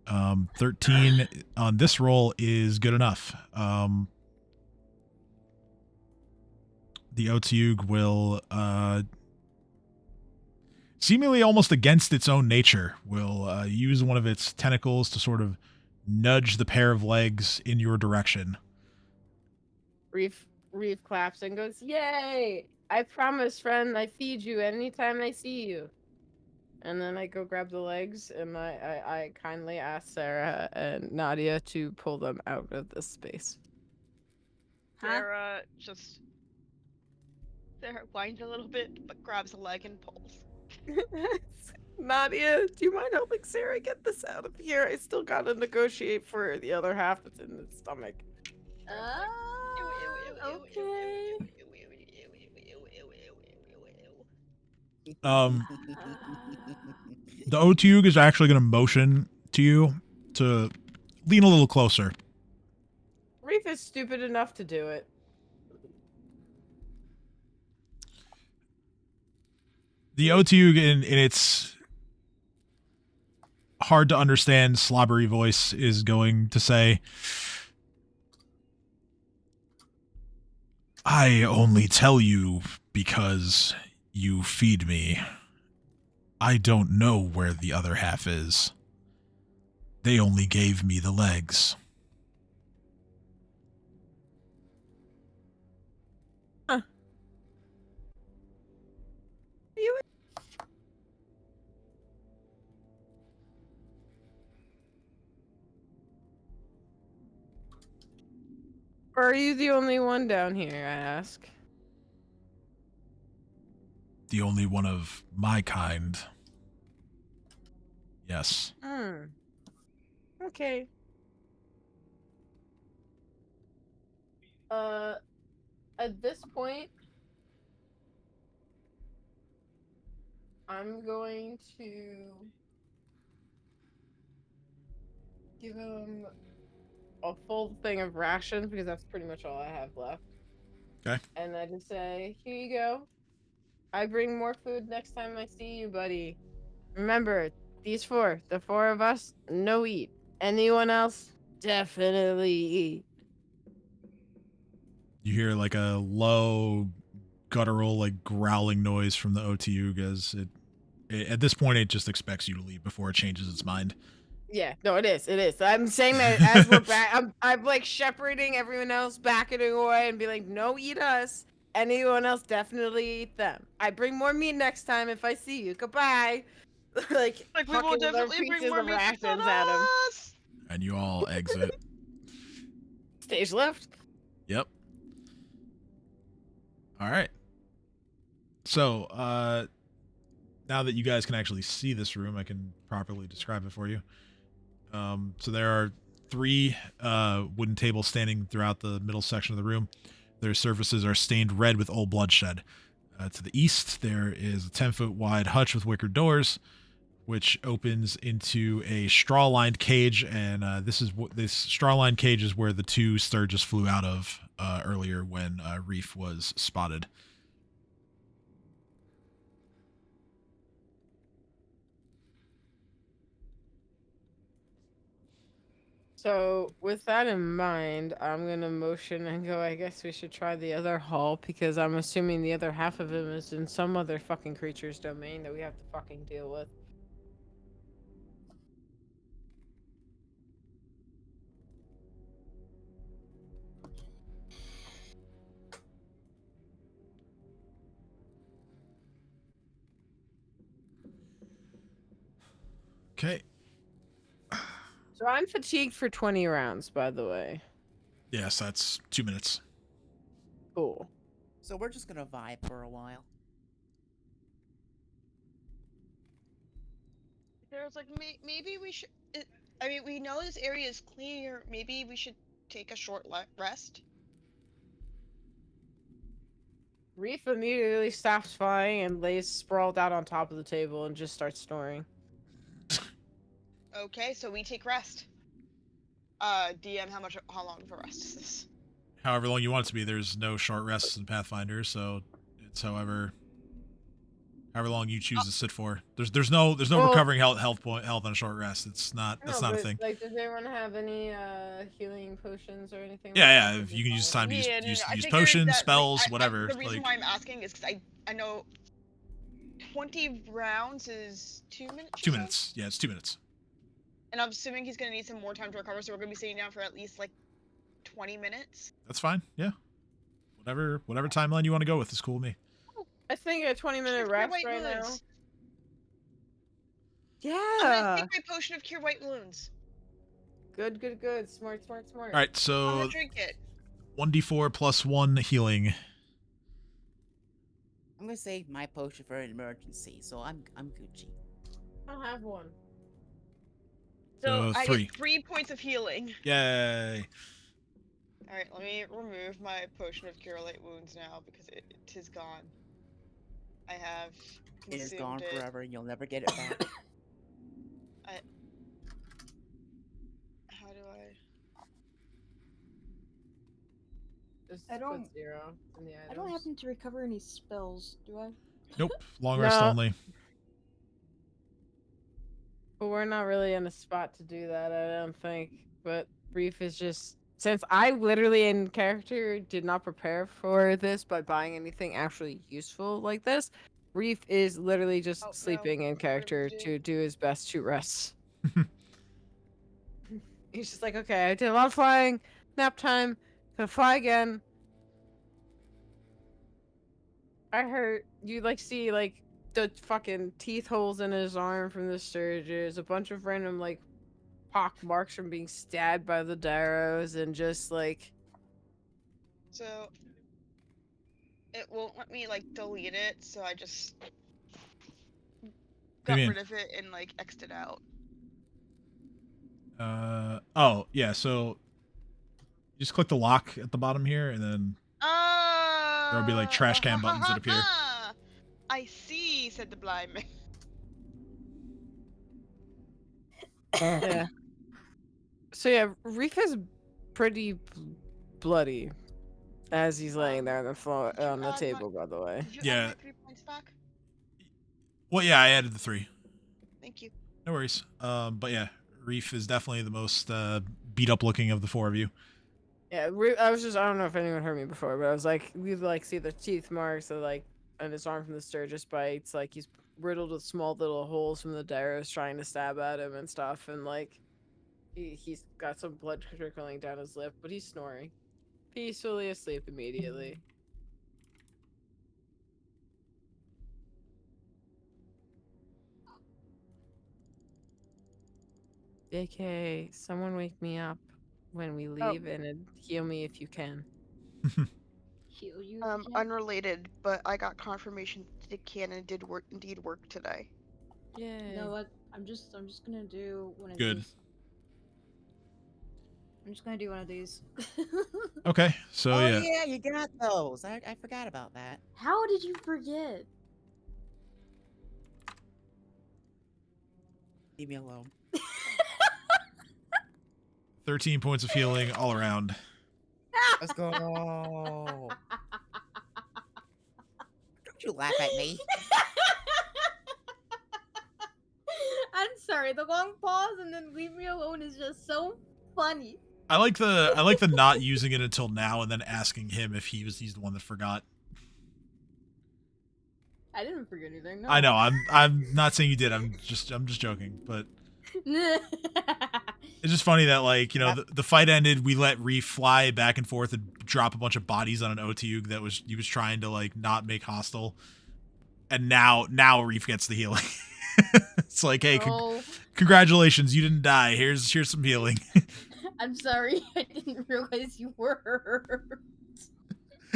13 on this roll is good enough. The Otiug will, seemingly almost against its own nature, will use one of its tentacles to sort of nudge the pair of legs in your direction. Reef claps and goes, yay! I promise, friend, I feed you anytime I see you. And then I go grab the legs, and I kindly ask Sarah and Nadia to pull them out of this space. Sarah whines a little bit, but grabs a leg and pulls. Nadia, do you mind helping Sarah get this out of here? I still gotta negotiate for the other half that's in the stomach. Okay. The Otiug is actually going to motion to you to lean a little closer. Reef is stupid enough to do it. The Otiug in its hard to understand slobbery voice is going to say, I only tell you because you feed me. I don't know where the other half is. They only gave me the legs. Huh. Or are you the only one down here, I ask? The only one of my kind. Yes. Okay. At this point, I'm going to give him a full thing of rations because that's pretty much all I have left. Okay. And I just say, here you go. I bring more food next time I see you, buddy. Remember, the four of us, no eat. Anyone else, definitely eat. You hear like a low, guttural, like growling noise from the Otiug as it at this point, it just expects you to leave before it changes its mind. Yeah, no, it is. I'm saying that as we're back, I'm like shepherding everyone else back in away and be like, no, eat us. Anyone else, definitely eat them. I bring more meat next time if I see you. Goodbye. like we will fucking little definitely bring pieces more of meat rations than at him. us. And you all exit. Stage left. Yep. All right. So, now that you guys can actually see this room, I can properly describe it for you. So there are 3 wooden tables standing throughout the middle section of the room. Their surfaces are stained red with old bloodshed. To the east, there is a 10-foot wide hutch with wicker doors, which opens into a straw-lined cage, and this straw-lined cage is where the 2 Sturgis flew out of earlier when Reef was spotted. So, with that in mind, I'm gonna motion and go, I guess we should try the other hall, because I'm assuming the other half of him is in some other fucking creature's domain that we have to fucking deal with. Okay. So I'm fatigued for 20 rounds, by the way. Yes, that's 2 minutes. Cool. So we're just gonna vibe for a while. There's like maybe we should. I mean, we know this area is clear. Maybe we should take a short rest. Reef immediately stops flying and lays sprawled out on top of the table and just starts snoring. Okay, so we take rest. DM, how long of a rest is this? However long you want it to be. There's no short rests in Pathfinder, so it's however long you choose to sit for. There's no Well- recovering health on a short rest. That's not a thing. Like, does anyone have any healing potions or anything? Yeah, like if that? you can use time to Yeah, use I figured potions, that, like, spells, whatever. The reason like, why I'm asking is because I know 20 rounds is 2 minutes. 2 minutes. Yeah, it's 2 minutes. And I'm assuming he's gonna need some more time to recover, so we're gonna be sitting down for at least like 20 minutes. That's fine. Yeah. Whatever timeline you want to go with is cool with me. I think a 20-minute Cure rest white right now. wounds. I'm Yeah. gonna take my potion of cure white wounds. Good. Smart. All right, I'm so gonna drink it. 1d4 plus 1 healing. I'm gonna save my potion for an emergency, so I'm Gucci. I don't have one. So I 3. get 3 points of healing. Yay. All right, let me remove my potion of cure light wounds now because it is gone. I have It is consumed gone it. forever, and you'll never get it back. How do I? Just I don't- put 0 in the items. I don't happen to recover any spells, do I? Nope. Long rest No. only. But we're not really in a spot to do that, I don't think. But Reef is just... Since I literally in character did not prepare for this by buying anything actually useful like this, Reef is literally just Oh, no. sleeping in character do? to do his best to rest. He's just like, okay, I did a lot of flying, nap time, gonna fly again. I heard you like see like the fucking teeth holes in his arm from the surges, a bunch of random like pock marks from being stabbed by the Darrows, and just like So it won't let me like delete it, so I just do you got mean? rid of it and like X'd it out. Oh, yeah, so you just click the lock at the bottom here, and then there'll be like trash can buttons that appear. I see, said the blind man. yeah. So yeah, Reef is pretty bloody as he's laying there on the floor Did you on the add my- table. By the way, Did you Yeah. add my 3 points back? Well, yeah, I added the 3. Thank you. No worries. But yeah, Reef is definitely the most beat up looking of the 4 of you. yeah. I don't know if anyone heard me before, but I was like, we like see the teeth marks of like on his arm from the Sturgis bites. Like he's riddled with small little holes from the Darrows trying to stab at him and stuff, and like he's got some blood trickling down his lip, but he's snoring, peacefully asleep immediately. JK, someone wake me up when we leave and heal me if you can. Heal you. Unrelated, but I got confirmation that the cannon did indeed work today. Yeah. You know what? I'm just gonna do one of Good. these. I'm just gonna do one of these. Okay, so Oh yeah. yeah, you got those. I forgot about that. How did you forget? Leave me alone. 13 points of healing all around. Let's go. Don't you laugh at me. I'm sorry, the long pause and then leave me alone is just so funny. I like the not using it until now and then asking him if he's the one that forgot. I didn't forget anything. No. I know. I'm not saying you did. I'm just joking, but it's just funny that, like, you know, the fight ended, we let Reef fly back and forth and drop a bunch of bodies on an OTU that he was trying to, like, not make hostile. And now Reef gets the healing. It's like, hey, congratulations, you didn't die. Here's some healing. I'm sorry, I didn't realize you were.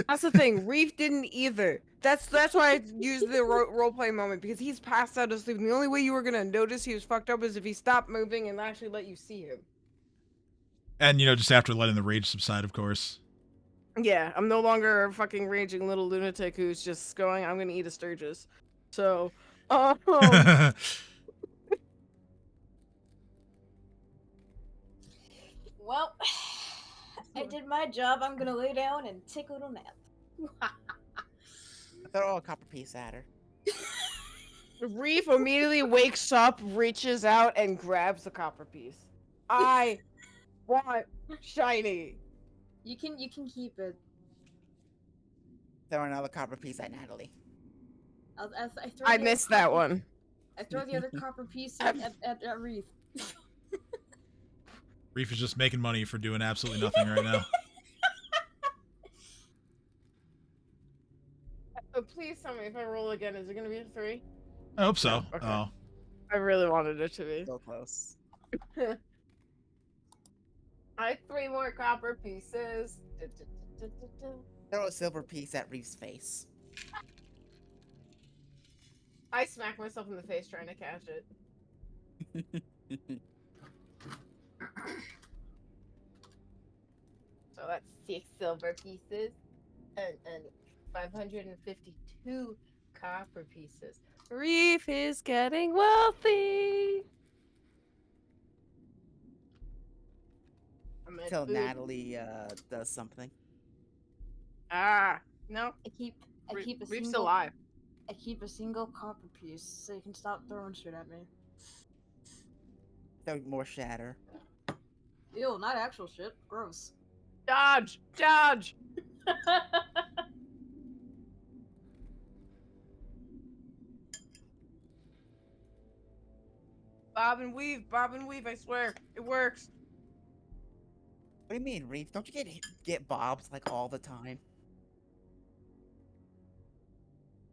That's the thing. Reef didn't either. That's why I used the roleplay moment, because he's passed out asleep. And the only way you were gonna notice he was fucked up is if he stopped moving and actually let you see him. And, you know, just after letting the rage subside, of course. Yeah, I'm no longer a fucking raging little lunatic who's just going, I'm gonna eat a Sturgis. So, well, I did my job. I'm gonna lay down and take a little nap. Throw all a copper piece at her. Reef immediately wakes up, reaches out, and grabs the copper piece. I want shiny. You can keep it. Throw another copper piece at Natalie. I missed that one. I throw the other copper piece at Reef. Reef is just making money for doing absolutely nothing right now. Oh, please tell me if I roll again, is it gonna be a 3? I hope so. No, okay. Oh. I really wanted it to be. So close. I have 3 more copper pieces. Throw a silver piece at Reef's face. I smack myself in the face trying to catch it. So that's 6 silver pieces and 552 copper pieces. Reef is getting wealthy. Until Natalie does something. Ah, no. I keep a Reef's single. alive. I keep a single copper piece so you can stop throwing shit at me. Throw more shatter. Ew, not actual shit. Gross. Dodge! Dodge! Bob and weave, I swear. It works. What do you mean, Reef? Don't you get bobs like all the time?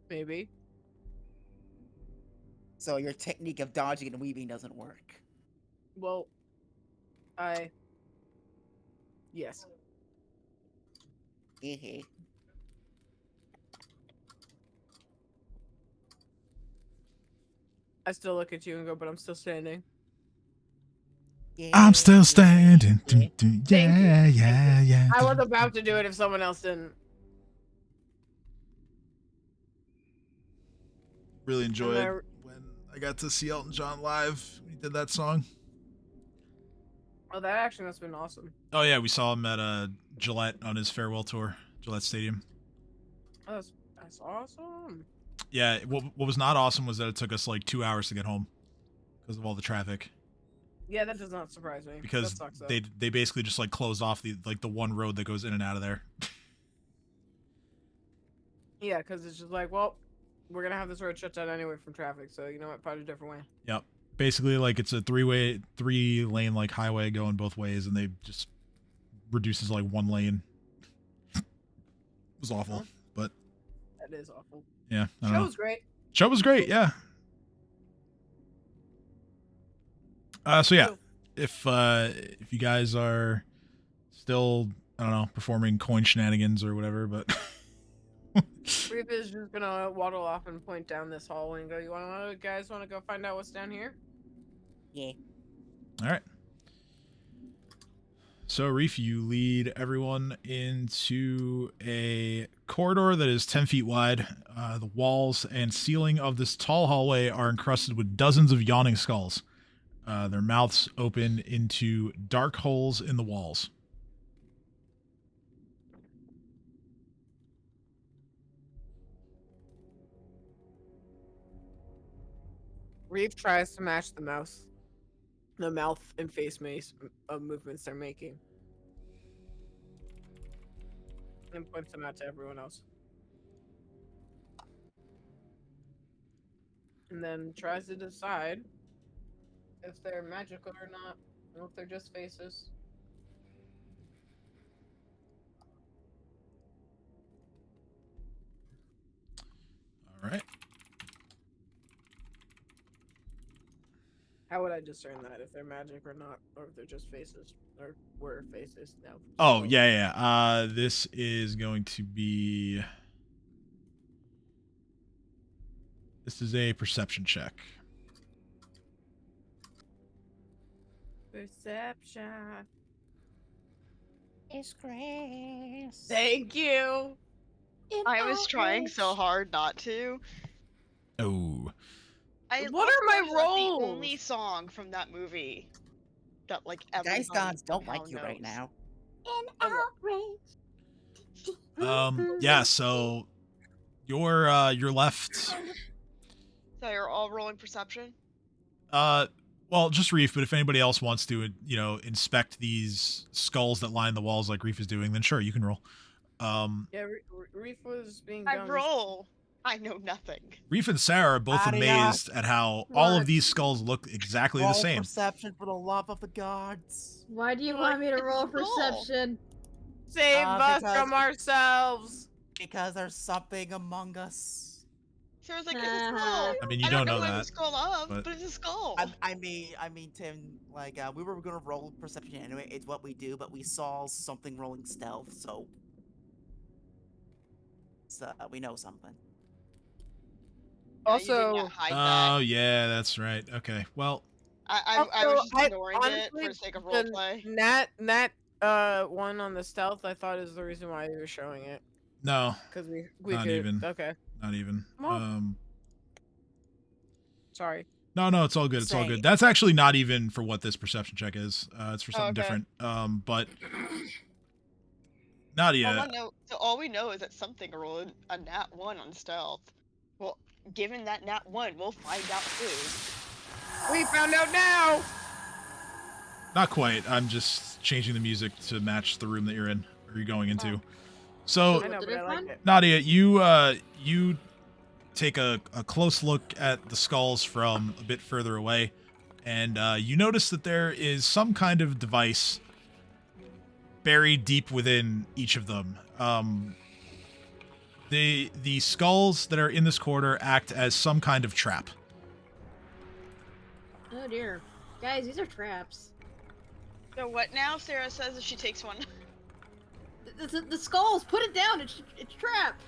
Maybe. So your technique of dodging and weaving doesn't work. Well, yes. Hehe. I still look at you and go, but I'm still standing. I'm still standing. Yeah. Yeah. I was about to do it if someone else didn't. Really enjoyed when I got to see Elton John live when he did that song. Oh, that actually must have been awesome. Oh yeah, we saw him at Gillette on his farewell tour, Gillette Stadium. Oh, that's awesome. Yeah, what was not awesome was that it took us like 2 hours to get home because of all the traffic. Yeah, that does not surprise me. Because that sucks, they basically just like closed off the one road that goes in and out of there. Yeah, because it's just like, well, we're gonna have this road shut down anyway from traffic, so you know what? Find a different way. Yep. Basically, like it's a 3-lane like highway going both ways, and they just reduces like 1 lane. It was awful, Huh? but That is awful. yeah, I don't Show know. was great. Show was great, yeah. So yeah, if you guys are still, I don't know, performing coin shenanigans or whatever, but Reef is just gonna waddle off and point down this hallway and go, "You guys want to go find out what's down here?" Yeah. all right. So Reef, you lead everyone into a corridor that is 10 feet wide. The walls and ceiling of this tall hallway are encrusted with dozens of yawning skulls. Their mouths open into dark holes in the walls. Reef tries to match the mouse. the mouth and face movements they're making. And points them out to everyone else. And then tries to decide if they're magical or not, or if they're just faces. All right. How would I discern that if they're magic or not, or if they're just faces, or were faces now? Oh, yeah. This is going to be... This is a perception check. Perception. It's Grace. Thank you. I was trying so hard not to. Oh. What are my The rolls? only song from that movie that like everybody Guys gods don't like now you right knows. now. An outrage. Yeah, so you're left... So you're all rolling perception? Well, just Reef, but if anybody else wants to, inspect these skulls that line the walls like Reef is doing, then sure, you can roll. Yeah, Reef was being I dumb. roll. I know nothing. Reef and Sarah are both Nadia. amazed at how all of What? these skulls look exactly the Roll same. perception for the love of the gods. Why do you You're want like, me to it's roll a skull. perception? Save us because- from ourselves. Because there's something among us. Sarah's like, it's a skull. I mean, you I don't don't know know what that, it's a skull of, but- but it's a skull. I mean, Tim. Like, we were gonna roll perception anyway. It's what we do, but we saw something rolling stealth, so we know something. Yeah, you did Also, not hide Oh, that. yeah, that's right. Okay, well, I was just also, ignoring it honestly, for the sake of the roleplay. one on the stealth, I thought is the reason why you were showing it. no, Because we Not could. even. Okay. not even. Well- Sorry. No, it's all good. It's all Say- good. That's actually not even for what this perception check is. It's for something okay. different. But All, Nadia, all we know is that something rolled a nat 1 on stealth. Well, given that nat 1, we'll find out soon. We found out now. not quite. I'm just changing the music to match the room that you're in, or you're going into. Oh. So I know, Did but it I like find? it. Nadia, you take a close look at the skulls from a bit further away, and you notice that there is some kind of device buried deep within each of them. The skulls that are in this corridor act as some kind of trap. Oh dear. Guys, these are traps. So what now? Sarah says if she takes one. The skulls, put it down. It's trap.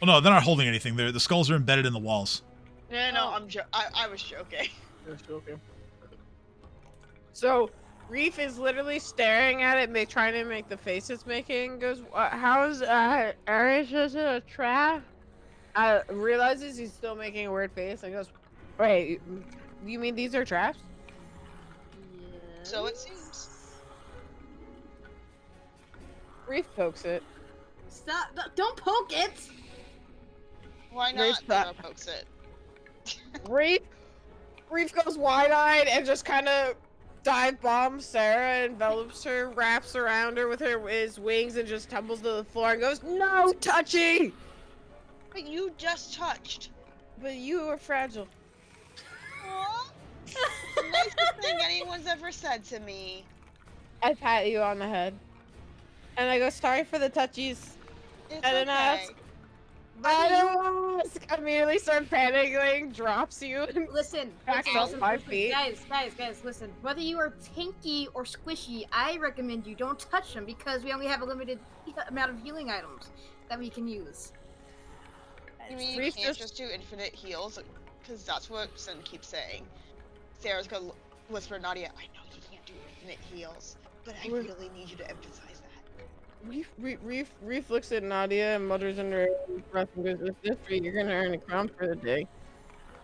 Well, no, they're not holding anything. The skulls are embedded in the walls. No, Oh. I was joking. Yes, okay. So, Reef is literally staring at it, trying to make the face it's making. Goes, how's Arish just a trap? Realizes he's still making a weird face and goes, wait, you mean these are traps? So it seems. Reef pokes it. Stop! Don't poke it. Why There's not? that. Sarah pokes it. Reef goes wide-eyed and just kind of dive bombs Sarah, envelops her, wraps around her with his wings, and just tumbles to the floor and goes, "No touching!" But you just touched. But you are fragile. Aw. The nicest thing anyone's ever said to me. I pat you on the head, and I go, "Sorry for the touchies." It's I didn't okay. ask. I don't ask. Immediately start panicking, drops you. and- Listen, Back listen, up listen, 5 listen. feet. Guys, listen. Whether you are tinky or squishy, I recommend you don't touch them because we only have a limited amount of healing items that we can use. You mean you Reef can't just- just do infinite heals? Because that's what Sin keeps saying. Sarah's gonna whisper to Nadia, I know you can't do infinite heals, but I We're- really need you to emphasize that. Reef looks at Nadia and mutters under her breath and goes, "With this feat, you're gonna earn a crown for the day."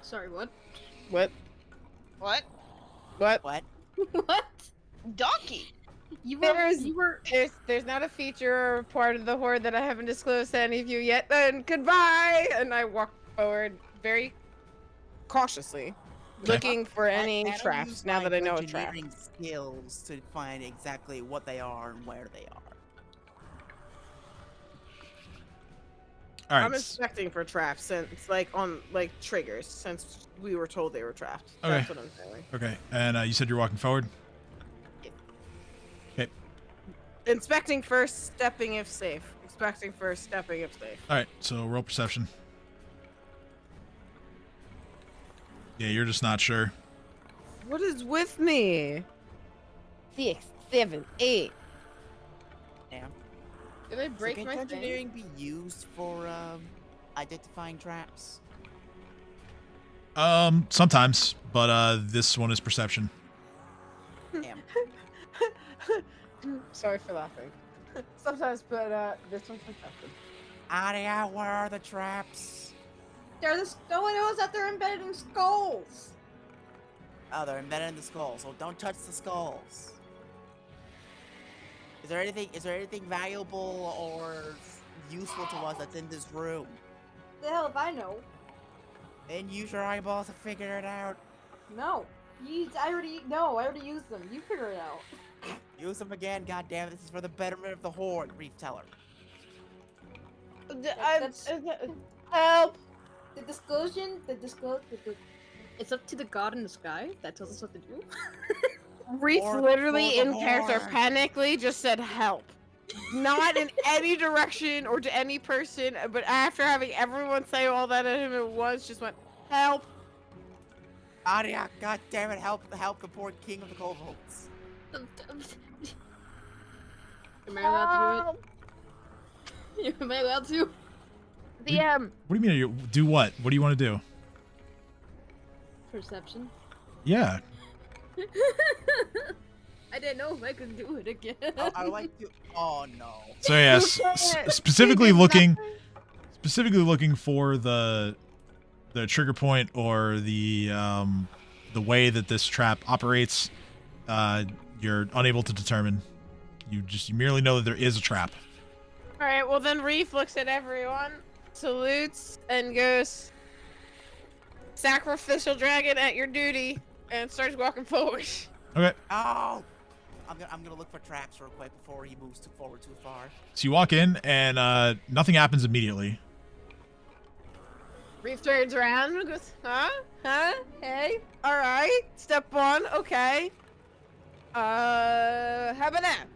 Sorry, what? What? What? What? What? What? Donkey! You There's- were. There's not a feature or part of the Hoard that I haven't disclosed to any of you yet. Then goodbye. And I walk forward very cautiously, looking for any And I'll traps use now my that I know a trap. engineering skills to find exactly what they are and where they are. All right. I'm inspecting for traps since, like, on like triggers, since we were told they were trapped. Okay. That's what I'm saying. Okay. And you said you're walking forward. Okay. Inspecting first, stepping if safe. Inspecting first, stepping if safe. All right. So roll perception. Yeah, you're just not sure. What is with me? 6, 7, 8. Damn. Did I So break can my thing? engineering be used for identifying traps? Sometimes, but this one is perception. Damn. Sorry for laughing. Sometimes, but this one's perception. Aria, where are the traps? They're the no one knows that they're embedded in skulls. Oh, they're embedded in the skulls. So don't touch the skulls. Is there anything valuable or useful to us that's in this room? The hell if I know. Then use your eyeballs to figure it out. No. I already used them. You figure it out. Use them again, goddammit. This is for the betterment of the Hoard, Reef Teller. Help! The disclosure, it's up to the god in the sky that tells us what to do. Reef Or literally for the in character Hoard. panically just said help. Not in any direction or to any person, but after having everyone say all that at him at once, just went, help. Aria, goddammit, help the poor king of the kobolds. Am I allowed to do it? Am I allowed to? DM. What do you mean? Do what? What do you want to do? Perception. Yeah. I didn't know if I could do it again. I would like to. Oh no. So yes, specifically looking for the trigger point or the way that this trap operates. You're unable to determine. You merely know that there is a trap. All right, well then Reef looks at everyone, salutes, and goes, "Sacrificial dragon at your duty," and starts walking forward. Okay. Oh. I'm gonna look for traps real quick before he moves forward too far. So you walk in and nothing happens immediately. Reef turns around and goes, huh? Hey? Alright. Step 1, okay. How about that?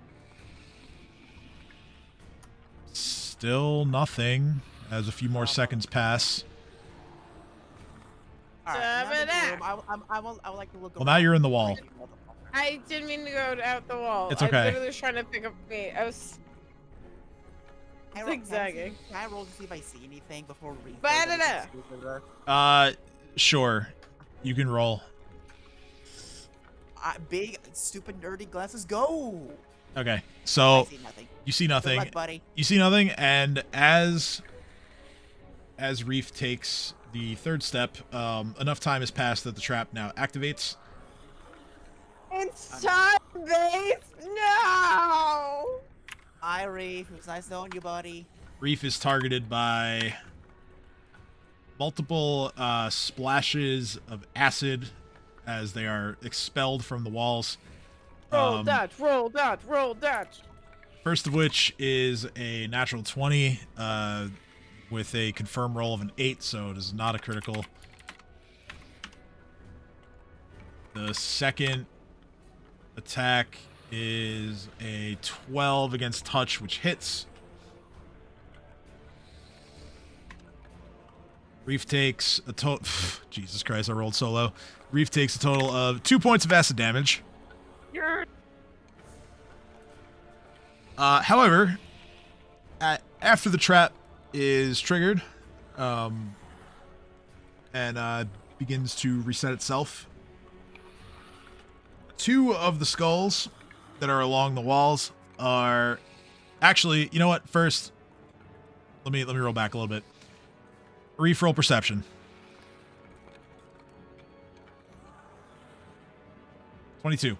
Still nothing. As a few more seconds pass. All right, How now in the about room, I would like to look. Well, now you're in the wall. I didn't mean to go out the wall. It's I okay. literally was trying to pick up me. I was zigzagging. Can I roll to see if I see anything before we? Sure. You can roll. Big, stupid, nerdy glasses, go! Okay. I So see nothing. you see Good nothing. luck, buddy. You see nothing, and as Reef takes the third step, enough time has passed that the trap now activates. It's time, base! No! Hi, Reef. It was nice knowing you, buddy. Reef is targeted by multiple splashes of acid as they are expelled from the walls. Roll dodge, roll dodge, roll dodge. First of which is a natural 20 with a confirm roll of an 8, so it is not a critical. The second attack is a 12 against touch, which hits. Reef takes a total... Jesus Christ, I rolled so low. Reef takes a total of 2 points of acid damage. However, after the trap is triggered and begins to reset itself, 2 of the skulls that are along the walls are actually, you know what? First, let me roll back a little bit. Reef, roll perception. 22.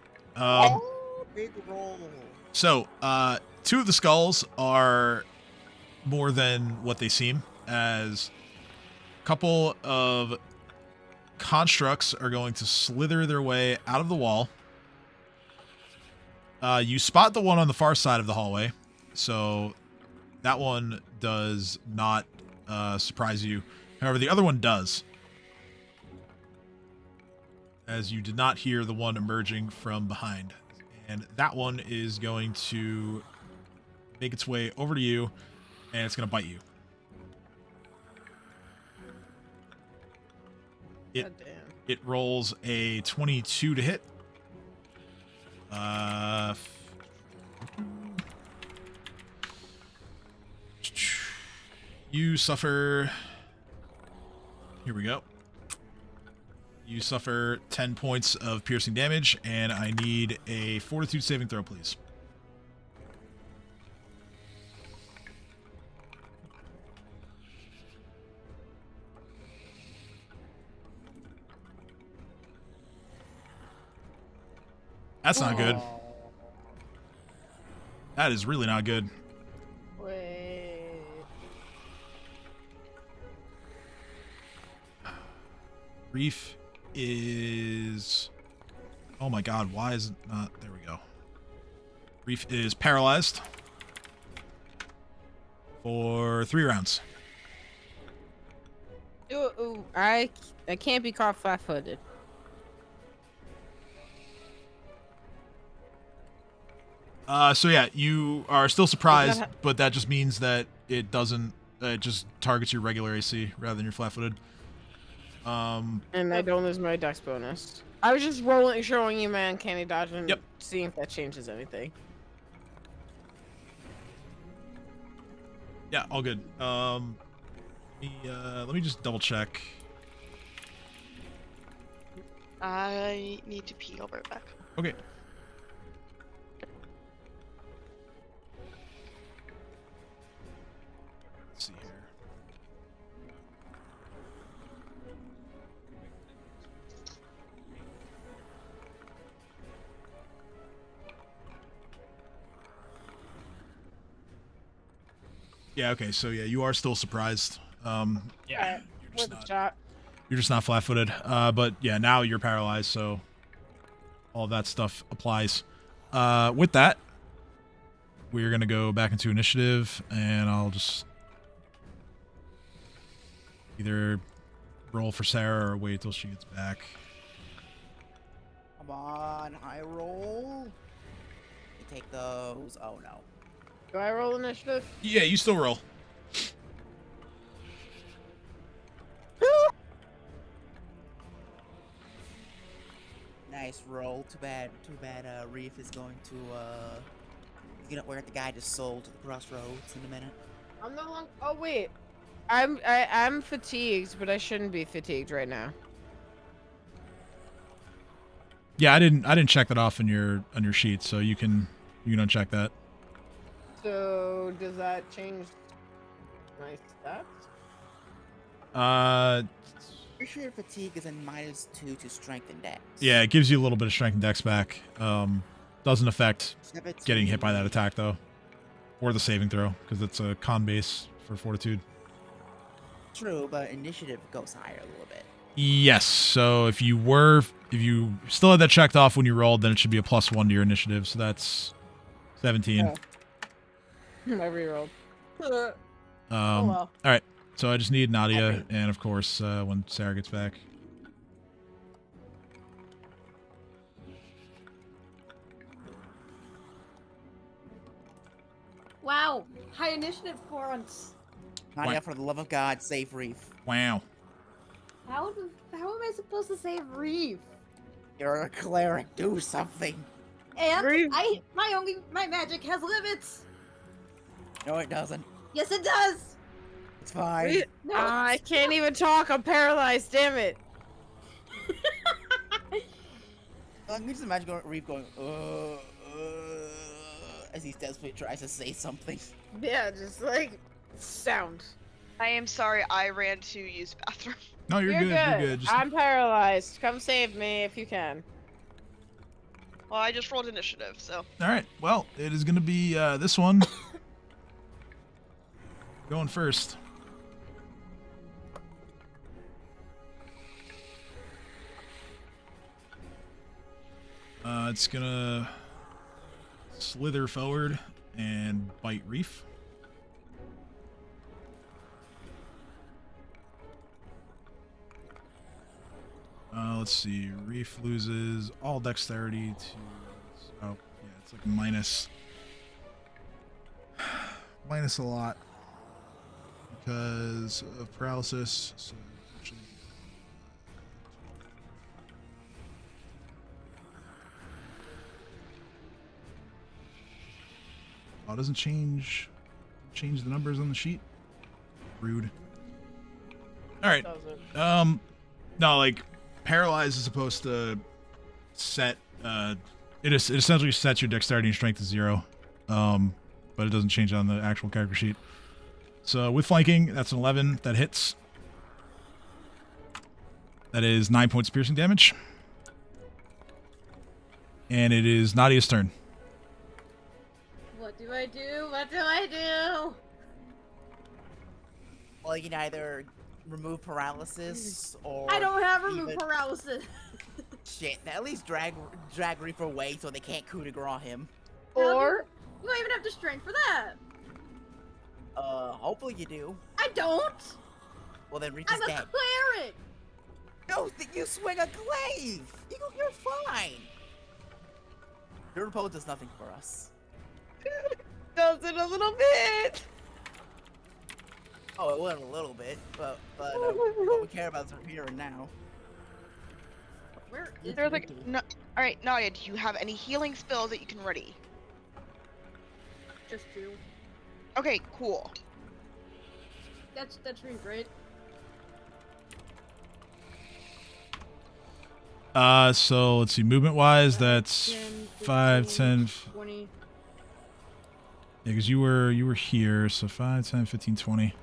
Big roll. So, 2 of the skulls are more than what they seem, as a couple of constructs are going to slither their way out of the wall. You spot the one on the far side of the hallway, so that one does not surprise you. However, the other one does, as you did not hear the one emerging from behind. And that one is going to make its way over to you, and it's going to bite you. It rolls a 22 to hit. You suffer... Here we go. You suffer 10 points of piercing damage, and I need a fortitude saving throw, please. That's not good. That is really not good. Wait. Reef is... Oh my god, why is it not... There we go. Reef is paralyzed for 3 rounds. Ooh, I can't be caught flat-footed. So yeah, you are still surprised, but that just means that it doesn't... it just targets your regular AC rather than your flat-footed. And I don't lose my dex bonus. I was just rolling, showing you my uncanny dodge and Yep. seeing if that changes anything. Yeah, all good. Let me just double check. I need to pee. I'll be right back. Okay. Let's see here. Yeah, okay, so yeah, you are still surprised. Yeah, With a shot. you're just not flat-footed. But yeah, now you're paralyzed, so all of that stuff applies. With that, we're gonna go back into initiative, and I'll just either roll for Sarah or wait till she gets back. Come on, high roll. You take those. Oh no. Do I roll initiative? Yeah, you still roll. Nice roll. Too bad. Reef is going to he's gonna work the guy just sold to the crossroads in a minute. I'm no longer. Oh wait, I'm fatigued, but I shouldn't be fatigued right now. Yeah, I didn't check that off on your sheet, so you can uncheck that. So does that change my stats? Pretty sure fatigue is a -2 to strength and dex. Yeah, it gives you a little bit of strength and dex back. Doesn't affect 17. getting hit by that attack though, or the saving throw, because it's a con base for fortitude. True, but initiative goes higher a little bit. Yes. So if you still had that checked off when you rolled, then it should be a +1 to your initiative. So that's 17. Oh. I rerolled. Oh Well. well. All right. So I just need Nadia, and of course, when Sarah gets back. Wow, high initiative for once. Nadia, for the love of God, save Reef. Wow. How am I supposed to save Reef? You're a cleric. Do something. And Reef. my magic has limits. No, it doesn't. Yes, it does. It's fine. Reef. No, I can't even talk. I'm paralyzed. Damn it. I can just imagine Reef going, as he desperately tries to say something. Yeah, just like sound. I am sorry. I ran to use the bathroom. No, you're good. You're good. Just, I'm paralyzed. Come save me if you can. Well, I just rolled initiative, so. all right. Well, it is going to be this one going first. It's gonna slither forward and bite Reef. Let's see. Reef loses all dexterity to. Oh, yeah, it's like minus a lot because of paralysis. So actually, it doesn't change the numbers on the sheet. Rude. All right. No, like paralyzed is supposed to set. It essentially sets your dexterity and strength to 0. But it doesn't change on the actual character sheet. So with flanking, that's an 11 that hits. That is 9 points of piercing damage. And it is Nadia's turn. What do I do? What do I do? Well, you can either remove paralysis or. I don't have remove even- paralysis. Shit, at least drag Reef away so they can't coup de grace him. Or You don't even have the strength for that. Hopefully you do. I don't. Well, then Reef I'm is a dead. cleric. No, you swing a glaive! You're fine! Your opponent does nothing for us. does it a little bit. Oh, it went a little bit, but what we care about is here and now. Where is There's like Ricky? no. All right, Nadia, do you have any healing spells that you can ready? Just 2. Okay, cool. That's Reef, right? So let's see. Movement wise, that's 10, 5, 15, 10. 20. Yeah, because you were here. So 5, 10, 15, 20.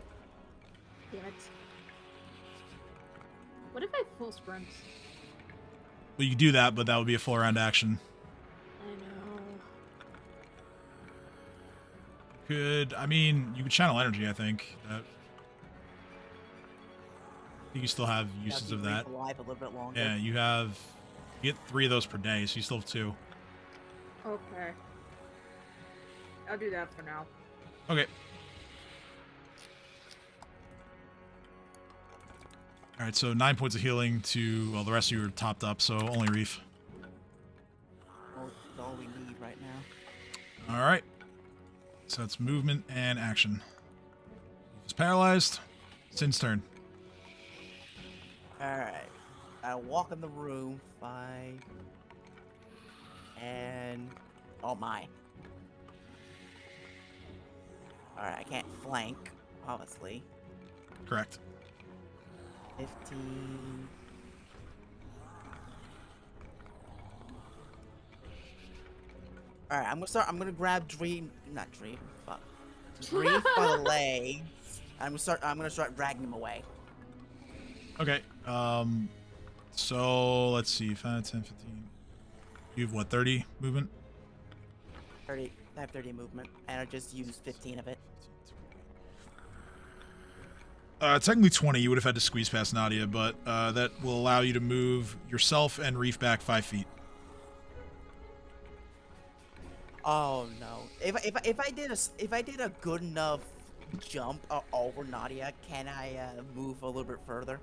Damn it. What if I full sprint? Well, you could do that, but that would be a full round action. I know. I mean, you could channel energy, I think. I think you still have uses Keep of Reef that. alive a little bit longer. Yeah, you get 3 of those per day, so you still have 2. Okay. I'll do that for now. Okay. All right, so 9 points of healing to, well, the rest of you are topped up, so only Reef. That's all we need right now. All right. So that's movement and action. He's paralyzed. Sin's turn. Alright. I walk in the room, 5. And. Oh my. Alright, I can't flank, obviously. Correct. 15. Alright, I'm gonna grab fuck. Reef by the legs. I'm gonna start dragging him away. Okay. So let's see. 5, 10, 15. You have what, 30 movement? 30. I have 30 movement, and I just used 15 of it. Technically 20. You would have had to squeeze past Nadia, but that will allow you to move yourself and Reef back 5 feet. Oh no! If I did a good enough jump over Nadia, can I move a little bit further?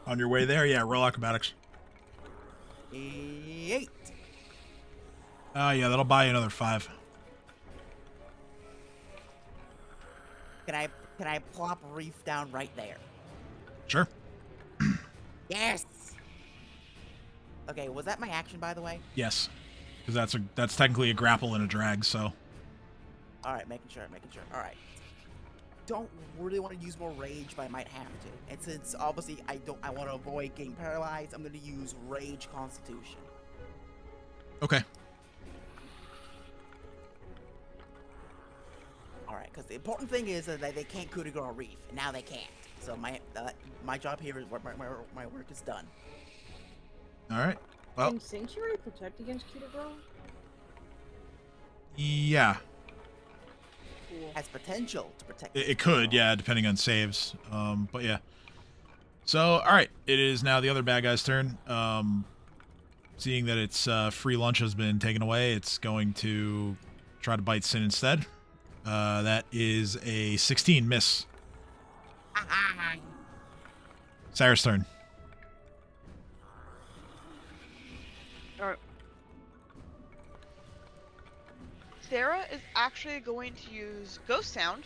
On your way there, yeah, roll acrobatics. 8. Yeah, that'll buy you another 5. Can I plop Reef down right there? Sure. Yes. Okay, was that my action, by the way? Yes, because that's technically a grapple and a drag. So. All right, making sure. All right. Don't really want to use more rage, but I might have to. And since obviously I want to avoid getting paralyzed, I'm going to use Rage Constitution. Okay. All right, because the important thing is that they can't coup de grace Reef, and now they can't. So my job here is my work is done. All right. Well, Can Sanctuary protect against coup de grace? yeah, Cool. Has potential to protect. it could, yeah, depending on saves. But yeah. So, all right, it is now the other bad guy's turn. seeing that its free lunch has been taken away, it's going to try to bite Sin instead. That is a 16 miss. Sarah's turn. Alright. Sarah is actually going to use Ghost Sound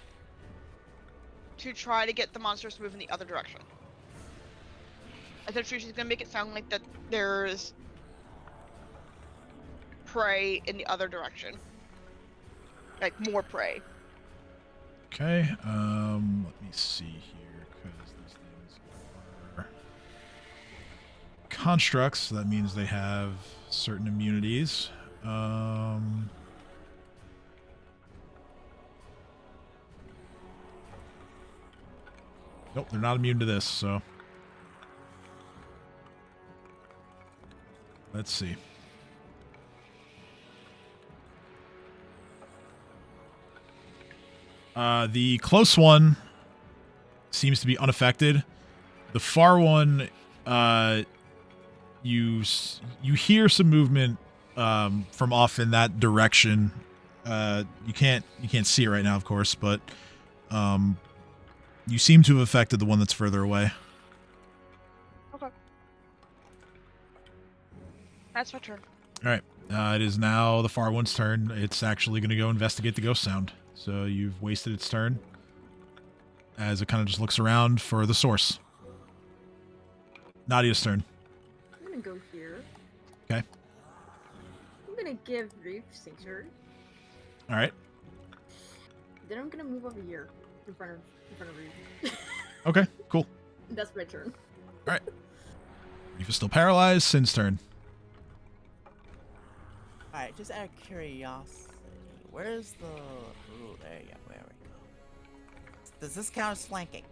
to try to get the monsters to move in the other direction. Essentially, she's going to make it sound like that there's prey in the other direction. Like, more prey. Okay, let me see here, because these things are constructs, so that means they have certain immunities. Nope, they're not immune to this, so. Let's see. The close one seems to be unaffected. The far one, you hear some movement from off in that direction. You can't see it right now, of course, but you seem to have affected the one that's further away. Okay. That's my turn. All right. It is now the far one's turn. It's actually going to go investigate the ghost sound. So you've wasted its turn as it kind of just looks around for the source. Nadia's turn. I'm gonna go here. Okay. I'm gonna give Reef Sanctuary. All right. Then I'm gonna move over here in front of Reef. Okay, cool. That's my turn. All right. Reef is still paralyzed. Sin's turn. Alright, just out of curiosity, where's the... Ooh, there we go. Does this count as flanking?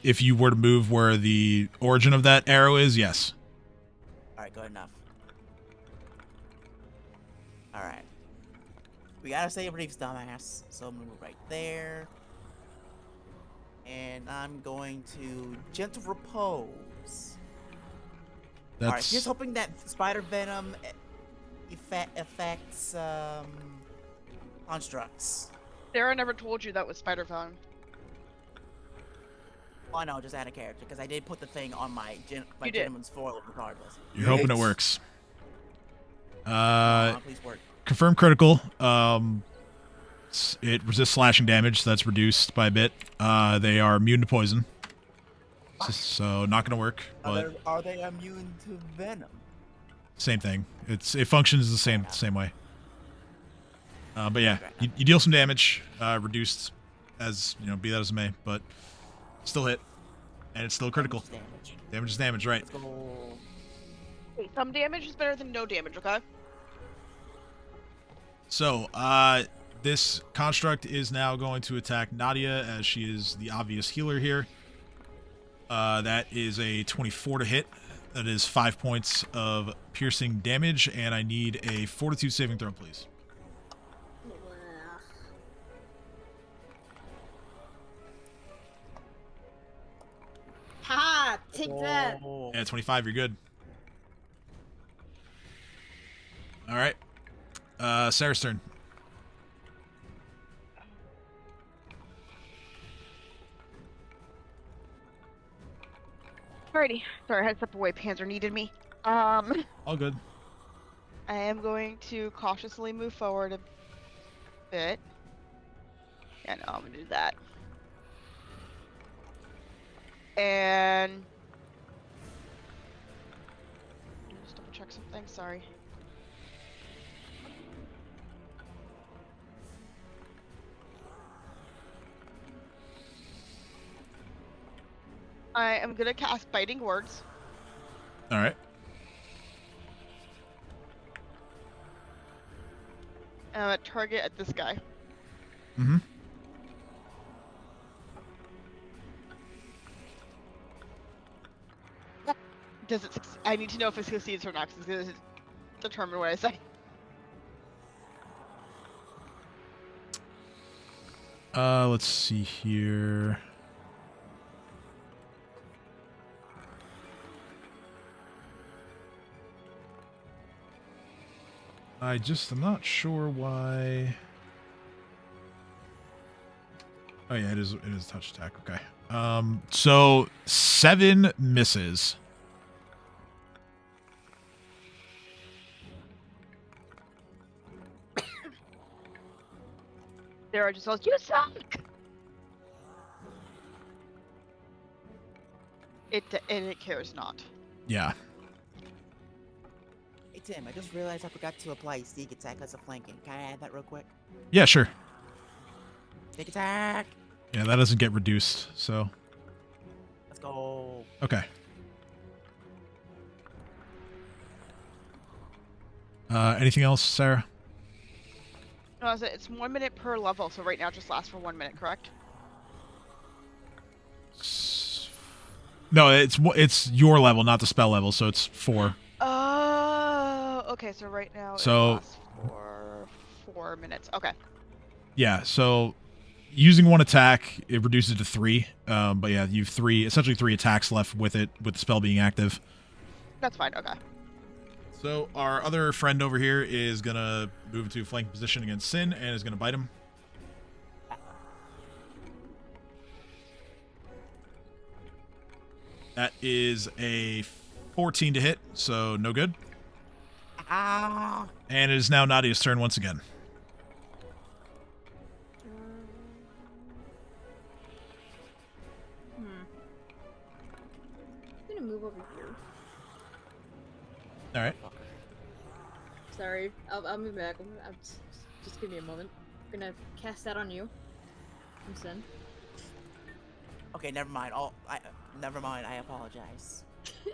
If you were to move where the origin of that arrow is, yes. Alright, good enough. Alright. We gotta save Reef's dumbass, so I'm gonna move right there. And I'm going to Gentle Repose. Alright, That's just hoping that spider venom affects constructs. Sarah never told you that was spider venom. Well, I know, just out of character, because I did put the thing on my You did. gentleman's foil regardless. you're hoping it works. Please work. Confirm critical. It resists slashing damage, so that's reduced by a bit. They are immune to poison, so not gonna work. But Are they immune to venom? same thing. It functions the same way. But yeah, you deal some damage, reduced as be that as it may, but still hit, and it's still critical. Damage. Damage is damage, right? Let's go. Wait, some damage is better than no damage, okay? So, this construct is now going to attack Nadia, as she is the obvious healer here. That is a 24 to hit. That is 5 points of piercing damage, and I need a fortitude saving throw, please. Ha! Take that. Yeah, 25, you're good. Alright. Sarah's turn. Alrighty. Sorry, I had to step away. Panzer needed me. All good. I am going to cautiously move forward a bit. Yeah, no, I'm gonna do that. And just double check something. Sorry. I am gonna cast Biting Words. All right. Target at this guy. Mm-hmm. Does it? I need to know if it succeeds or not, because it's gonna determine what I say. Let's see here. I'm not sure why. Oh yeah, it is touch attack. Okay. So 7 misses. Sarah just goes, "You suck." It cares not. Yeah. Hey Tim, I just realized I forgot to apply sneak attack as a flanking. Can I add that real quick? Yeah, sure. Sneak attack! Yeah, that doesn't get reduced, so. Let's go. Okay. Anything else, Sarah? No, it's 1 minute per level, so right now it just lasts for 1 minute, correct? No, it's your level, not the spell level, so it's 4. Oh, okay. So right now it lasts for 4 minutes. Okay. Yeah, so using 1 attack, it reduces it to 3. But yeah, you've essentially 3 attacks left with it, with the spell being active. That's fine. Okay. So our other friend over here is gonna move into flank position against Sin and is gonna bite him. That is a 14 to hit, so no good. Ah! And it is now Nadia's turn once again. I'm gonna move over here. All right. Sorry, I'll move back. Just give me a moment. I'm gonna cast that on you. I'm Sin. Okay, never mind. Never mind. I apologize.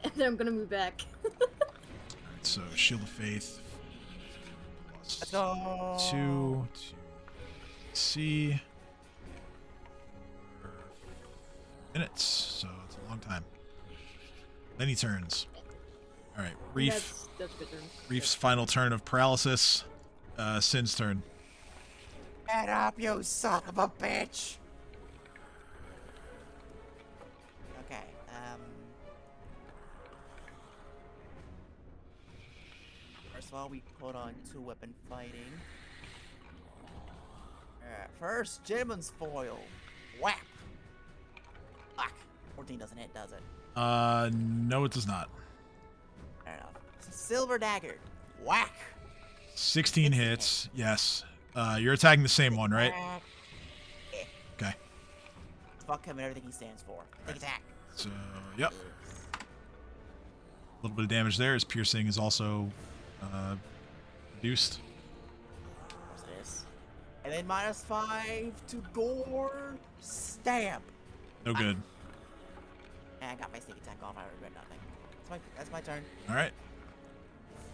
And then I'm gonna move back. So Shield of Faith. Let's go. 2 C. Minutes, so it's a long time. Then he turns. All right, Reef. That's good turn. Reef's final turn of paralysis. Sin's turn. Get up, you son of a bitch! Okay, first of all, we put on 2-weapon fighting. First, Jimin's foil. Whack! Fuck! 14 doesn't hit, does it? No, it does not. I don't know. Silver dagger. Whack! 16 hits. Yes. You're attacking the same one, right? Whack. Yeah. Okay. Fuck him and everything he stands for. Take attack. So, yep. A little bit of damage there. His piercing is also reduced. What's this? And then -5 to gore. Stamp. No good. And I got my sneak attack off. I regret nothing. That's my turn. All right.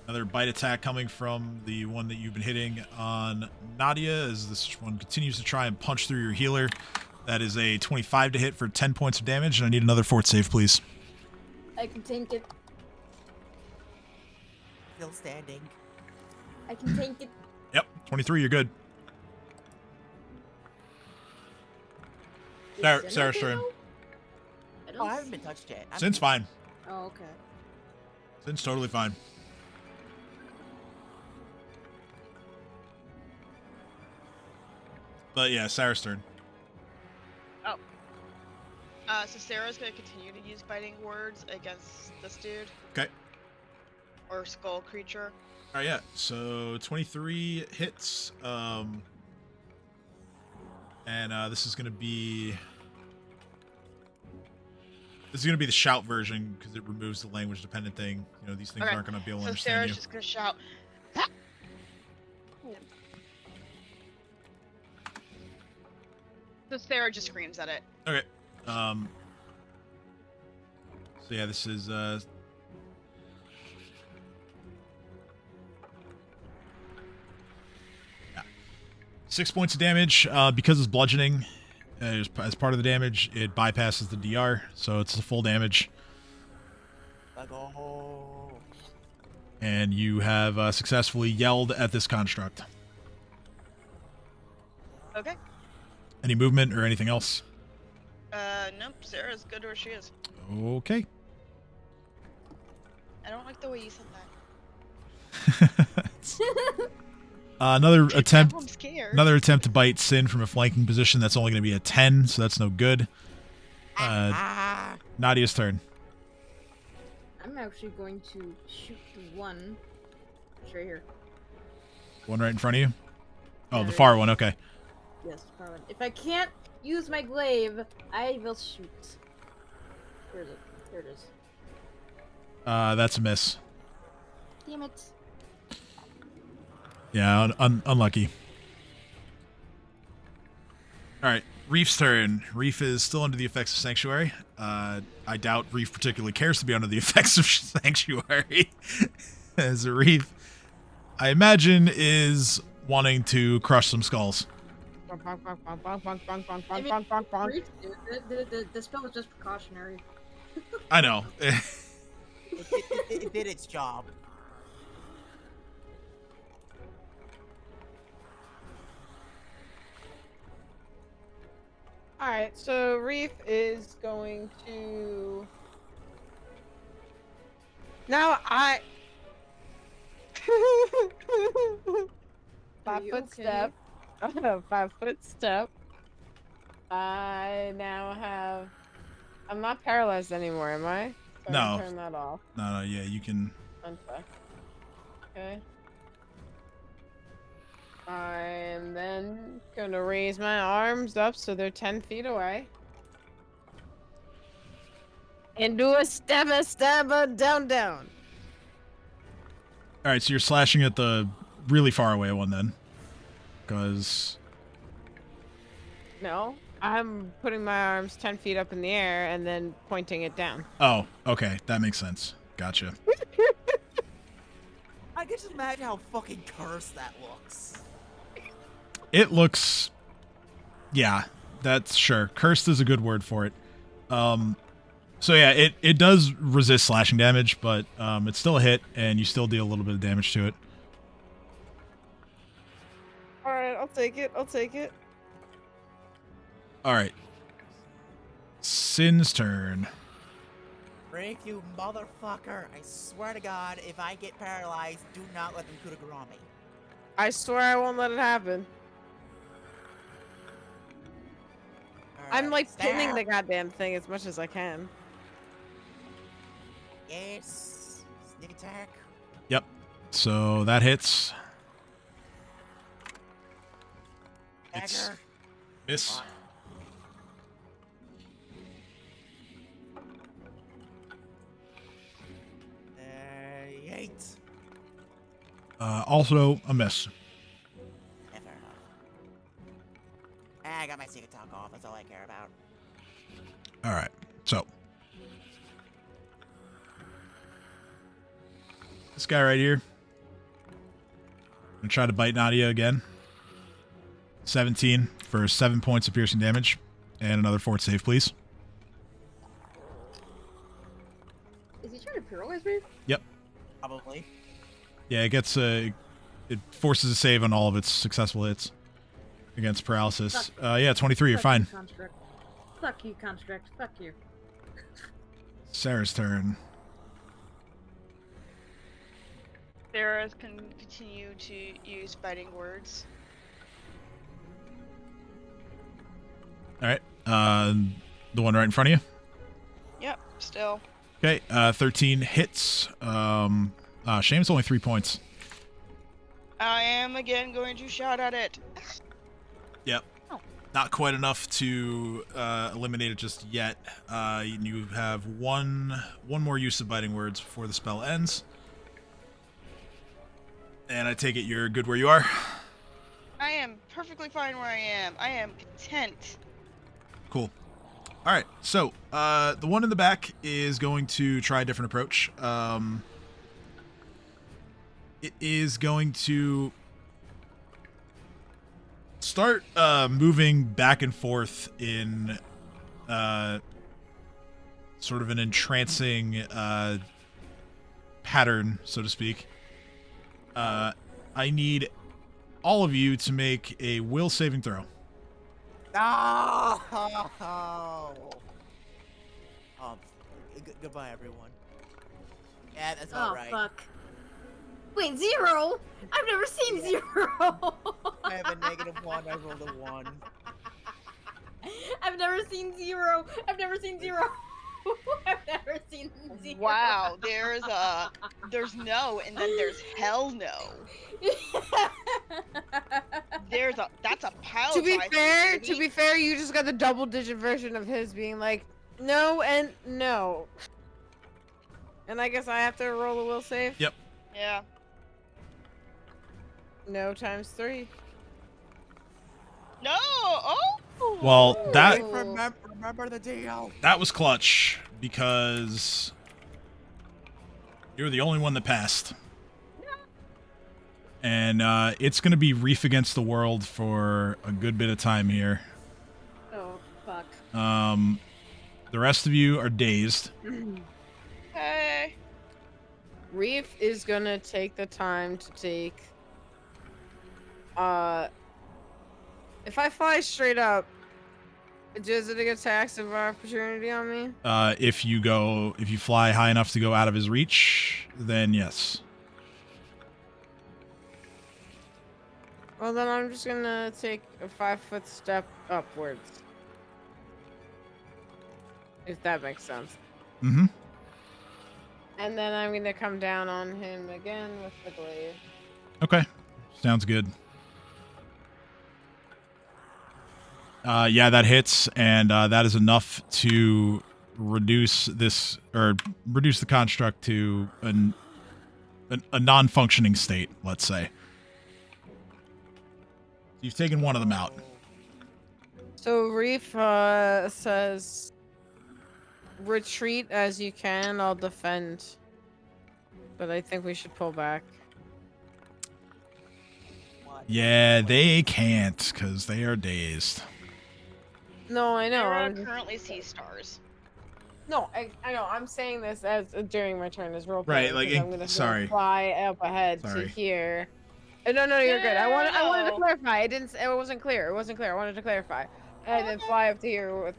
Another bite attack coming from the one that you've been hitting on Nadia as this one continues to try and punch through your healer. That is a 25 to hit for 10 points of damage, and I need another fort save, please. I can tank it. Still standing. I can tank it. Yep, 23, you're good. Is Sin Sarah's okay, turn. though? Oh, I haven't been touched yet. Sin's fine. Oh, okay. Sin's totally fine. But yeah, Sarah's turn. Oh. So Sarah's gonna continue to use biting words against this dude. Okay. Or skull creature. All right, yeah. So 23 hits. And this is gonna be the shout version because it removes the language dependent thing. You know, these things Okay. aren't gonna be able to So understand Sarah's you. just gonna shout. So Sarah just screams at it. Okay. So yeah, this is yeah. 6 points of damage. Because it's bludgeoning, as part of the damage, it bypasses the DR, so it's the full damage. And you have successfully yelled at this construct. Okay. Any movement or anything else? Nope. Sarah's good where she is. Okay. I don't like the way you said that. Another attempt. I'm scared. Another attempt to bite Sin from a flanking position. That's only going to be a 10, so that's no good. Nadia's turn. I'm actually going to shoot the one. It's right here. One right in front of you? Oh, the There. far one. Okay. Yes, far one. If I can't use my glaive, I will shoot. Where is it? There it is. That's a miss. Damn it. Yeah, unlucky. All right, Reef's turn. Reef is still under the effects of Sanctuary. I doubt Reef particularly cares to be under the effects of Sanctuary. As Reef, I imagine, is wanting to crush some skulls. The spell was just precautionary. I know. It did its job. Alright, so Reef is going to... Now I... 5-foot step. 5-foot step. I now have... I'm not paralyzed anymore, am I? So No. I can turn that off. No, yeah, you can. Unfuck. Okay. I'm then gonna raise my arms up so they're 10 feet away. And do a stabba, down. All right, so you're slashing at the really far away one then, because No, I'm putting my arms 10 feet up in the air and then pointing it down. oh, okay, that makes sense. Gotcha. I can just imagine how fucking cursed that looks. It looks, yeah, that's sure. Cursed is a good word for it. So yeah, it does resist slashing damage, but it's still a hit, and you still deal a little bit of damage to it. Alright, I'll take it. All right. Sin's turn. Rick, you motherfucker. I swear to God, if I get paralyzed, do not let them coup de grace me. I swear I won't let it happen. I'm like pinning the goddamn thing as much as I can. Yes. Sneak attack. Yep. So that hits. It's Dagger. miss. 8. Also a miss. Yeah, fair enough. I got my sneak attack off. That's all I care about. All right. So this guy right here. I'm gonna try to bite Nadia again. 17 for 7 points of piercing damage, and another fort save, please. Is he trying to paralyze me? Yep. Probably. Yeah, it gets it forces a save on all of its successful hits against paralysis. Yeah, 23. You're fine. Fuck you, construct. Fuck you. Sarah's turn. Sarah can continue to use biting words. All right. The one right in front of you. Yep, still. Okay. 13 hits. Shame it's only 3 points. I am again going to shout at it. Yep. Oh. Not quite enough to eliminate it just yet. You have one more use of biting words before the spell ends. And I take it you're good where you are. I am perfectly fine where I am. I am content. Cool. All right. So the one in the back is going to try a different approach. It is going to start moving back and forth in sort of an entrancing pattern, so to speak. I need all of you to make a will saving throw. No! Goodbye, everyone. Yeah, that's all right. Oh, fuck. Wait, 0? I've never seen 0. I have a -1. I rolled a 1. I've never seen 0. I've never seen 0. I've never seen 0. Wow, there's no, and then there's hell no. That's a pile. To be fair, you just got the double-digit version of his being like, no and no. And I guess I have to roll a will save? Yep. Yeah. No times 3. No. Oh. Well, that Remember the deal. that was clutch because you're the only one that passed. And it's going to be Reef against the world for a good bit of time here. Oh, fuck. The rest of you are dazed. Hey. Reef is gonna take the time to take. If I fly straight up, does it get tax of opportunity on me? If you fly high enough to go out of his reach, then yes. Well, then I'm just gonna take a 5-foot step upwards. If that makes sense. Mm-hmm. And then I'm gonna come down on him again with the glaive. Okay. Sounds good. Yeah, that hits, and that is enough to reduce the construct to a non-functioning state, let's say. You've taken one of them out. So Reef says, retreat as you can, I'll defend. But I think we should pull back. Yeah, they can't, because they are dazed. No, I know. There are I'm just- currently sea stars. No, I know. I'm saying this as during my turn as roleplay. Right, like, because I'm gonna sorry. fly up ahead Sorry. to here. No, you're good. I wanted to No. clarify. It wasn't clear. I wanted to clarify. And then fly up to here with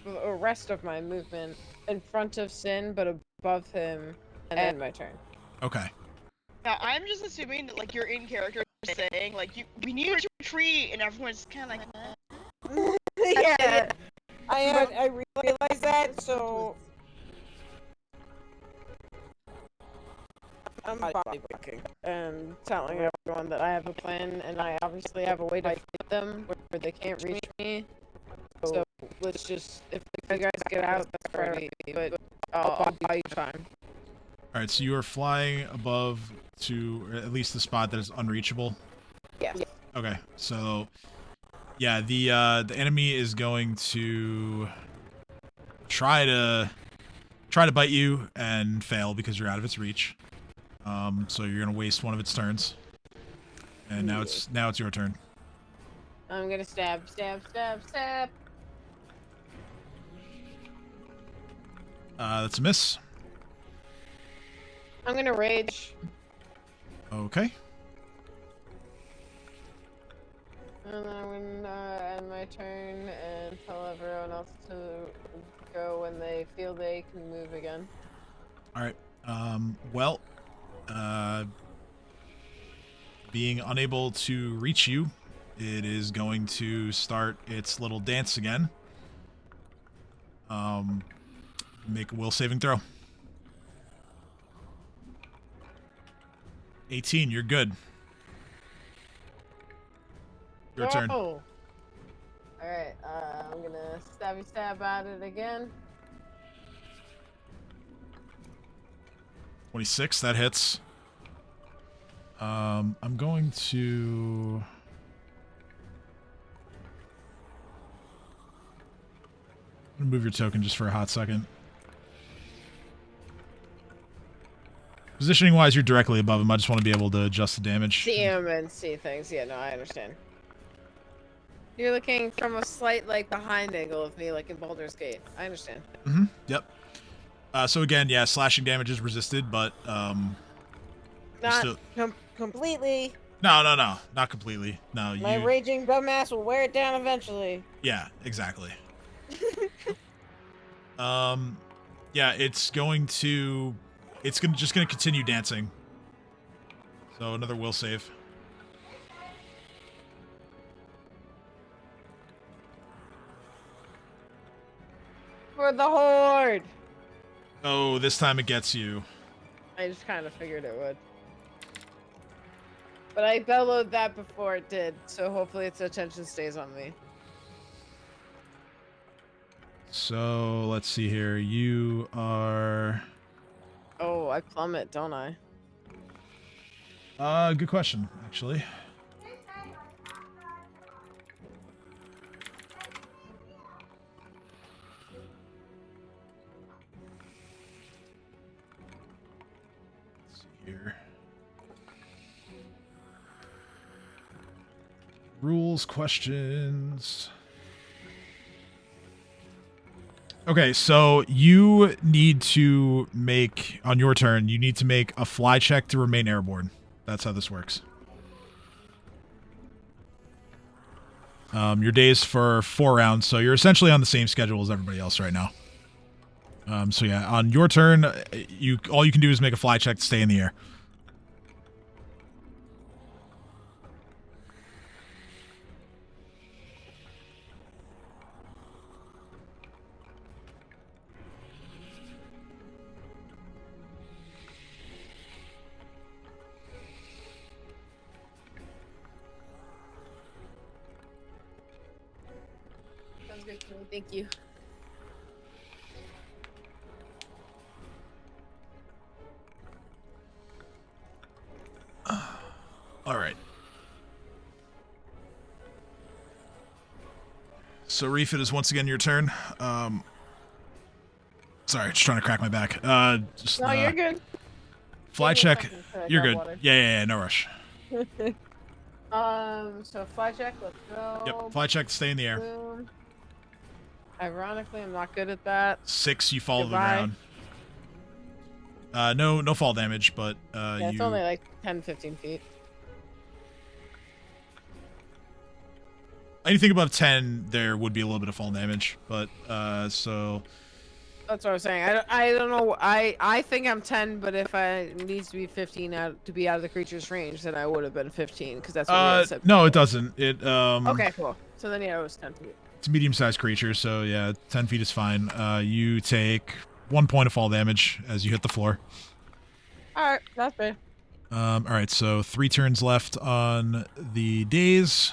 the rest of my movement in front of Sin, but above him, and then my turn. Okay. Now I'm just assuming that like you're in character saying like we need to retreat, and everyone's kind of like. Yeah, I realized that, so I'm body blocking and telling everyone that I have a plan, and I obviously have a way to fight them where they can't reach me. So let's just, if you guys get out, that's alright, but I'll buy you time. All right, so you are flying above to at least the spot that is unreachable. Yes. Okay, so yeah, the enemy is going to try to bite you and fail because you're out of its reach. So you're gonna waste one of its turns, and now it's your turn. I'm gonna stab. That's a miss. I'm gonna rage. Okay. And I'm gonna end my turn and tell everyone else to go when they feel they can move again. All right. Well, being unable to reach you, it is going to start its little dance again. Make a will saving throw. 18, you're good. Your turn. Oh. Alright, I'm gonna stab at it again. 26, that hits. I'm going to... I'm gonna move your token just for a hot second. Positioning-wise, you're directly above him. I just want to be able to adjust the damage. See him and see things. Yeah, no, I understand. You're looking from a slight, like, behind angle of me, like in Baldur's Gate. I understand. Mm-hmm. Yep. So again, yeah, slashing damage is resisted, but Not still... completely. No, not completely. No, My raging dumbass will wear it down eventually. Yeah, exactly. Yeah, just gonna continue dancing. So another will save. For the Hoard! Oh, this time it gets you. I just kind of figured it would. But I bellowed that before it did, so hopefully its attention stays on me. So let's see here. You are. Oh, I plummet, don't I? Good question, actually. Let's see here. Rules, questions. Okay, so you need to make, on your turn, you need to make a fly check to remain airborne. That's how this works. Your day's for 4 rounds, so you're essentially on the same schedule as everybody else right now. So yeah, on your turn, all you can do is make a fly check to stay in the air. Sounds good to me, thank you. All right. So Reef, it is once again your turn. Sorry, just trying to crack my back. No, you're good. Fly Give me a check. second to You're grab good. water. Yeah, no rush. So fly check, let's go. Yep, fly check to stay in the air. Boom. Ironically, I'm not good at that. 6, you fall to the Goodbye. ground. No fall damage, but Yeah, it's only like 10, 15 feet. anything above 10, there would be a little bit of fall damage. But so That's what I was saying. I don't know. I think I'm 10, but if I needs to be 15 to be out of the creature's range, then I would have been 15 because that's what we had said no, before. it doesn't. It Okay, cool. So then yeah, it was 10 feet. It's a medium-sized creature, so yeah, 10 feet is fine. You take 1 point of fall damage as you hit the floor. All right, that's fair. All right, so 3 turns left on the days.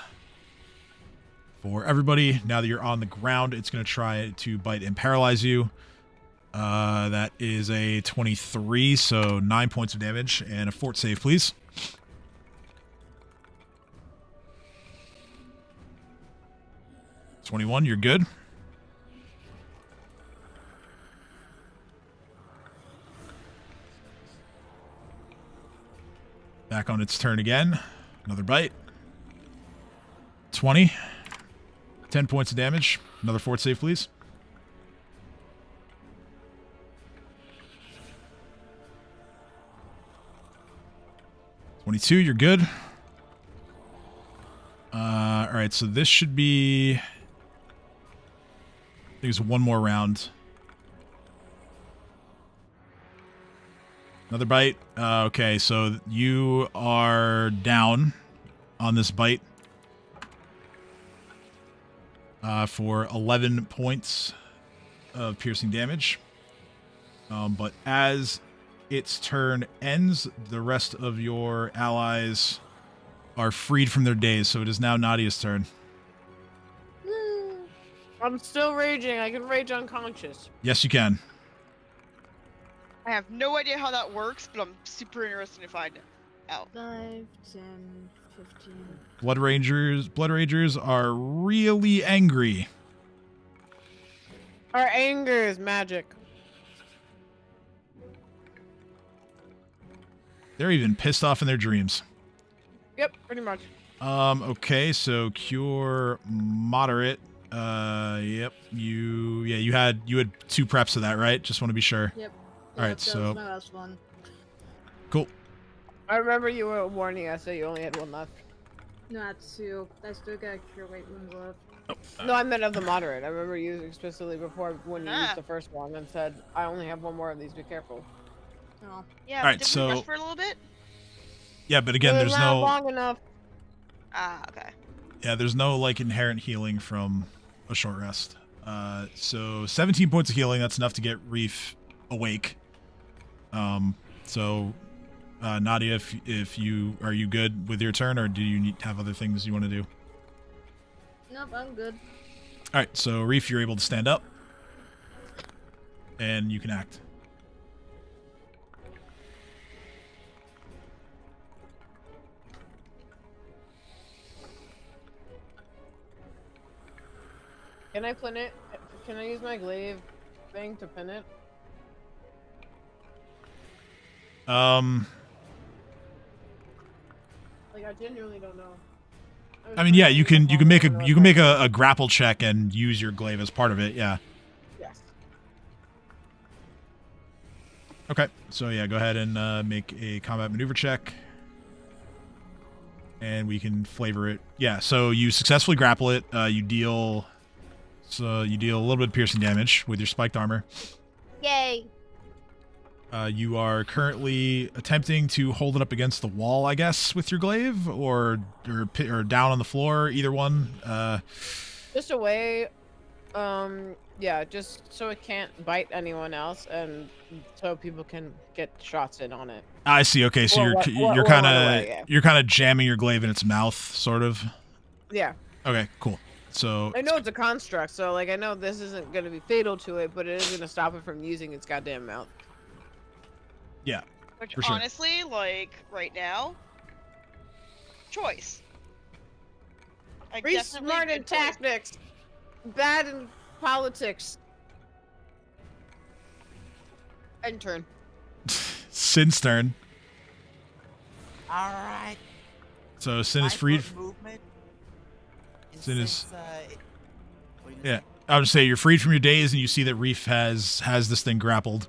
For everybody, now that you're on the ground, it's going to try to bite and paralyze you. That is a 23, so 9 points of damage, and a fort save, please. $21, you're good. Back on its turn again. Another bite. 20. 10 points of damage. Another fort save, please. $22, you're good. Alright, so this should be... I think it's one more round. Another bite. Okay, so you are down on this bite. For 11 points of piercing damage. But as its turn ends, the rest of your allies are freed from their daze, so it is now Nadia's turn. I'm still raging. I can rage unconscious. Yes, you can. I have no idea how that works, but I'm super interested to find out. 5, 10, 15. Blood Ragers are really angry. Our anger is magic. They're even pissed off in their dreams. Yep, pretty much. Okay, so cure moderate. Yep. You had 2 preps of that, right? Just want to be sure. Yep. All right, that so- was my last one. Cool. I remember you were warning us that you only had 1 left. Not 2. I still got cure weight wounds left. No, I meant of the moderate. I remember you explicitly before when you Ah. used the first one and said, I only have 1 more of these, be careful. Oh. Yeah, Alright, did we so- rest for a little bit? Yeah, but again, They're there's not no long enough. Ah, okay. there's no like inherent healing from a short rest. So 17 points of healing, that's enough to get Reef awake. So Nadia, if you are you good with your turn, or do you need to have other things you want to do? Nope, I'm good. All right, so Reef, you're able to stand up, and you can act. Can I pin it? Can I use my glaive thing to pin it? Like, I genuinely don't know. I mean, yeah, you can make a grapple check and use your glaive as part of it. Yeah. Yes. Okay, so yeah, go ahead and make a combat maneuver check, and we can flavor it. Yeah, so you successfully grapple it. You deal a little bit of piercing damage with your spiked armor. Yay! You are currently attempting to hold it up against the wall, I guess, with your glaive, or down on the floor. Either one. Just a way, yeah, just so it can't bite anyone else, and so people can get shots in on it. I see. Okay, so Or you're run away, yeah. kind of jamming your glaive in its mouth, sort of. Yeah. Okay, cool. So I know it's a construct, so like I know this isn't going to be fatal to it, but it is going to stop it from using its goddamn mouth. yeah, Which For sure. honestly, like right now, choice. Like, Reef definitely smart in good choice. tactics, bad in politics. End turn. Sin's turn. All right. So Sin is 5 freed. foot movement. And Sin is- since, what are you gonna Yeah, say? I would say you're freed from your daze, and you see that Reef has this thing grappled.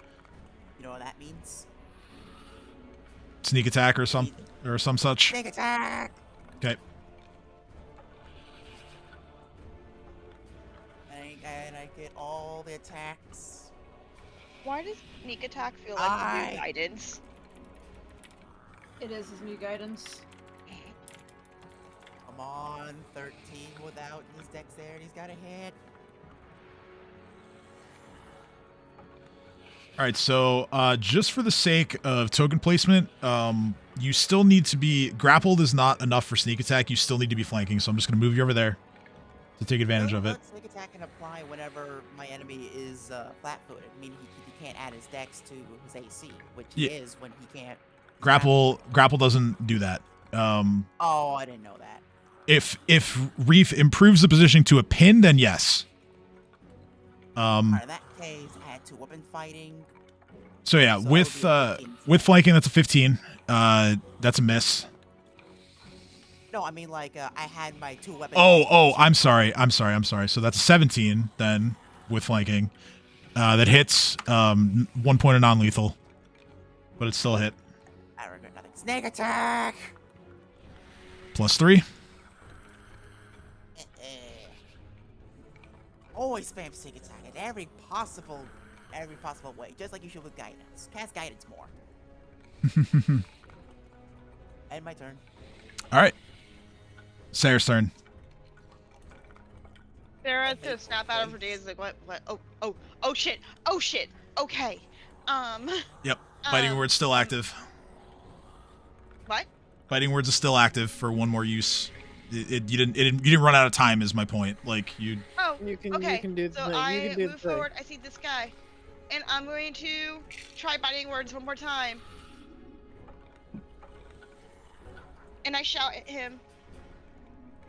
You know what that means? Sneak attack or some such. Sneak attack. Okay. And I get all the attacks. Why does sneak attack feel like the new guidance? It is his new guidance. Come on, 13 without his dexterity. He's got a hit. All right, so just for the sake of token placement, you still need to be grappled is not enough for sneak attack. You still need to be flanking, so I'm just going to move you over there to take advantage of it. Sneak attack can apply whenever my enemy is flat-footed, meaning he can't add his dex to his AC, which Yeah. is when he can't. Grapple doesn't do that. Oh, I didn't know that. If Reef improves the positioning to a pin, then yes. Alright, in that case, I had 2 weapon fighting. So yeah, So with it'll be a 15. with flanking, that's a 15. That's a miss. No, I mean like I had my 2 weapon. Oh, I'm sorry. So that's a 17 then with flanking. That hits. 1 point of non-lethal, but it's still a hit. I regret nothing. Snake attack. +3. Always spam sneak attack in every possible way, just like you should with guidance. Cast guidance more. End my turn. All right. Sarah's turn. Sarah's gonna snap out of her daze like what? Oh shit! Okay. Yep. Biting word's still active. What? Biting words is still active for one more use. You didn't run out of time. Is my point. Like you. Oh, okay. You can do the So thing. I You can do the move thing. forward. I see this guy, and I'm going to try biting words one more time. And I shout at him.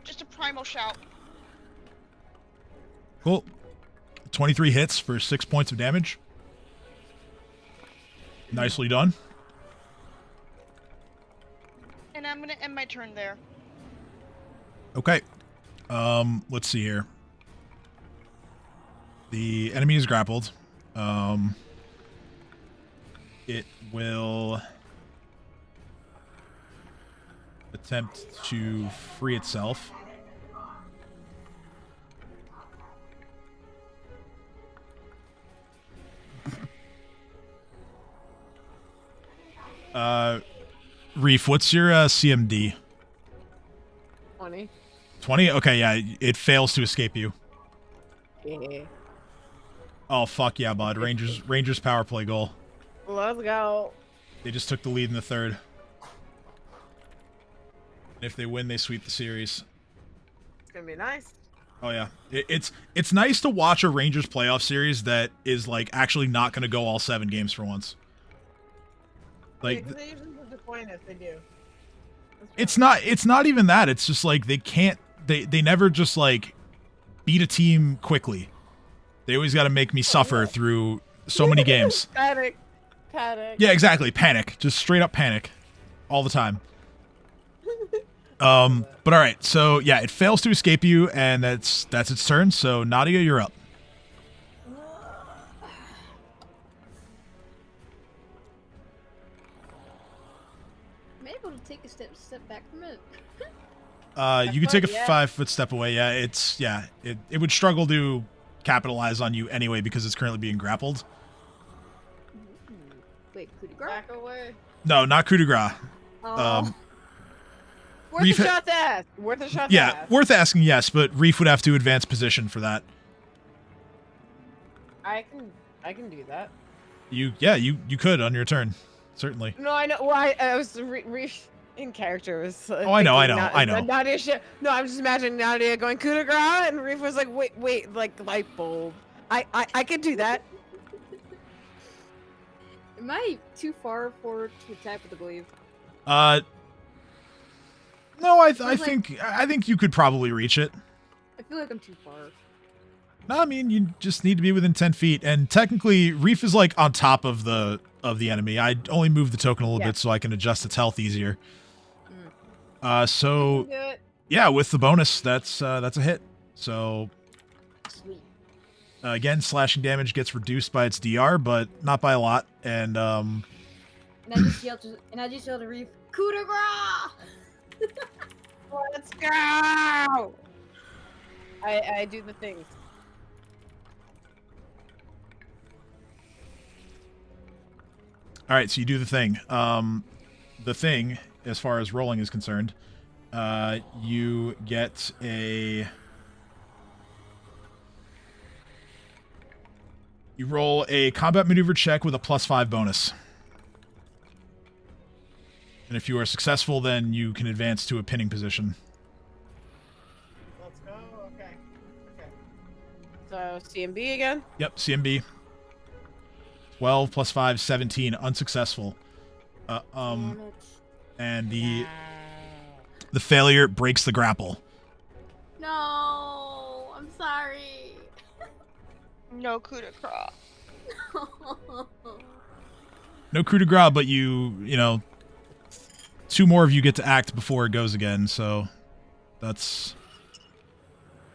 Just a primal shout. Cool. 23 hits for 6 points of damage. Nicely done. And I'm gonna end my turn there. Okay. Let's see here. The enemy is grappled. It will attempt to free itself. Reef, what's your CMD? 20. 20? Okay, yeah, it fails to escape you. Yeah. Oh, fuck yeah, bud. Rangers power play goal. Let's go. They just took the lead in the third. And if they win, they sweep the series. It's gonna be nice. Oh yeah, it's nice to watch a Rangers playoff series that is like actually not going to go all 7 games for once. Like they usually disappoint if they do. it's not even that. It's just like they never just like beat a team quickly. They always got to make me suffer through so many games. Panic. Yeah, exactly. Panic. Just straight up panic all the time. But all right. So yeah, it fails to escape you, and that's its turn. So Nadia, you're up. I'm able to take a step back from it. You can take a yeah. 5-foot step away. Yeah, it would struggle to capitalize on you anyway because it's currently being grappled. Wait, coup de grace? Back away. No, not coup de grace. Oh. Worth Reef- a shot to ask. Worth a shot to Yeah, ask. worth asking, yes, but Reef would have to advance position for that. I can do that. You could on your turn, certainly. No, I know. Well, I was Reef in character was. Oh, I know. Nadia no, I'm just imagining Nadia going coup de grace, and Reef was like, wait, like light bulb. I could do that. Am I too far forward to attack with the glaive? No, I think you could probably reach it. I feel like I'm too far. No, I mean you just need to be within 10 feet, and technically Reef is like on top of the enemy. I only moved the token a little bit so I can adjust its health easier. So Do it. yeah, with the bonus, that's a hit. So Sweet. again, slashing damage gets reduced by its DR, but not by a lot. And And I just yelled to Reef, coup de grace! Let's go. I do the things. all right, so you do the thing. The thing, as far as rolling is concerned, you get a. You roll a combat maneuver check with a +5 bonus. And if you are successful, then you can advance to a pinning position. Let's go. Okay. So CMB again. Yep, CMB. 12 + 5, 17. Unsuccessful. And the failure breaks the grapple. No, I'm sorry. No coup de grace. No coup de grace, but you know, 2 more of you get to act before it goes again, so that's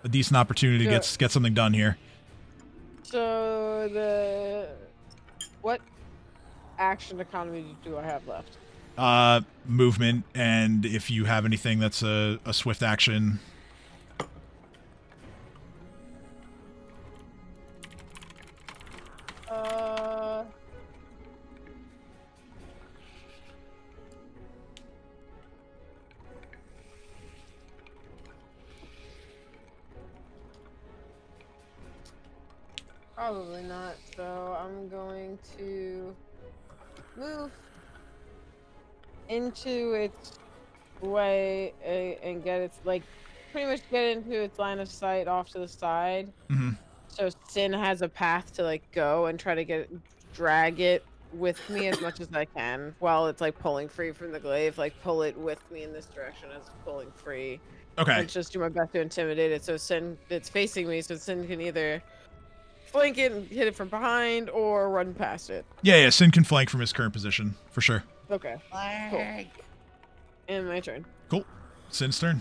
a decent opportunity to get something done here. So what action economy do I have left? Movement, and if you have anything that's a swift action. Probably not. So I'm going to move into its way and get its pretty much get into its line of sight off to the side. Mm-hmm. So Sin has a path to go and try to drag it with me as much as I can while it's pulling free from the glaive. Pull it with me in this direction as it's pulling free. Okay. And just do my best to intimidate it. So Sin, it's facing me, so Sin can either flank it and hit it from behind or run past it. Yeah, Sin can flank from his current position, for sure. Okay. Cool. And my turn. Cool. Sin's turn.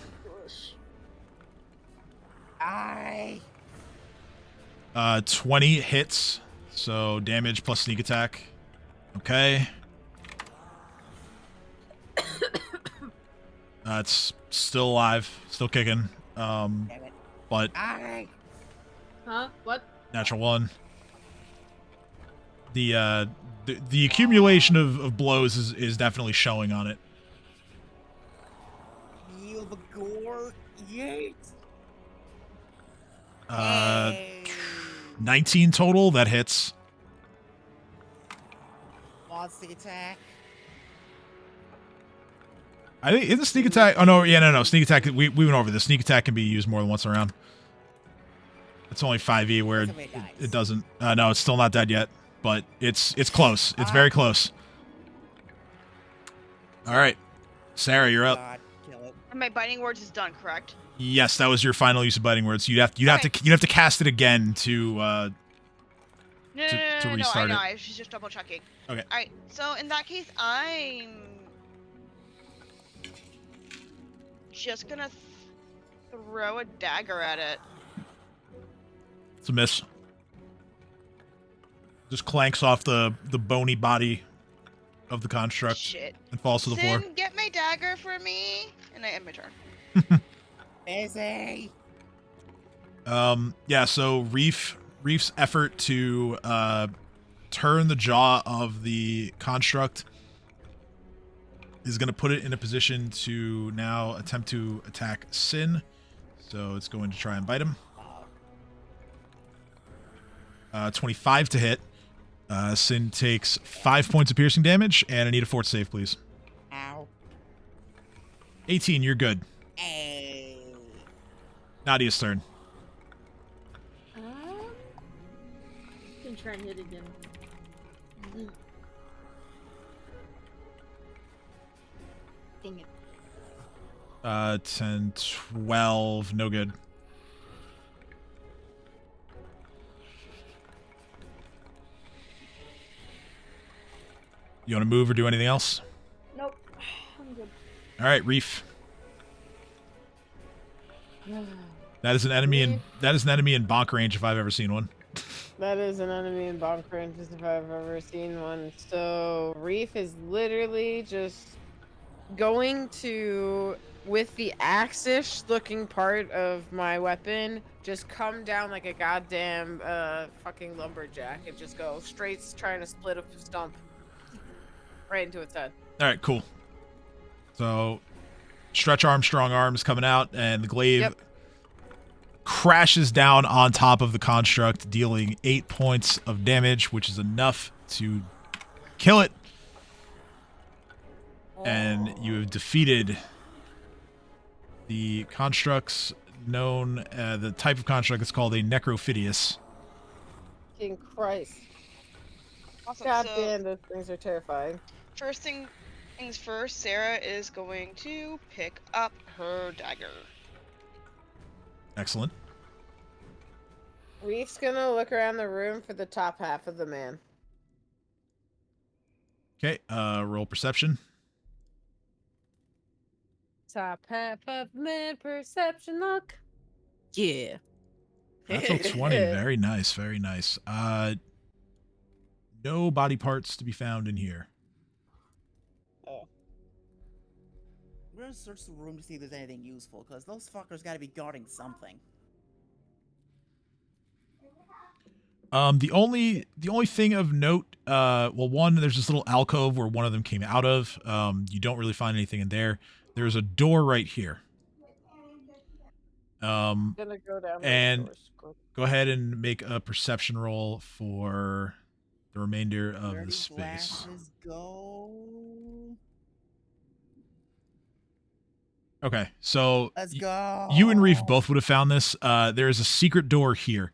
20 hits, so damage plus sneak attack. Okay. It's still alive, still kicking. But Huh? What? natural 1. The accumulation of blows is definitely showing on it. the gore. Yeet. Hey. 19 total. That hits. Monster attack. I think in the sneak attack. Oh no, yeah, no. Sneak attack. We went over this. Sneak attack can be used more than once around. It's only 5e where it doesn't. No, it's still not dead yet, but it's close. It's very close. All right, Sarah, you're up. God, kill it. And my biting words is done, correct? Yes, that was your final use of biting words. You'd have to cast it again to No, restart I know. it. I was just double checking. Okay. All right. So in that case, I'm just gonna throw a dagger at it. It's a miss. Just clanks off the bony body of the construct Shit. and falls to the floor. Sin, get my dagger for me, and I end my turn. Busy. Yeah, so Reef's effort to turn the jaw of the construct is going to put it in a position to now attempt to attack Sin. So it's going to try and bite him. 25 to hit. Sin takes 5 points of piercing damage, and I need a fort save, please. Ow. 18, you're good. Hey. Nadia's turn. Can try and hit again. Dang it. 10, 12, no good. You want to move or do anything else? Nope. I'm good. All right, Reef. That is an enemy in bonk range if I've ever seen one. That is an enemy in bonk range if I've ever seen one. So Reef is literally just going to, with the axe-ish looking part of my weapon, just come down like a goddamn fucking lumberjack and just go straight trying to split a stump right into its head. All right, cool. So stretch arm, strong arms coming out, and the glaive crashes down on top of the construct, dealing 8 points of damage, which is enough to kill it. And you have defeated the constructs known, the type of construct is called a necrophidius. King Christ. Awesome. God So damn, those things are terrifying. first things first, Sarah is going to pick up her dagger. Excellent. Reef's gonna look around the room for the top half of the man. Okay, roll perception. Top half of the man, perception look. Yeah. Natural 20. Very nice. Very nice. No body parts to be found in here. We're gonna search the room to see if there's anything useful, because those fuckers gotta be guarding something. The only thing of note, well, one, there's this little alcove where one of them came out of. You don't really find anything in there. There's a door right here. Gonna go down and those doors. go ahead and make a perception roll for the remainder of Dirty the space. glasses go. Okay, so Let's go. you and Reef both would have found this. There is a secret door here.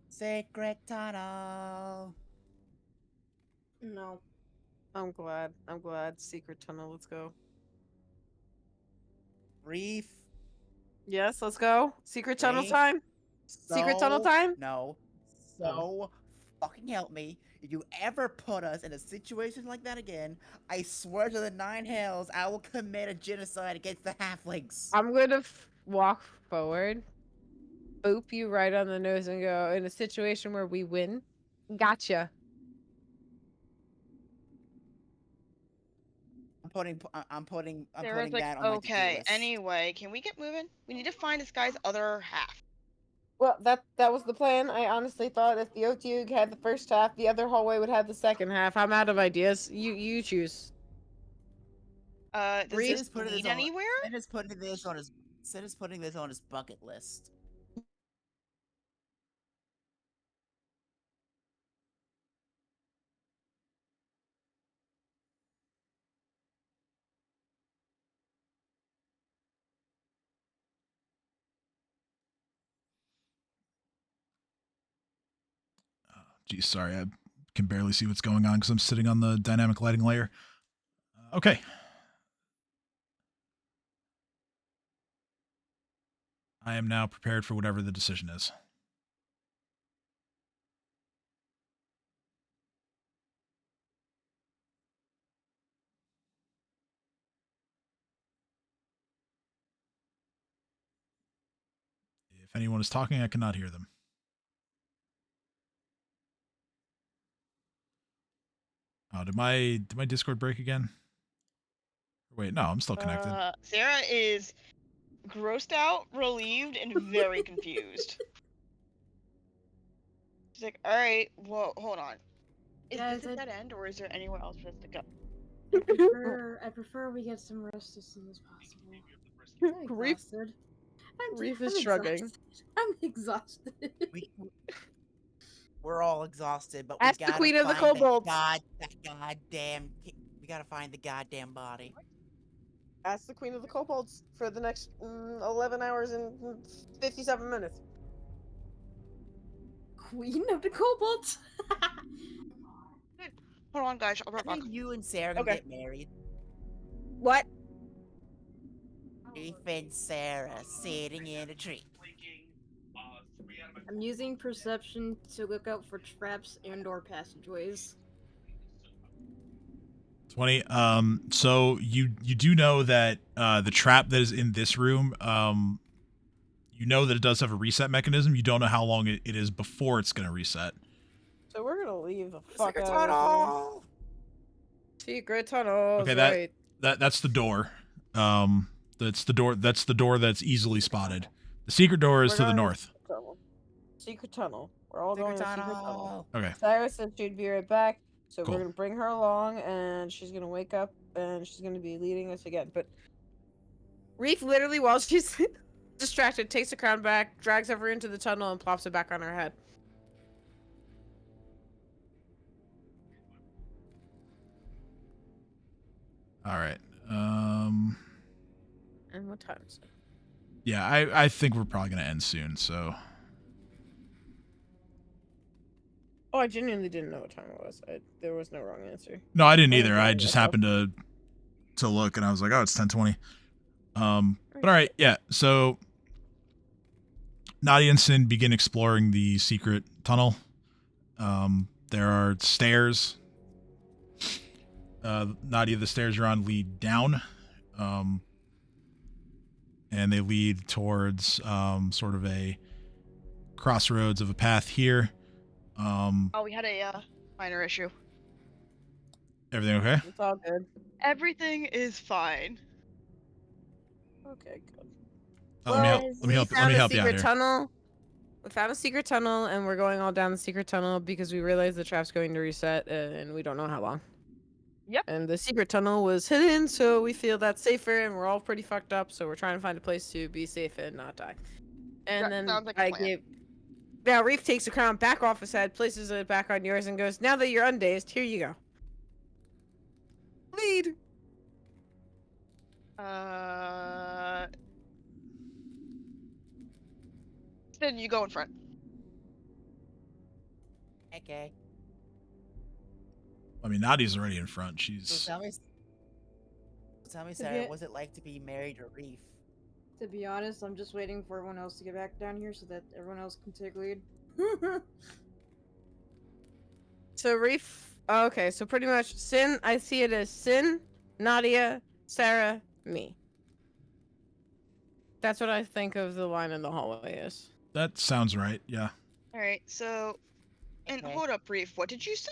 Secret tunnel. No. I'm glad. Secret tunnel, let's go. Reef. Yes, let's go. Secret tunnel Reef. time. Secret tunnel time? No. So, fucking help me. If you ever put us in a situation like that again, I swear to the 9 hells, I will commit a genocide against the halflings. I'm gonna walk forward, boop you right on the nose, and go, in a situation where we win, gotcha. I'm putting Sarah's like, that on my okay, to-do list. anyway, can we get moving? We need to find this guy's other half. Well, that was the plan. I honestly thought if the OTU had the first half, the other hallway would have the second half. I'm out of ideas. You choose. Does Sid this is putting lead this on. anywhere? Sid is putting this on his. Sid is putting this on his bucket list. Geez, sorry, I can barely see what's going on because I'm sitting on the dynamic lighting layer. Okay. I am now prepared for whatever the decision is. If anyone is talking, I cannot hear them. Oh, did my Discord break again? Wait, no, I'm still connected. Sarah is grossed out, relieved, and very confused. She's like, all right, well, hold on. Is Guys, this a dead end, or is there anywhere else for us to go? I prefer we get some rest as soon as possible. I'm Reef, exhausted. Reef is I'm shrugging. exhausted. I'm exhausted. We're all exhausted, but Ask we the gotta Queen of the find Kobolds. we gotta find the goddamn body. Ask the Queen of the Kobolds for the next 11 hours and 57 minutes. Queen of the Kobolds. Hold on, guys. I'll be I right back. think you and Sarah can Okay. get married. What? Reef and Sarah sitting in a tree. I'm using perception to look out for traps and/or passageways. 20. So you do know that the trap that is in this room, you know that it does have a reset mechanism. You don't know how long it is before it's going to reset. So we're gonna leave the fuck Secret out of tunnel! here. Secret tunnel. Okay, Right. that's the door. That's the door. That's the door that's easily spotted. The secret door is We're to the going north. Tunnel. Secret tunnel. We're all going to secret tunnel. Okay. Cyrus said she'd be right back, so Cool. we're gonna bring her along, and she's gonna wake up, and she's gonna be leading us again. But Reef literally, while she's distracted, takes the crown back, drags her into the tunnel, and plops it back on her head. All right. And what time is it? Yeah, I think we're probably gonna end soon. So Oh, I genuinely didn't know what time it was. There was no wrong answer. no, I didn't I either. I enjoyed just myself. happened to look and I was like, oh, it's 10:20. But all right, yeah. So Nadia and Sin begin exploring the secret tunnel. There are stairs. Nadia, the stairs you're on lead down. And they lead towards sort of a crossroads of a path here. Oh, we had a minor issue. Everything okay? It's all good. Everything is fine. Okay, good. Let me help. Let me help. Let me help you out here. Tunnel. We found a secret tunnel, and we're going all down the secret tunnel because we realized the trap's going to reset, and we don't know how long. Yep. And the secret tunnel was hidden, so we feel that's safer, and we're all pretty fucked up, so we're trying to find a place to be safe and not die. And That then sounds like a I plan. gave. Now Reef takes the crown back off his head, places it back on yours, and goes, "Now that you're undazed, here you go. Lead." Then you go in front. Okay. I mean, Nadia's already in front. So She's. tell me, Sarah, Yeah. what was it like to be married to Reef? To be honest, I'm just waiting for everyone else to get back down here so that everyone else can take lead. So Reef. Okay, so pretty much Sin. I see it as Sin, Nadia, Sarah, me. That's what I think of the line in the hallway is. That sounds right. Yeah. All right. So, and Okay. hold up, Reef. What did you say?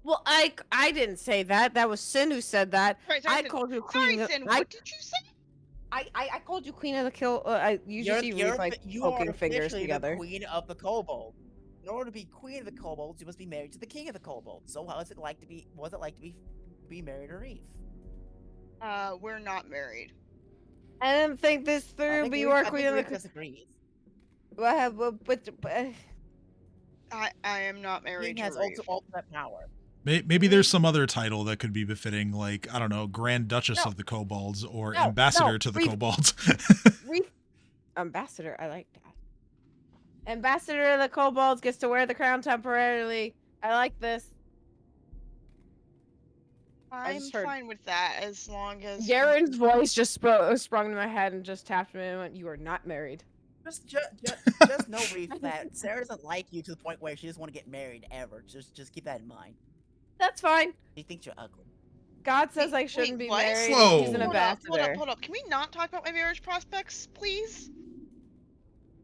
Well, I didn't say that. That was Sin who said that. Sorry, I Sin. called you Sorry, Queen. Sin. I What did you say? I called you Queen of the Kill. I usually see Reef like you are poking fingers officially together. the Queen of the Kobold. In order to be Queen of the Kobolds, you must be married to the King of the Kobolds. So how is it like to be? Was it like to be married to Reef? We're not married. I didn't think this through, but you are queen of the. disagrees. I am not married King to has Reef. ultimate power. Maybe there's some other title that could be befitting, like, I don't know, Grand Duchess No. of the Kobolds or No, Ambassador no, to the Reef. Kobolds. Reef ambassador, I like that. Ambassador of the Kobolds gets to wear the crown temporarily. I like this. I'm just heard- fine with that as long as Garen's voice just sprung in my head and just tapped me and went, "You are not married." Just know, Reef, that Sarah doesn't like you to the point where she doesn't want to get married ever. Just keep that in mind. That's fine. She thinks you're ugly. God says Wait, I shouldn't be what? married. Whoa. He's an Hold up, ambassador. hold up. Can we not talk about my marriage prospects, please?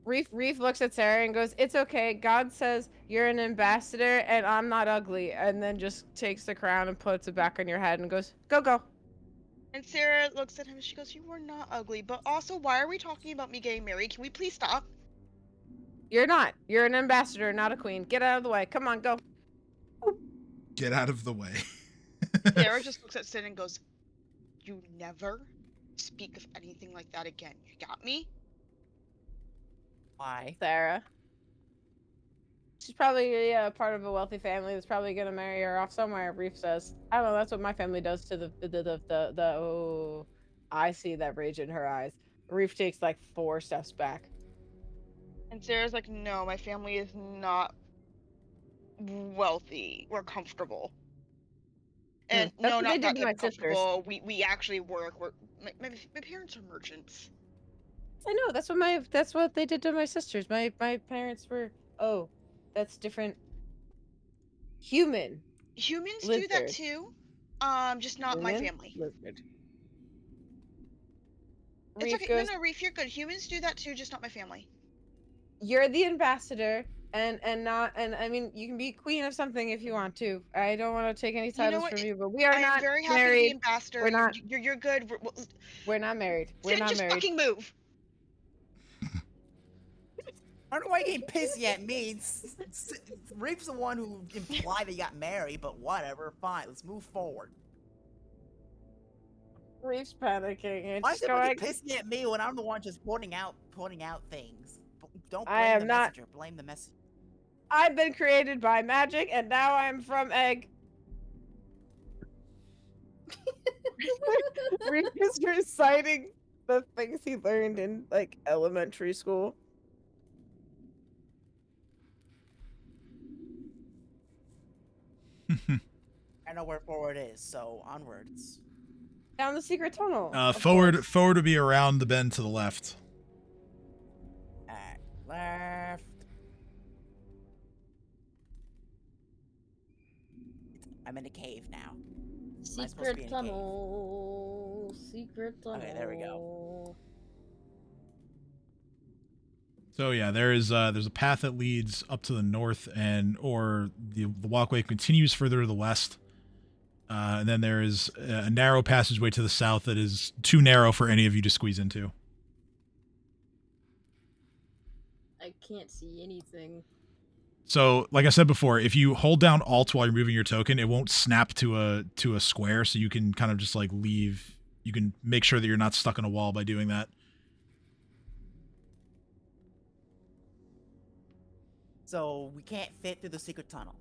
Reef looks at Sarah and goes, "It's okay. God says you're an ambassador and I'm not ugly." And then just takes the crown and puts it back on your head and goes, "Go." And Sarah looks at him and she goes, "You are not ugly, but also, why are we talking about me getting married? Can we please stop?" You're not. You're an ambassador, not a queen. Get out of the way. Come on, go. Get out of the way. Sarah just looks at Sin and goes, "You never speak of anything like that again. You got me?" Why? Sarah. She's probably part of a wealthy family that's probably gonna marry her off somewhere. Reef says, "I don't know. That's what my family does to the." Oh, I see that rage in her eyes. Reef takes like 4 steps back. And Sarah's like, "No, my family is not wealthy. We're comfortable." And That's no, what not they did that to type my of sisters. comfortable. We actually work. My parents are merchants. I know. That's what they did to my sisters. My parents were. Oh, that's different. Human. Humans do that Lizard. too. Just not my Human? family. Lizard. It's Reef okay. goes, No, Reef, you're good. Humans do that too, just not my family. "You're the ambassador, and I mean, you can be queen of something if you want to. I don't want to take any You know titles what? from you, but we are I am not very happy to be married. ambassador. We're not. You're good. We're not married. We're Sin, not just married." fucking move. I don't know why you're getting pissy at me. Reef's the one who implied they got married, but whatever. Fine, let's move forward. Reef's panicking and Why is she's everybody going, pissing at me when I'm the one just pointing out things? Don't I blame am the not- messenger. Blame the messenger. "I've been created by magic, and now I'm from egg." Reef is reciting the things he learned in like elementary school. I know where forward is, so onwards. Down the secret tunnel. of Forward course. would be around the bend to the left. Left. I'm in a cave now. supposed to be in a Secret cave? tunnel. Secret tunnel. Okay, there we go. So yeah, there's a path that leads up to the north, or the walkway continues further to the west, and then there is a narrow passageway to the south that is too narrow for any of you to squeeze into. I can't see anything. So, like I said before, if you hold down Alt while you're moving your token, it won't snap to a square, so you can kind of just like leave. You can make sure that you're not stuck in a wall by doing that. So we can't fit through the secret tunnel.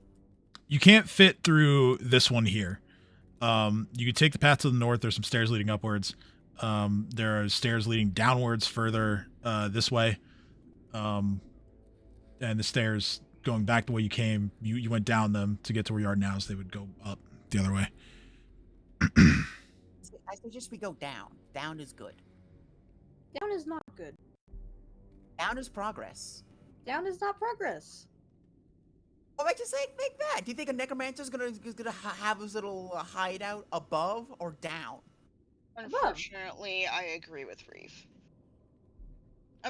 You can't fit through this one here. You could take the path to the north. There's some stairs leading upwards. There are stairs leading downwards further this way. And the stairs going back the way you came, you went down them to get to where you are now, so they would go up the other way. I suggest we go down. Down is good. Down is not good. Down is progress. Down is not progress. What makes you think that? Do you think a necromancer's gonna have his little hideout above or down? Unfortunately, I agree with Reef.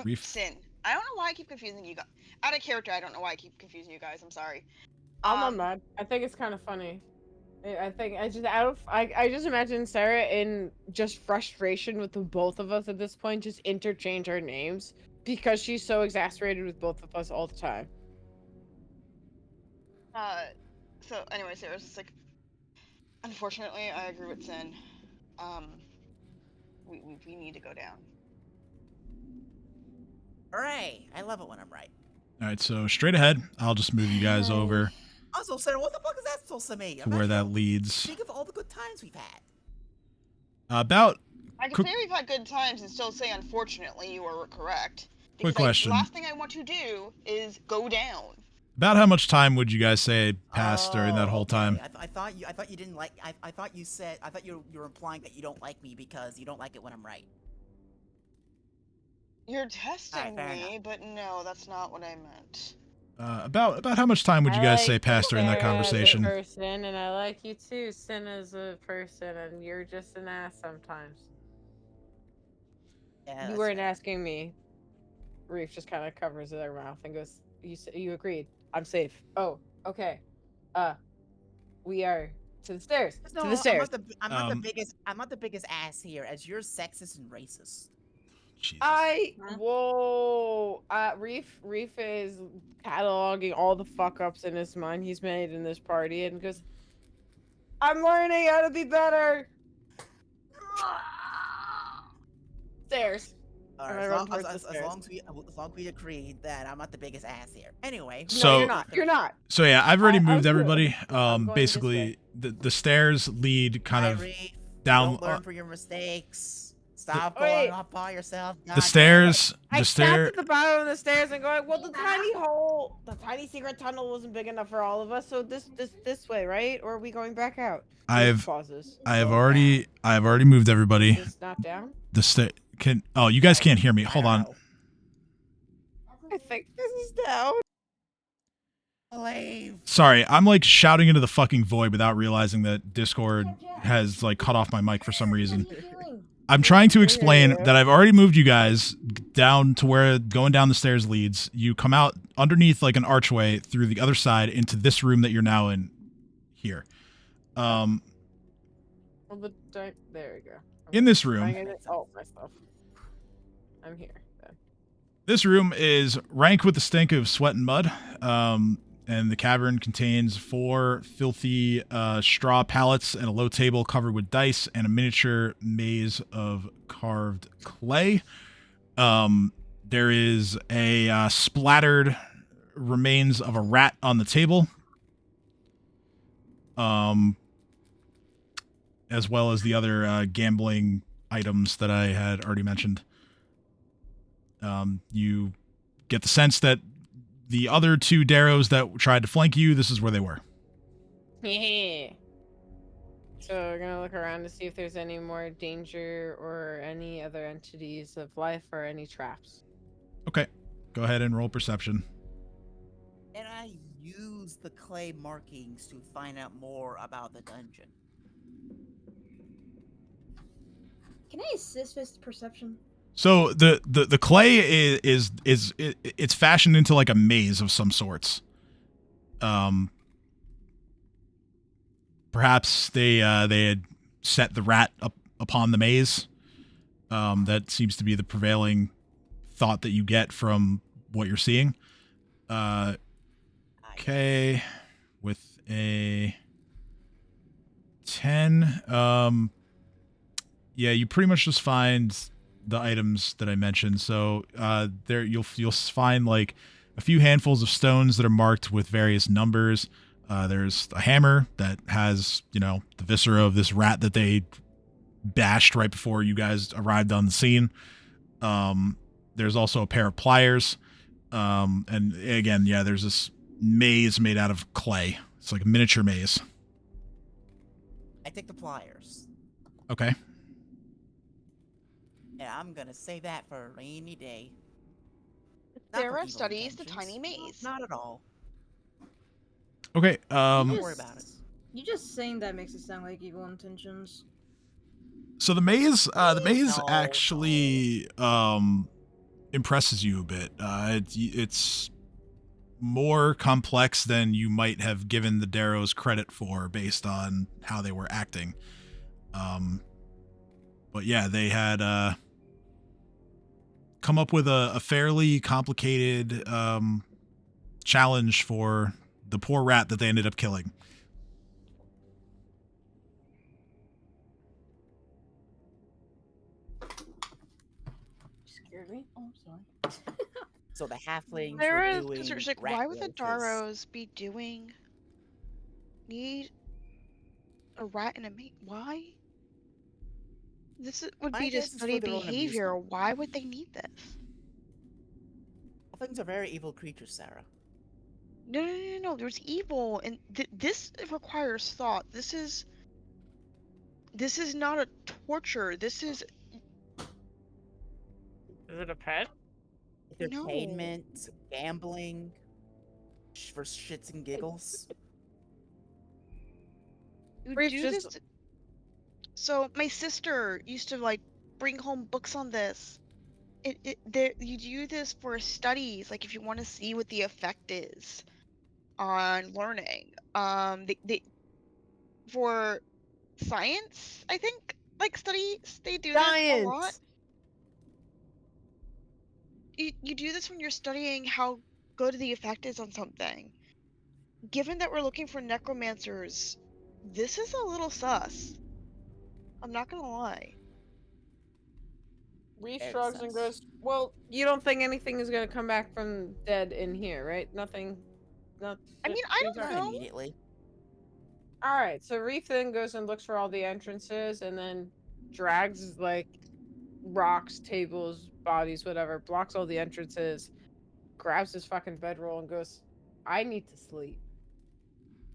Reef? Sin. I don't know why I keep confusing you guys. Out of character, I don't know why I keep confusing you guys. I'm sorry. I'm not mad. I think it's kind of funny. I just imagine Sarah in just frustration with the both of us at this point, just interchange our names because she's so exasperated with both of us all the time. So anyway, Sarah's just like, unfortunately, I agree with Sin. we need to go down. Hooray! I love it when I'm right. All right, so straight ahead, I'll just move you guys over Also, Senator, what the fuck is that supposed to mean? to where that leads. Think of all the good times we've had. About I can say we've had good times and still say, unfortunately, you were correct. Quick Because question. The last thing I want to do is go down. About how much time would you guys say passed during that whole okay. time? I thought you didn't like. I thought you were implying that you don't like me because you don't like it when I'm right. You're testing fair me, but no, that's not what I meant. About how much time would you guys say passed during that Sarah as a conversation? person, and I like you too, Sin as a person, and you're just an ass sometimes. Yeah, You weren't asking me. Reef just kind of covers their mouth and goes, "You agreed. I'm safe." Oh, okay. We are to the stairs. No, to the stairs. I'm not the biggest. I'm not the biggest ass here, as you're sexist and racist. Jesus. Reef is cataloging all the fuck ups in his mind he's made in this party and goes, "I'm learning how to be better." Stairs. All And right, I run towards the as stairs. long as we agree that I'm not the biggest ass here. Anyway, So- No, you're not. You're not. So yeah, I've already I moved was everybody. I'm going this Basically, the stairs lead kind of Reef, down. Don't learn from your mistakes. Stop Wait. going off by yourself. The stairs. I The stopped stair. at the bottom of the stairs and going, well, the tiny secret tunnel wasn't big enough for all of us, so this way, right? Or are we going back out? Pauses. I have already moved everybody. Is this not down? The Oh, you guys can't hear me. Hold on. I think this is down. Leave. Sorry, I'm like shouting into the fucking void without realizing that Discord has like cut off my mic for some reason. I'm trying to explain that I've already moved you guys down to where going down the stairs leads. You come out underneath like an archway through the other side into this room that you're now in here. Well, there we go. In this room, Oh, my stuff. I'm here. Then. this room is rank with the stink of sweat and mud. And the cavern contains 4 filthy straw pallets and a low table covered with dice and a miniature maze of carved clay. There is a splattered remains of a rat on the table. As well as the other gambling items that I had already mentioned. You get the sense that the other 2 Darrows that tried to flank you, this is where they were. Yeah. So we're gonna look around to see if there's any more danger or any other entities of life or any traps. Okay. Go ahead and roll perception. And I use the clay markings to find out more about the dungeon. Can I assist with perception? So the clay is it's fashioned into like a maze of some sorts. Perhaps they had set the rat up upon the maze. That seems to be the prevailing thought that you get from what you're seeing. Okay, with a 10. Yeah, you pretty much just find the items that I mentioned. So there you'll find like a few handfuls of stones that are marked with various numbers. There's a hammer that has, the viscera of this rat that they bashed right before you guys arrived on the scene. There's also a pair of pliers. And again, yeah, there's this maze made out of clay. It's like a miniature maze. I take the pliers. Okay. Yeah, I'm gonna save that for a rainy day. Not for Sarah evil studies the intentions. tiny maze. Not at all. Okay. Don't worry about it. You just saying that makes it sound like evil intentions. So the maze No. actually impresses you a bit. It's more complex than you might have given the Darrows credit for based on how they were acting. But yeah, they had come up with a fairly complicated challenge for the poor rat that they ended up killing. scared me. Oh, I'm sorry. So the halflings There were is doing because like, rat why would the races. Daros be doing need a rat and a mate? Why? Would My be to guess is study for their own behavior. amusement. Why would they need this? Halflings are very evil creatures, Sarah. No. There's evil, and this requires thought. This is not a torture. This is Is it a pet? no. Entertainment, gambling, for shits and giggles. You Reef do just- this. So my sister used to like bring home books on this. You do this for studies, like if you want to see what the effect is on learning. They for science, I think, like studies, they do this a lot. Science! You do this when you're studying how good the effect is on something. Given that we're looking for necromancers, this is a little sus. I'm not gonna lie. Reef Very shrugs and sus. goes, well, you don't think anything is going to come back from dead in here, right? Nothing. Not, I mean, I don't Not know. immediately. All right, so Reef then goes and looks for all the entrances and then drags like rocks, tables, bodies, whatever, blocks all the entrances, grabs his fucking bedroll and goes, I need to sleep.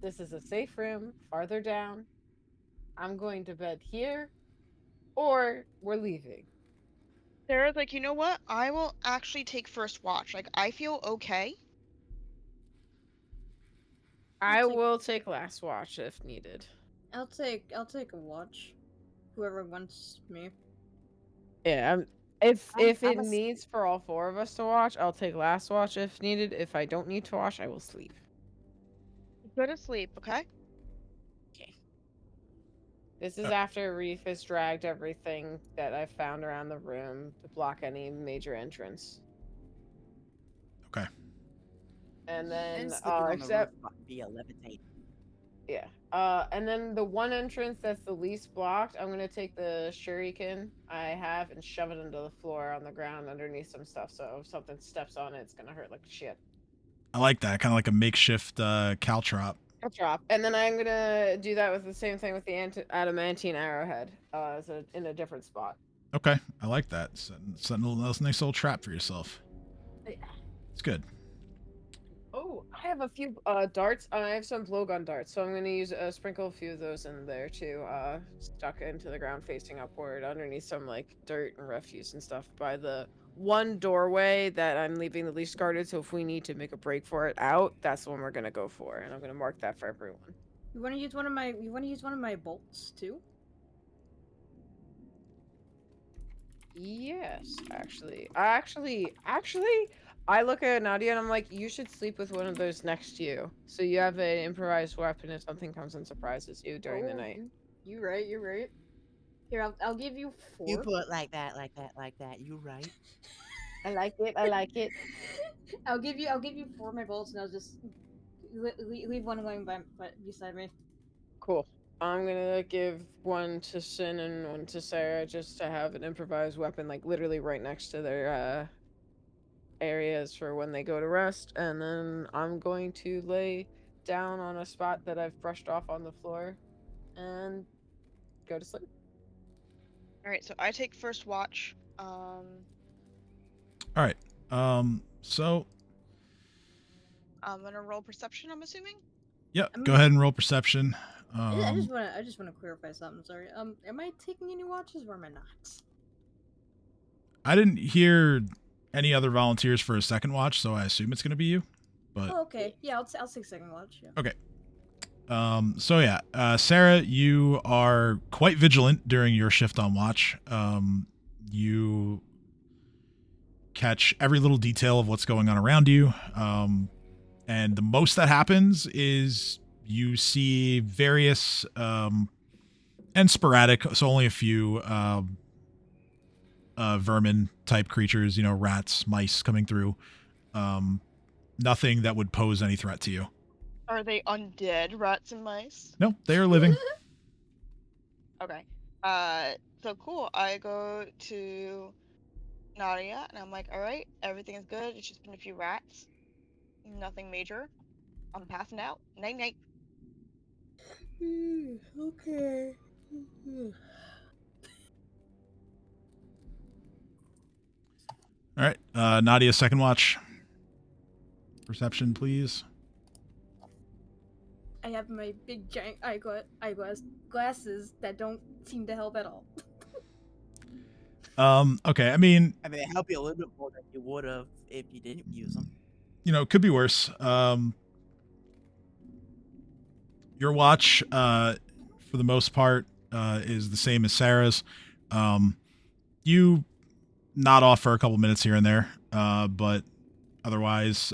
This is a safe room farther down. I'm going to bed here or we're leaving. Sarah's like, you know what? I will actually take first watch. Like, I feel okay. I take- will take last watch if needed. I'll take a watch. Whoever wants me. Yeah, if I'm it a s- needs for all four of us to watch, I'll take last watch if needed. If I don't need to watch, I will sleep. Go to sleep, okay? Okay. This is after Reef has dragged everything that I found around the room to block any major entrance. Okay. And then, And sleeping on the except, roof via levitate. yeah. And then the one entrance that's the least blocked, I'm gonna take the shuriken I have and shove it into the floor on the ground underneath some stuff. So if something steps on it, it's gonna hurt like shit. I like that. Kind of like a makeshift caltrop. I'll drop. And then I'm gonna do that with the same thing with the adamantine arrowhead, in a different spot. Okay, I like that. Setting a nice little trap for yourself. Yeah. It's good. Oh, I have a few darts. I have some blowgun darts, so I'm gonna use sprinkle a few of those in there too. Stuck into the ground, facing upward, underneath some like dirt and refuse and stuff by the one doorway that I'm leaving the least guarded. So if we need to make a break for it out, that's the one we're gonna go for, and I'm gonna mark that for everyone. You want to use one of my bolts too? Yes, actually, I look at Nadia and I'm like, you should sleep with one of those next to you, so you have an improvised weapon if something comes and surprises you during the night. You're right. Here, I'll give you 4. You put like that. You right? I like it. I'll give you 4 of my bolts, and I'll just leave one going beside me. Cool. I'm gonna give one to Sin and one to Sarah just to have an improvised weapon, like literally right next to their areas for when they go to rest, and then I'm going to lay down on a spot that I've brushed off on the floor and go to sleep. All right, so I take first watch. All right. So I'm gonna roll perception. I'm assuming. yeah, go ahead and roll perception. I just want to clarify something. Sorry. Am I taking any watches or am I not? I didn't hear any other volunteers for a second watch, so I assume it's going to be you. But Oh, okay. Yeah, I'll take second watch. Yeah. okay. So yeah, Sarah, you are quite vigilant during your shift on watch. You catch every little detail of what's going on around you. And the most that happens is you see various and sporadic, so only a few vermin type creatures, rats, mice coming through. Nothing that would pose any threat to you. Are they undead rats and mice? No, they are living. Okay. So cool. I go to Nadia, and I'm like, all right, everything is good. It's just been a few rats. Nothing major. I'm passing out. Night night. Okay. All right. Nadia, second watch. Perception, please. I have my big giant glasses that don't seem to help at all. Okay. I mean, I mean, they help you a little bit more than you would have if you didn't use them. you know, it could be worse. Your watch, for the most part, is the same as Sarah's. You nod off for a couple minutes here and there, but otherwise,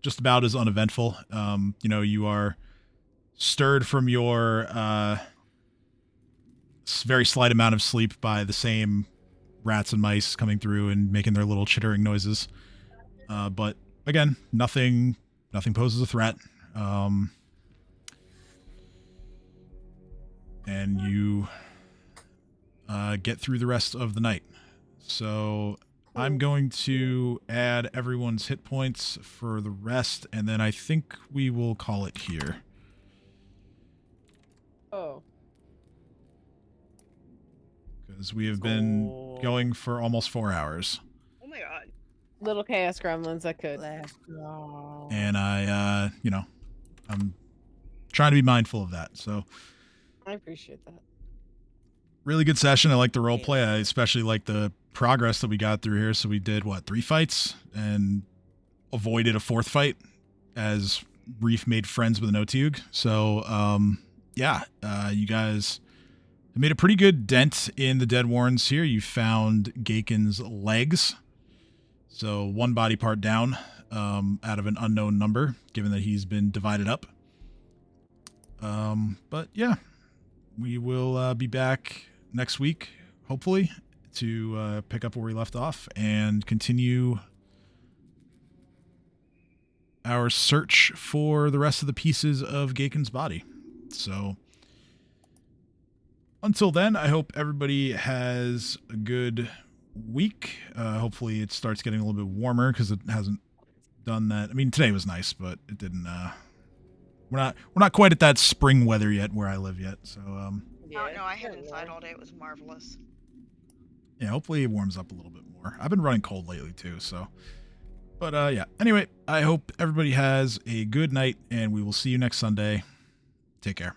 just about as uneventful. You know, you are stirred from your very slight amount of sleep by the same rats and mice coming through and making their little chittering noises. But again, nothing poses a threat. And you get through the rest of the night. So I'm going to add everyone's hit points for the rest, and then I think we will call it here. Oh. Because we have been going for almost 4 hours. Oh my god. Little chaos gremlins that could. Let's go. And I, you know, I'm trying to be mindful of that. So I appreciate that. really good session. I like the role play. I especially like the progress that we got through here. So we did, 3 fights and avoided a 4th fight as Reef made friends with an Otyug. So, yeah, you guys made a pretty good dent in the dead warrens here. You found Gaken's legs. So 1 body part down, out of an unknown number, given that he's been divided up. But yeah, we will be back next week, hopefully, to pick up where we left off and continue our search for the rest of the pieces of Gaken's body. So until then, I hope everybody has a good week. Hopefully it starts getting a little bit warmer, because it hasn't done that. I mean, today was nice, but it didn't we're not quite at that spring weather yet where I live yet. So Oh no, I had inside all day. It was marvelous. yeah, hopefully it warms up a little bit more. I've been running cold lately too, so. But yeah, anyway, I hope everybody has a good night, and we will see you next Sunday. Take care.